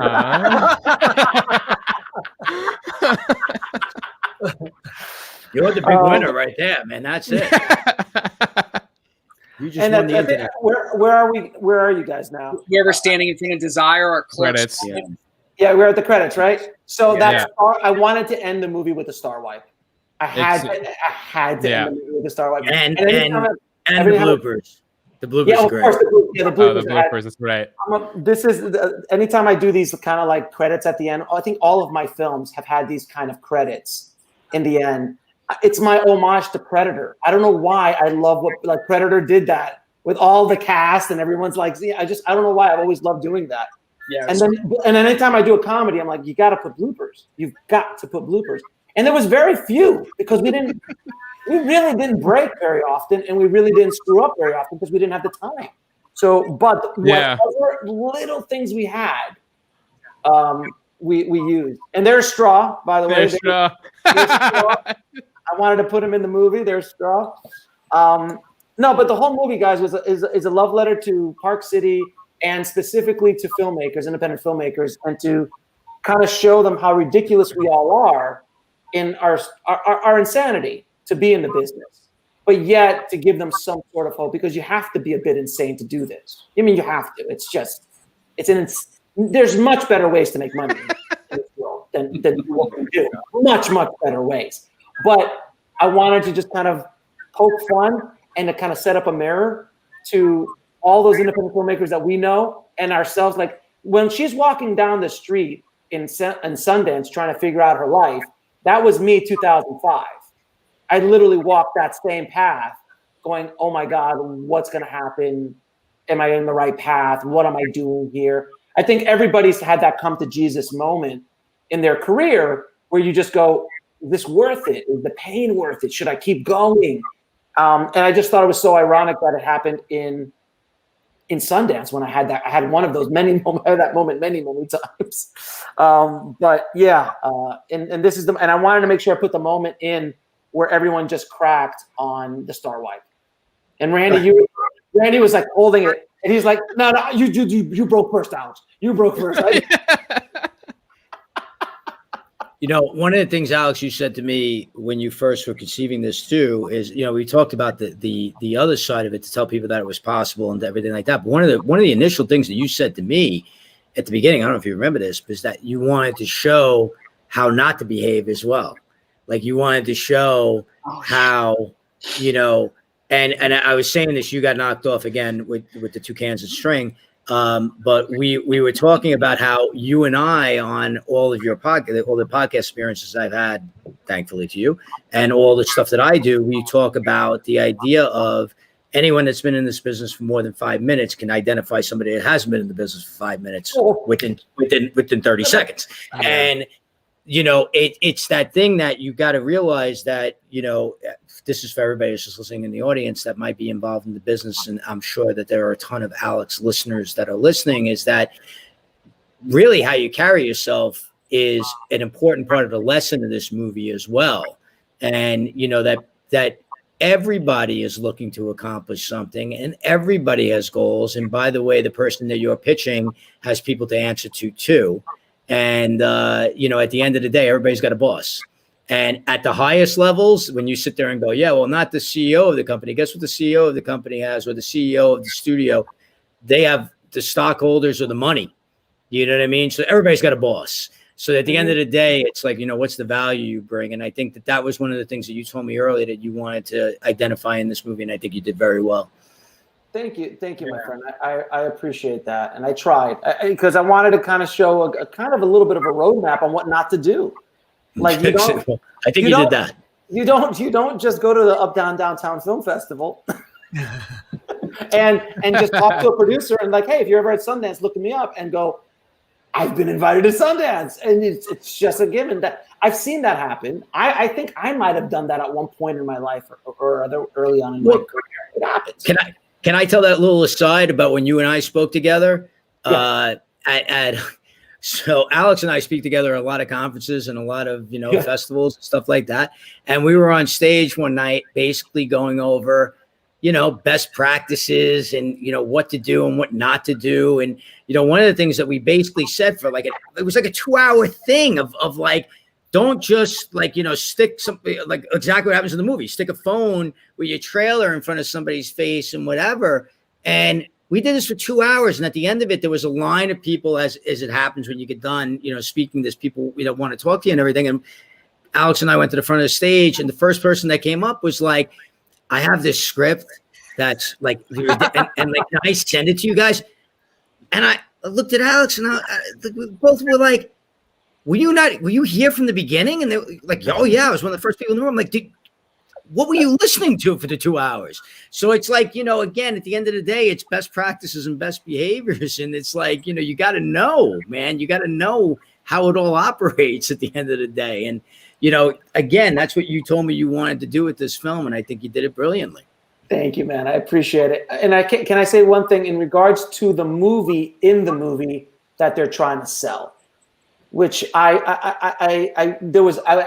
You're the big winner right there, man. That's it. You just And won the that's it. internet. Where are we? Where are you guys now? We're standing in front of Desire or Credits. Yeah, we're at the credits, right? So Yeah. I wanted to end the movie with a star wipe. I had to end the movie with a star wipe. And the every time bloopers. The bloopers yeah, are of great. course, the bloopers. Oh, the bloopers. That's right. This is anytime I do these kind of like credits at the end. I think all of my films have had these kind of credits in the end. It's my homage to Predator. I don't know why I love what like Predator did that with all the cast and everyone's like, I don't know why I've always loved doing that. Yeah. And then anytime I do a comedy, I'm like, you got to put bloopers. You've got to put bloopers. And there was very few because we really didn't break very often, and we really didn't screw up very often because we didn't have the time. So, but whatever little things we had, we used. And there's Straw, by the way. There's Straw. I wanted to put him in the movie. There's Straw. No, but the whole movie, guys, is a love letter to Park City and specifically to filmmakers, independent filmmakers, and to kind of show them how ridiculous we all are in our insanity to be in the business, but yet to give them some sort of hope, because you have to be a bit insane to do this. I mean, you have to. There's much better ways to make money in this world than what we do. Much, much better ways. But I wanted to just kind of poke fun and to kind of set up a mirror to all those independent filmmakers that we know and ourselves. Like when she's walking down the street in Sundance trying to figure out her life, that was me 2005. I literally walked that same path going, oh my God, what's going to happen? Am I in the right path? What am I doing here? I think everybody's had that come to Jesus moment in their career where you just go, is this worth it? Is the pain worth it? Should I keep going? And I just thought it was so ironic that it happened in Sundance when I had that. I had one of those many times. But yeah, and this is and I wanted to make sure I put the moment in where everyone just cracked on the star wipe. And Randy was like holding it, and he's like, "No, you broke first, Alex. You broke first." You know, one of the things, Alex, you said to me when you first were conceiving this too is, you know, we talked about the other side of it to tell people that it was possible and everything like that. But one of the initial things that you said to me at the beginning, I don't know if you remember this, was that you wanted to show how not to behave as well. Like you wanted to show how, you know, and I was saying this, you got knocked off again with the two cans of string. But we were talking about how you and I, on all of your all the podcast experiences I've had, thankfully to you, and all the stuff that I do, we talk about the idea of anyone that's been in this business for more than 5 minutes can identify somebody that hasn't been in the business for 5 minutes within 30 seconds. And, you know, it's that thing that you got to realize that, you know, this is for everybody who's just listening in the audience that might be involved in the business. And I'm sure that there are a ton of Alex listeners that are listening, is that really how you carry yourself is an important part of the lesson of this movie as well. And, you know, that everybody is looking to accomplish something and everybody has goals. And by the way, the person that you're pitching has people to answer to too. And, you know, at the end of the day, everybody's got a boss. And at the highest levels, when you sit there and go, yeah, well, not the CEO of the company. Guess what the CEO of the company has, or the CEO of the studio? They have the stockholders or the money. You know what I mean? So everybody's got a boss. So at the end of the day, it's like, you know, what's the value you bring? And I think that was one of the things that you told me earlier that you wanted to identify in this movie. And I think you did very well. Thank you, my friend. I appreciate that. And I tried because I wanted to kind of show a kind of a little bit of a roadmap on what not to do. Like you don't, I think you did that. You don't just go to the Downtown Film Festival and just talk to a producer and like, hey, if you're ever at Sundance, look me up and go, I've been invited to Sundance. And it's just a given that I've seen that happen. I think I might have done that at one point in my life or other early on in my career. It happens. Can I tell that little aside about when you and I spoke together? Yeah. So Alex and I speak together at a lot of conferences and a lot of, you know, festivals and stuff like that. And we were on stage one night, basically going over, you know, best practices and, you know, what to do and what not to do. And, you know, one of the things that we basically said for like, it was like a 2-hour thing of like don't just like, stick something like exactly what happens in the movie, stick a phone with your trailer in front of somebody's face and whatever. And we did this for 2 hours. And at the end of it, there was a line of people, as it happens when you get done, speaking, there's people, want to talk to you and everything. And Alex and I went to the front of the stage, and the first person that came up was like, I have this script that's like, and like, can I send it to you guys? And I looked at Alex, and we both were like, were you here from the beginning? And they were like, oh yeah, I was one of the first people in the room. I'm like, what were you listening to for the 2 hours? So it's like, again, at the end of the day, it's best practices and best behaviors. And it's like, you got to know, man, you got to know how it all operates at the end of the day. And, again, that's what you told me you wanted to do with this film. And I think you did it brilliantly. Thank you, man. I appreciate it. And can I say one thing in regards to the movie that they're trying to sell, which I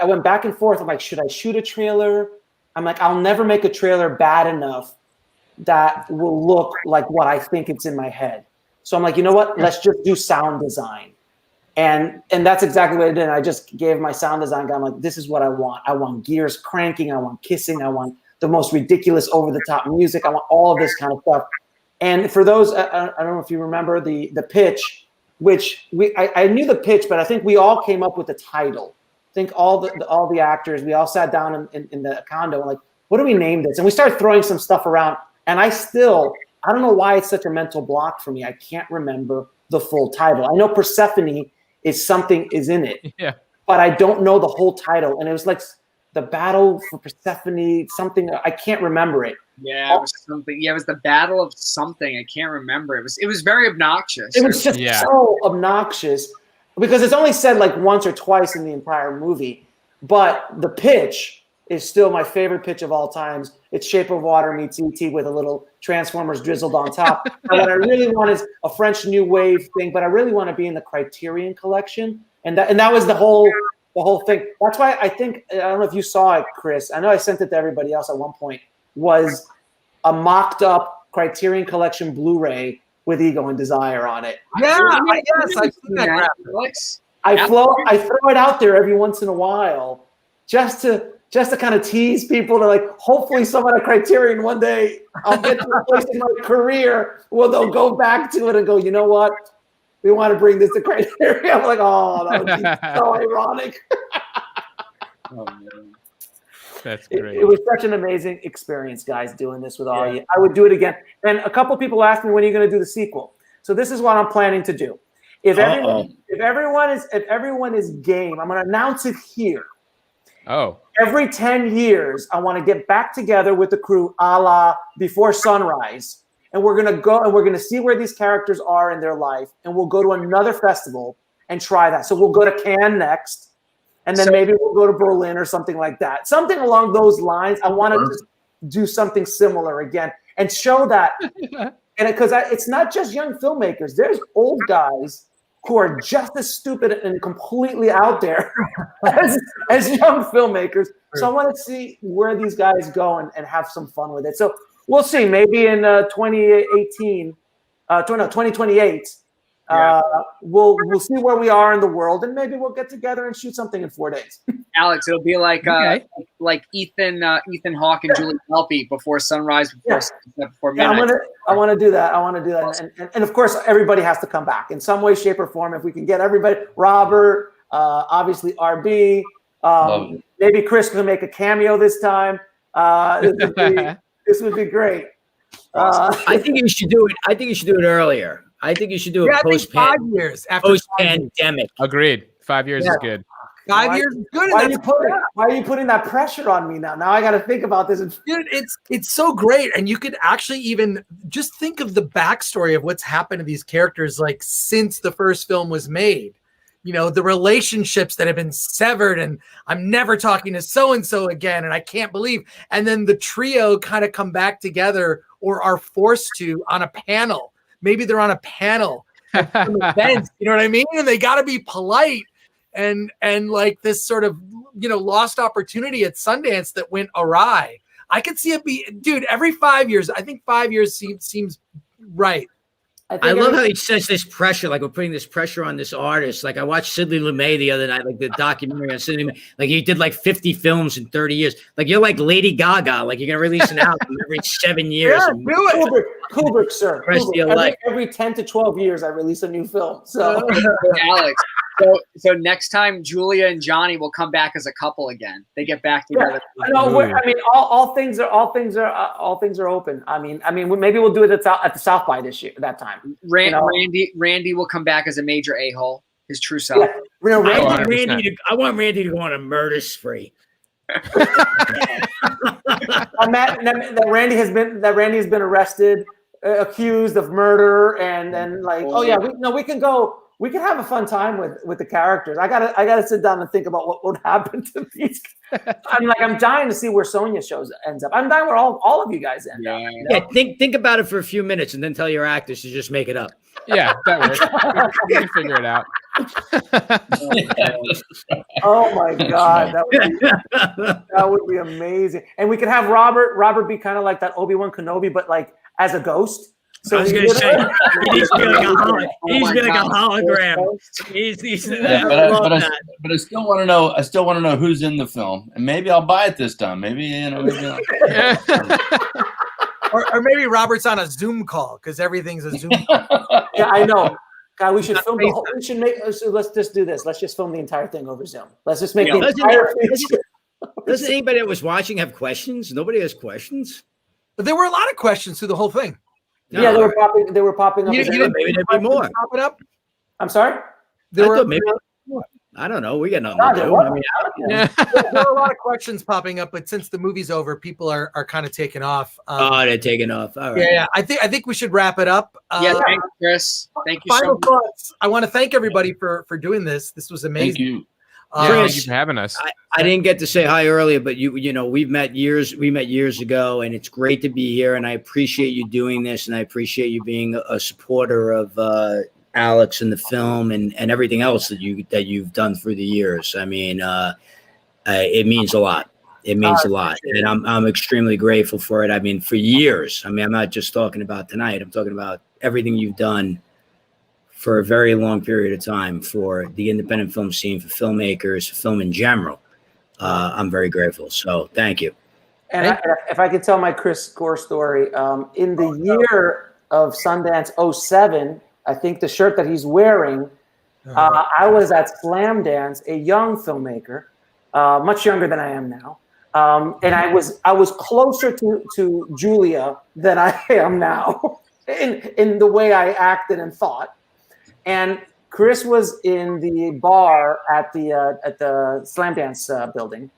went back and forth. I'm like, should I shoot a trailer? I'm like, I'll never make a trailer bad enough that will look like what I think it's in my head. So I'm like, you know what? Let's just do sound design. And that's exactly what I did. I just gave my sound design guy, I'm like, this is what I want. I want gears cranking. I want kissing. I want the most ridiculous over-the-top music. I want all of this kind of stuff. And for those, I don't know if you remember the pitch, which I knew the pitch, but I think we all came up with the title. I think all the actors, we all sat down in the condo and like, what do we name this? And we started throwing some stuff around. And I don't know why it's such a mental block for me. I can't remember the full title. I know Persephone is in it, yeah, but I don't know the whole title. And it was like the battle for Persephone, something, I can't remember it. Yeah, it was something. Yeah, it was the battle of something. I can't remember. It was very obnoxious. It was just so obnoxious because it's only said like once or twice in the entire movie. But the pitch is still my favorite pitch of all times. It's Shape of Water meets E.T. with a little Transformers drizzled on top. And what I really want is a French New Wave thing, but I really want to be in the Criterion Collection. And that was the whole thing. That's why I think, I don't know if you saw it, Chris. I know I sent it to everybody else at one point. Was a mocked up Criterion Collection Blu-ray with Ego and Desire on it. Yeah, yes, I've seen that. I throw it out there every once in a while, just to kind of tease people to like. Hopefully, someone at Criterion one day I'll get to a place in my career where they'll go back to it and go, you know what, we want to bring this to Criterion. I'm like, oh, that would be so ironic. Oh man. That's great. It was such an amazing experience, guys, doing this with all you. I would do it again. And a couple people asked me, when are you going to do the sequel? So this is what I'm planning to do. If everyone is game, I'm going to announce it here. Oh. Every 10 years, I want to get back together with the crew, a la Before Sunrise, and we're going to go and we're going to see where these characters are in their life, and we'll go to another festival and try that. So we'll go to Cannes next. And then maybe we'll go to Berlin or something like that. Something along those lines. I want to do something similar again and show that. And because it's not just young filmmakers. There's old guys who are just as stupid and completely out there as young filmmakers. So I want to see where these guys go and have some fun with it. So we'll see. Maybe in 2028. We'll see where we are in the world, and maybe we'll get together and shoot something in 4 days. Alex, it'll be like like Ethan Hawke and Julie Delpy Before Sunrise, before midnight. I want to do that. Awesome. And of course, everybody has to come back in some way, shape, or form. If we can get everybody, Robert, obviously RB, maybe Chris can make a cameo this time. This would be great. I think you should do it. I think you should do it earlier. I think you should do it post 5 years after post-pandemic. Agreed. 5 years is good. 5 years is good. Why are you putting that pressure on me now? Now I got to think about this. Dude, it's so great, and you could actually even just think of the backstory of what's happened to these characters, like since the first film was made. You know, the relationships that have been severed, and I'm never talking to so and so again, and I can't believe. And then the trio kind of come back together, or are forced to on a panel. Maybe they're on a panel at some events, you know what I mean? And they got to be polite and like this sort of, lost opportunity at Sundance that went awry. I could see it be, dude, every 5 years, I think 5 years seems right. I love how he says this pressure, like we're putting this pressure on this artist. Like I watched Sidney Lumet the other night, like the documentary on Sidney Lumet. Like he did like 50 films in 30 years. Like you're like Lady Gaga. Like you're gonna release an album every 7 years. Yeah, do it. Kubrick, sir. Rest of your life. Every 10 to 12 years, I release a new film. So, Alex. So next time, Julia and Johnny will come back as a couple again. They get back together. Yeah. No, I mean, all things are open. I mean, maybe we'll do it at the South by this year. That time, Randy will come back as a major a-hole, his true self. Yeah. I want Randy to go on a murder spree. that Randy has been arrested, accused of murder, and then like, we can go. We can have a fun time with the characters. I gotta sit down and think about what would happen to these. I'm dying to see where Sonja ends up. I'm dying where all of you guys end up. You know? Yeah, think about it for a few minutes and then tell your actors to just make it up. Yeah, that works. We can figure it out. Oh my God, that would be amazing. And we could have Robert be kind of like that Obi-Wan Kenobi, but like as a ghost. So I was going to say, he needs to be like a hologram. But I still want to know. I still want to know who's in the film, and maybe I'll buy it this time. Maybe or maybe Robert's on a Zoom call because everything's a Zoom call. Yeah, I know. God, we should film the whole. We should make. So let's just do this. Let's just film the entire thing over Zoom. Let's just make the entire. Doesn't anybody that was watching have questions? Nobody has questions. But there were a lot of questions through the whole thing. No. Yeah, they were popping up. Maybe there'd be more. Popping up. I'm sorry. I don't know. We got nothing to do. There were a lot of questions popping up, but since the movie's over, people are kind of taking off. They're taking off. All right. Yeah. I think we should wrap it up. Thanks, Chris. Thank you. Final thoughts. I want to thank everybody for doing this. This was amazing. Thank you. Thank you for having us. I didn't get to say hi earlier, but you know, we met years ago, and it's great to be here, and I appreciate you doing this, and I appreciate you being a supporter of Alex and the film and everything else that you've done through the years. I mean, it means a lot. It means a lot, and I'm extremely grateful for it. I mean, for years. I mean, I'm not just talking about tonight. I'm talking about everything you've done for a very long period of time for the independent film scene, for filmmakers, for film in general. I'm very grateful. So thank you. And if I could tell my Chris Gore story, in the year of Sundance 07, I think the shirt that he's wearing, I was at Slam Dance, a young filmmaker, much younger than I am now. And I was closer to Julia than I am now in the way I acted and thought. And Chris was in the bar at the Slam Dance building,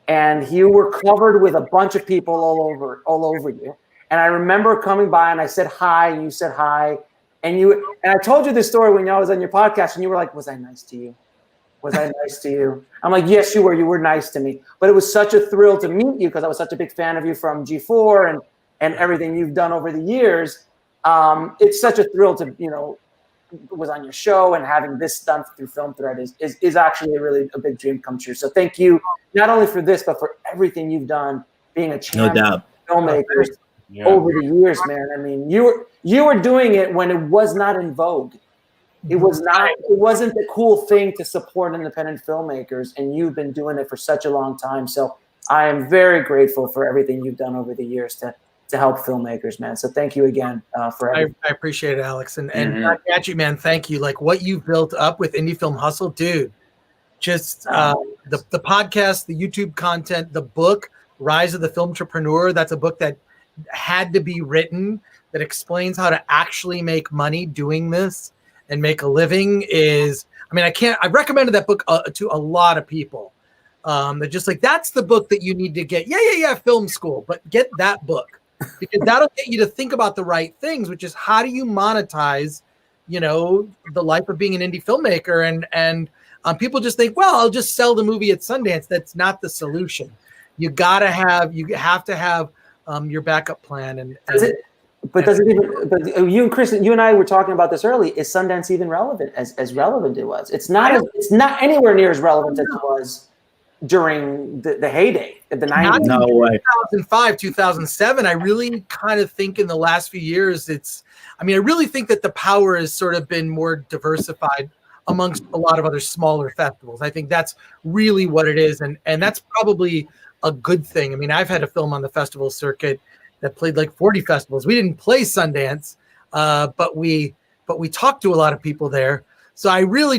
and you were covered with a bunch of people all over you. And I remember coming by, and I said hi, and you said hi, and I told you this story when I was on your podcast, and you were like, "Was I nice to you? Was I nice to you?" I'm like, "Yes, you were. You were nice to me." But it was such a thrill to meet you because I was such a big fan of you from G4 and everything you've done over the years. It's such a thrill to was on your show, and having this done through Film Thread is actually really a big dream come true. So thank you not only for this, but for everything you've done, being a champion of filmmakers over the years, man. I mean, you were doing it when it was not in vogue. It wasn't the cool thing to support independent filmmakers, and you've been doing it for such a long time. So I am very grateful for everything you've done over the years to help filmmakers, man. So thank you again for everything. I appreciate it, Alex. And Katchi, man, thank you. Like what you built up with Indie Film Hustle, dude. Just the podcast, the YouTube content, the book, Rise of the Film Entrepreneur. That's a book that had to be written that explains how to actually make money doing this and make a living. I recommended that book to a lot of people. They're just like, that's the book that you need to get. Yeah, film school, but get that book. Because that'll get you to think about the right things, which is how do you monetize, the life of being an indie filmmaker. And people just think, well, I'll just sell the movie at Sundance. That's not the solution. You have to have your backup plan. But you and Chris, you and I were talking about this early. Is Sundance even relevant as relevant it was? It's not anywhere near as relevant as it was. during the heyday of the 90s. No way. 2005, 2007. I really kind of think in the last few years, I really think that the power has sort of been more diversified amongst a lot of other smaller festivals. I think that's really what it is. And that's probably a good thing. I mean, I've had a film on the festival circuit that played like 40 festivals. We didn't play Sundance, but we talked to a lot of people there. So I really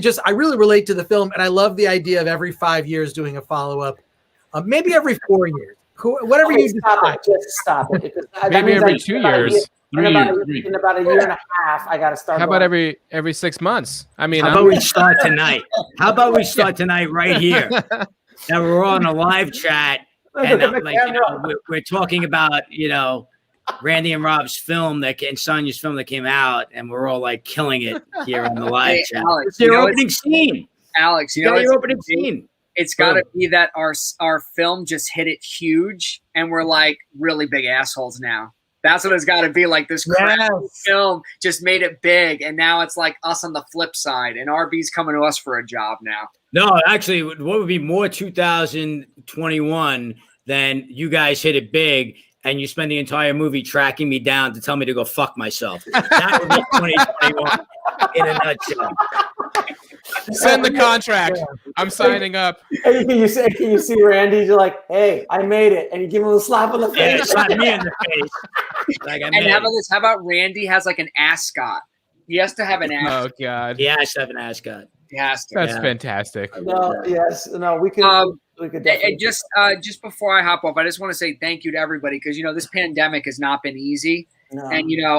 relate to the film, and I love the idea of every 5 years doing a follow-up, maybe every 4 years, whatever you decide. Just stop it. Maybe every 2 years. In about a year and a half, I got to start. How about every 6 months? I mean, how about we start tonight? How about we start tonight right here? Now we're on a live chat, and we're talking about Randy and Rob's film and Sonja's film that came out, and we're all like killing it here on the live chat. Alex, it's your opening scene. Alex, your opening scene. It's got to be that our film just hit it huge, and we're like really big assholes now. That's what it's got to be like. This film just made it big, and now it's like us on the flip side, and RB's coming to us for a job now. No, actually, what would be more 2021 than you guys hit it big, and you spend the entire movie tracking me down to tell me to go fuck myself. That would be 2021 in a nutshell. Send the contract. I'm signing up. Can you see Randy? You're like, hey, I made it. And you give him a slap on the face. Yeah, slap me in the face. Like and how about this? How about Randy has like an ascot? He has to have an ascot. Oh, God. He has to have an ascot. He has to. That's fantastic. No, we can. We could definitely. Just before I hop off, I just want to say thank you to everybody because this pandemic has not been easy, and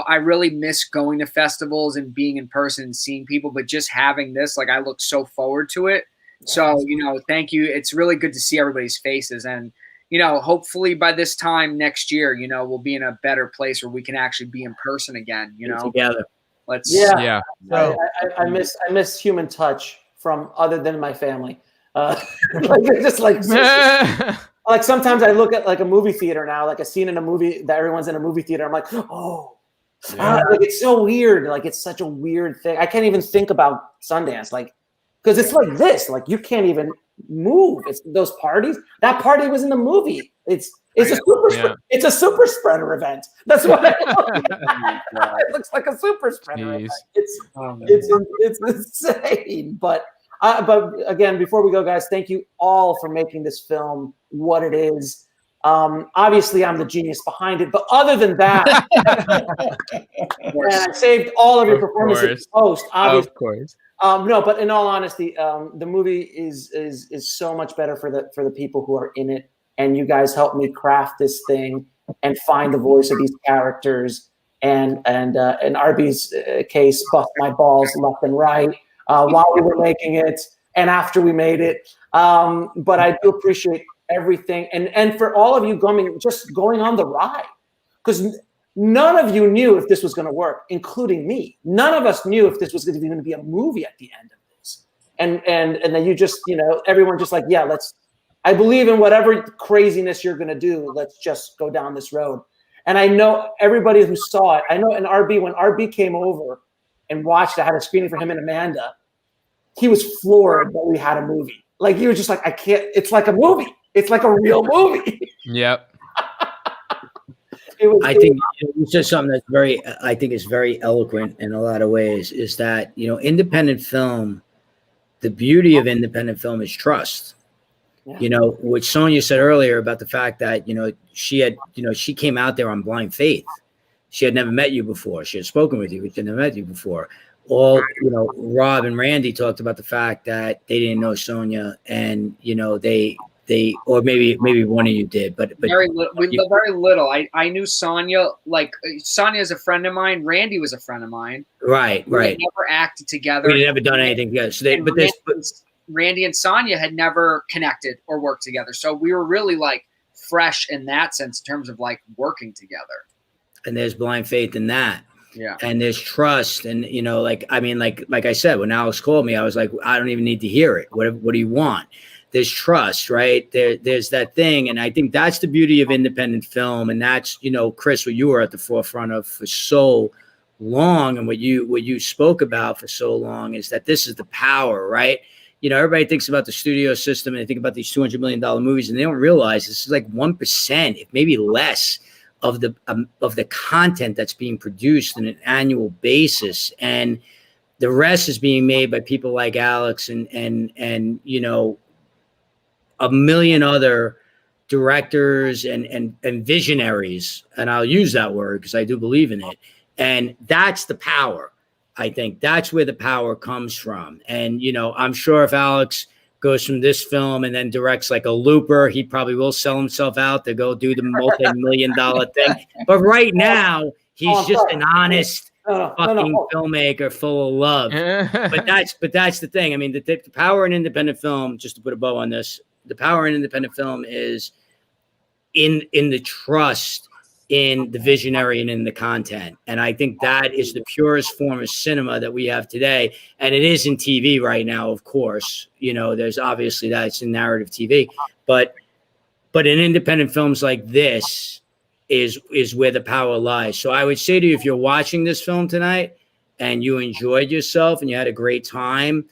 I really miss going to festivals and being in person and seeing people. But just having this, I look so forward to it. So thank you. It's really good to see everybody's faces, and hopefully by this time next year, we'll be in a better place where we can actually be in person again. Together. Let's. Yeah. So, I miss human touch from other than my family. Just like sometimes I look at like a movie theater now, like a scene in a movie that everyone's in a movie theater. I'm like, it's so weird. Like it's such a weird thing. I can't even think about Sundance, because it's like this. Like you can't even move. It's those parties. That party was in the movie. It's a super spreader event. That's what it looks like a super spreader event. It's insane, but again, before we go, guys, thank you all for making this film what it is. Obviously, I'm the genius behind it, but other than that, and I saved all of your performances post. Obviously, of course. No, but in all honesty, the movie is so much better for the people who are in it, and you guys helped me craft this thing and find the voice of these characters, and in RB's case, bust my balls left and right. While we were making it and after we made it. But I do appreciate everything. And for all of you going on the ride, because none of you knew if this was going to work, including me. None of us knew if this was going to be a movie at the end of this. And then you just, everyone just like, I believe in whatever craziness you're going to do. Let's just go down this road. And I know everybody who saw it, I know in RB, when RB came over and watched, I had a screening for him and Amanda. He was floored that we had a movie. Like he was just like, I can't. It's like a movie. It's like a real movie. Yep. I think you said something that's very eloquent in a lot of ways. Is that independent film? The beauty of independent film is trust. Yeah. What Sonja said earlier about the fact that she came out there on blind faith. She had never met you before. She had spoken with you, but she had never met you before. Rob and Randy talked about the fact that they didn't know Sonja, and they or maybe one of you did, but very little. I knew Sonja. Sonja is a friend of mine. Randy was a friend of mine. Right. We had never acted together. We had never done anything together. So Randy and Sonja had never connected or worked together. So we were really fresh in that sense in terms of working together. And there's blind faith in that. Yeah. And there's trust. And, like I said, when Alex called me, I was like, I don't even need to hear it. What do you want? There's trust, right? There's that thing. And I think that's the beauty of independent film. And that's, Chris, what you were at the forefront of for so long, and what you spoke about for so long, is that this is the power, right? everybody thinks about the studio system and they think about these $200 million movies, and they don't realize this is like 1%, if maybe less, of the content that's being produced on an annual basis, and the rest is being made by people like Alex and a million other directors and visionaries, and I'll use that word because I do believe in it. And that's the power. I think that's where the power comes from. And, I'm sure if Alex goes from this film and then directs like a Looper, he probably will sell himself out to go do the multi-million-dollar thing. But right now, he's just an honest fucking filmmaker full of love. But that's the thing. I mean, the power in independent film, just to put a bow on this, the power in independent film is in the trust in the visionary and in the content. And I think that is the purest form of cinema that we have today. And it is in TV right now, of course. There's obviously that it's in narrative TV. But in independent films like this is where the power lies. So I would say to you, if you're watching this film tonight and you enjoyed yourself and you had a great time,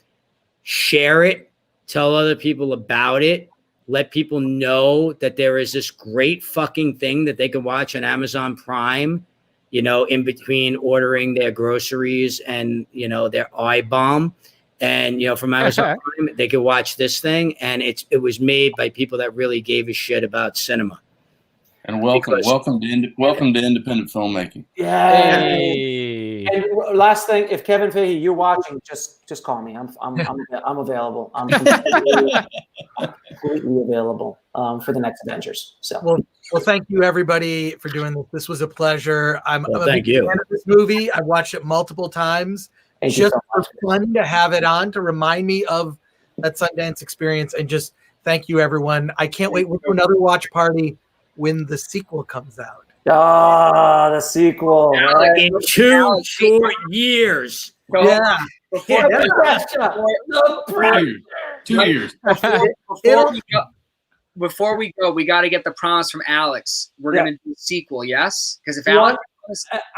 share it, tell other people about it. Let people know that there is this great fucking thing that they can watch on Amazon Prime, in between ordering their groceries and, their iBomb. And, from Amazon Prime, they could watch this thing. And it was made by people that really gave a shit about cinema. And welcome to independent filmmaking. Yeah. Hey. And last thing, if Kevin Feige, you're watching, just call me. I'm available. I'm completely available for the next Avengers. So well, thank you everybody for doing this. This was a pleasure. I'm a big fan of this movie. I've watched it multiple times. Just for fun to have it on to remind me of that Sundance experience. And just thank you, everyone. I can't wait for another watch party when the sequel comes out. The sequel. In 2 short years. Yeah. 2 years. Before we go, we got to get the promise from Alex. We're going to do a sequel, yes? Because if Alex...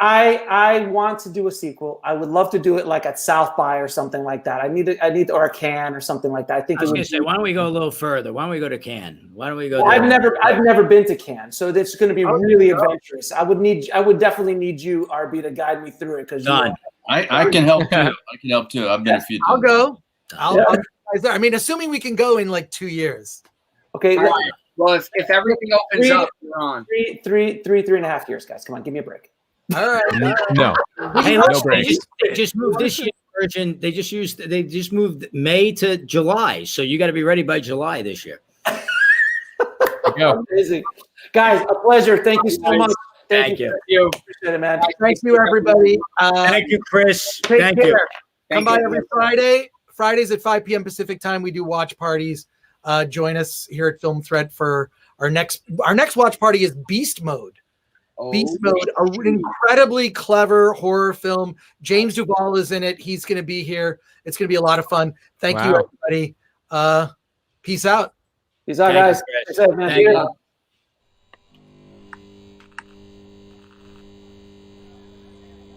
I want to do a sequel. I would love to do it like at South by or something like that. I need or a Cannes or something like that. I think I was going to say, why don't we go a little further? Why don't we go to Cannes? Why don't we go? I've never been to Cannes, so it's going to be really adventurous. I would definitely need you, RB, to guide me through it because I can help too. I can help too. I've been a few times. I'll go. I mean, assuming we can go in like 2 years. Okay. Well, if everything opens up, you're on. 3.5 years, guys. Come on, give me a break. All right. No. Hey, no breaks. They just moved this year's version. They just moved May to July. So you got to be ready by July this year. Amazing. Guys, a pleasure. Thank you so much. Thank you. Appreciate it, man. Thank you, everybody. Thank you, Chris. Thank you. Come by you. every Friday. Fridays at 5 p.m. Pacific time. We do watch parties. Join us here at Film Thread for our next watch party is Beast Mode. Beast Mode, an incredibly clever horror film. James Duval is in it. He's going to be here. It's going to be a lot of fun. Thank you, everybody. Peace out. Peace out, guys. Thank you.